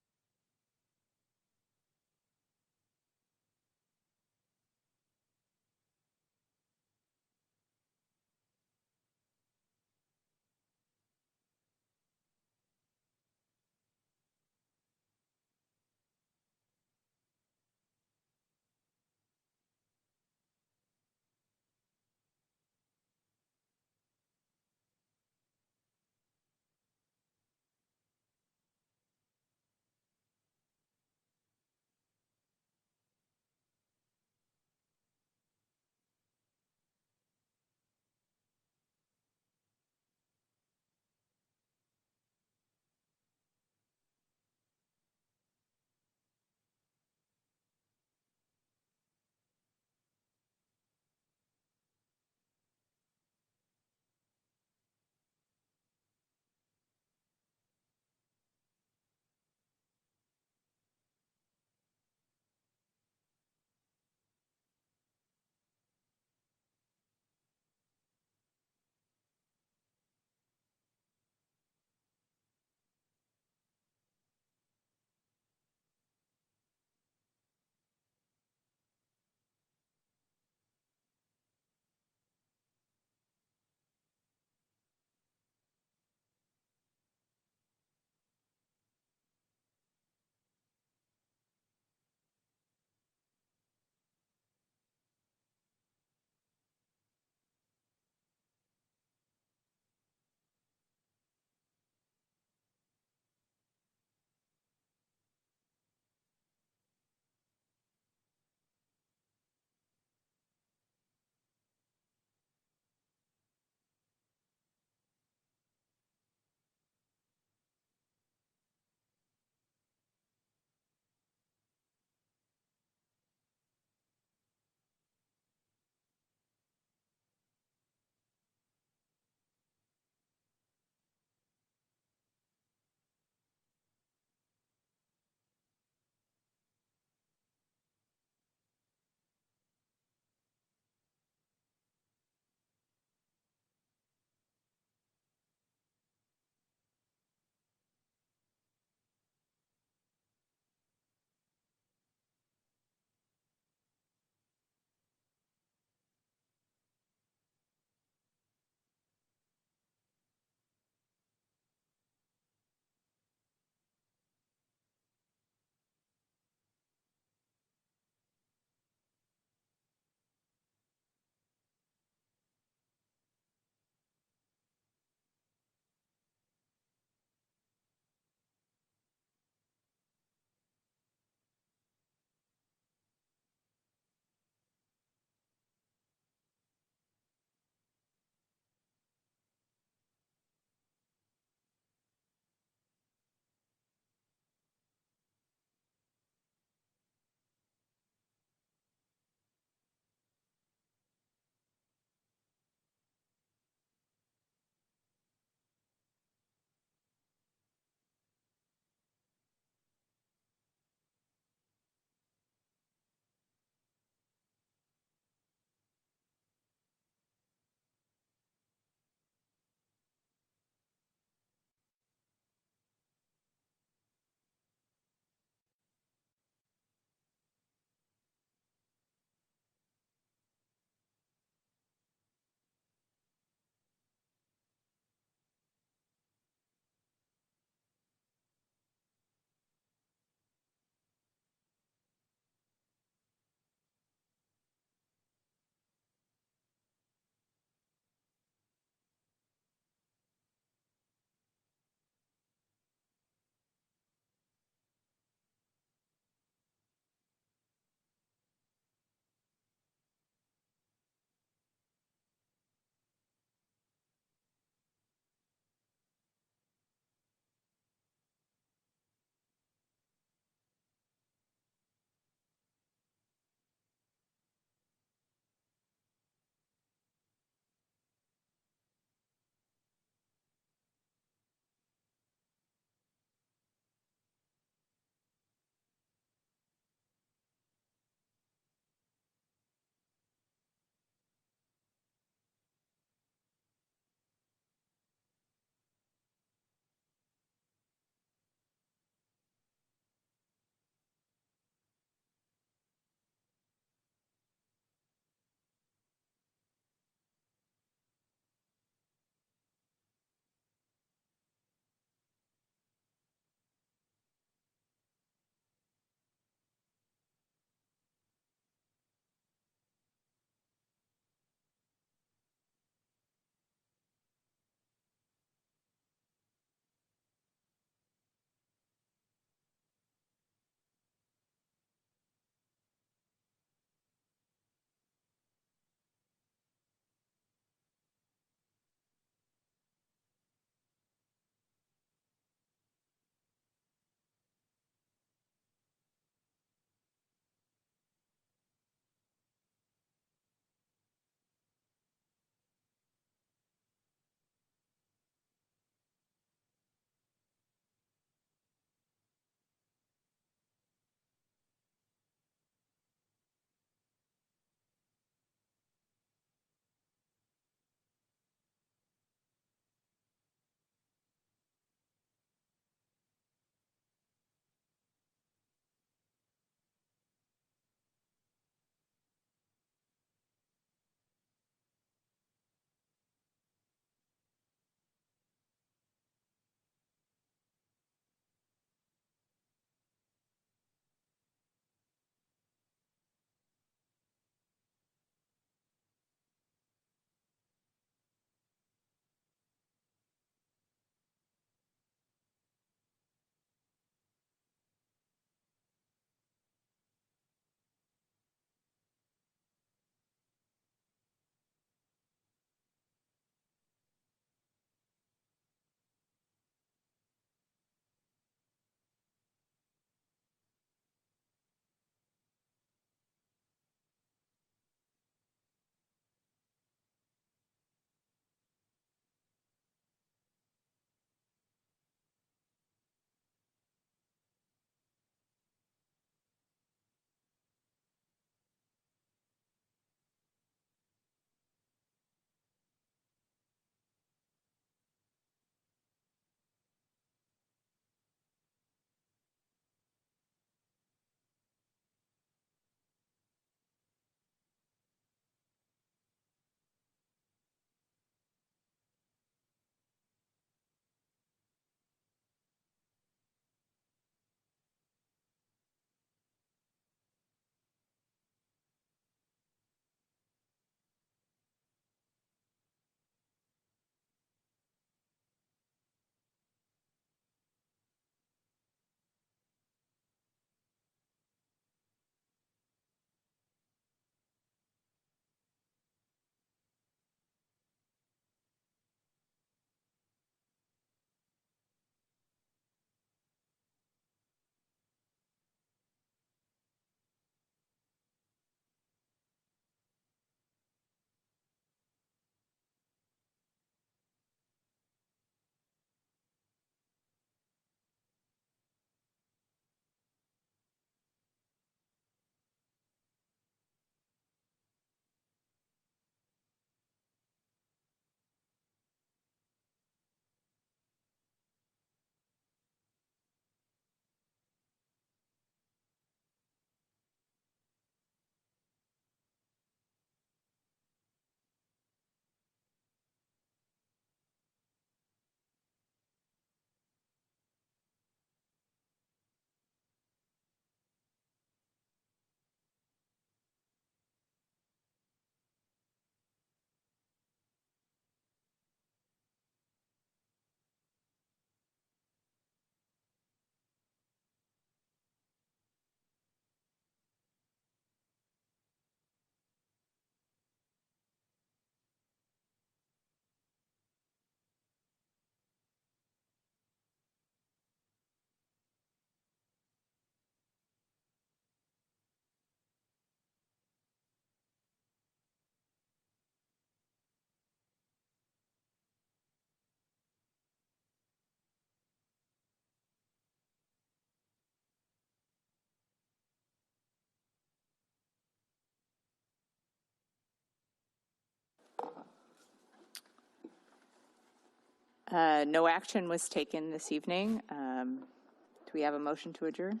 No action was taken this evening. Do we have a motion to adjourn?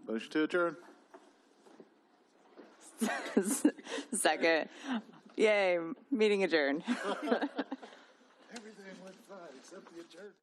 Motion to adjourn. Second. Yay, meeting adjourned. Everything went fine except the adjournment.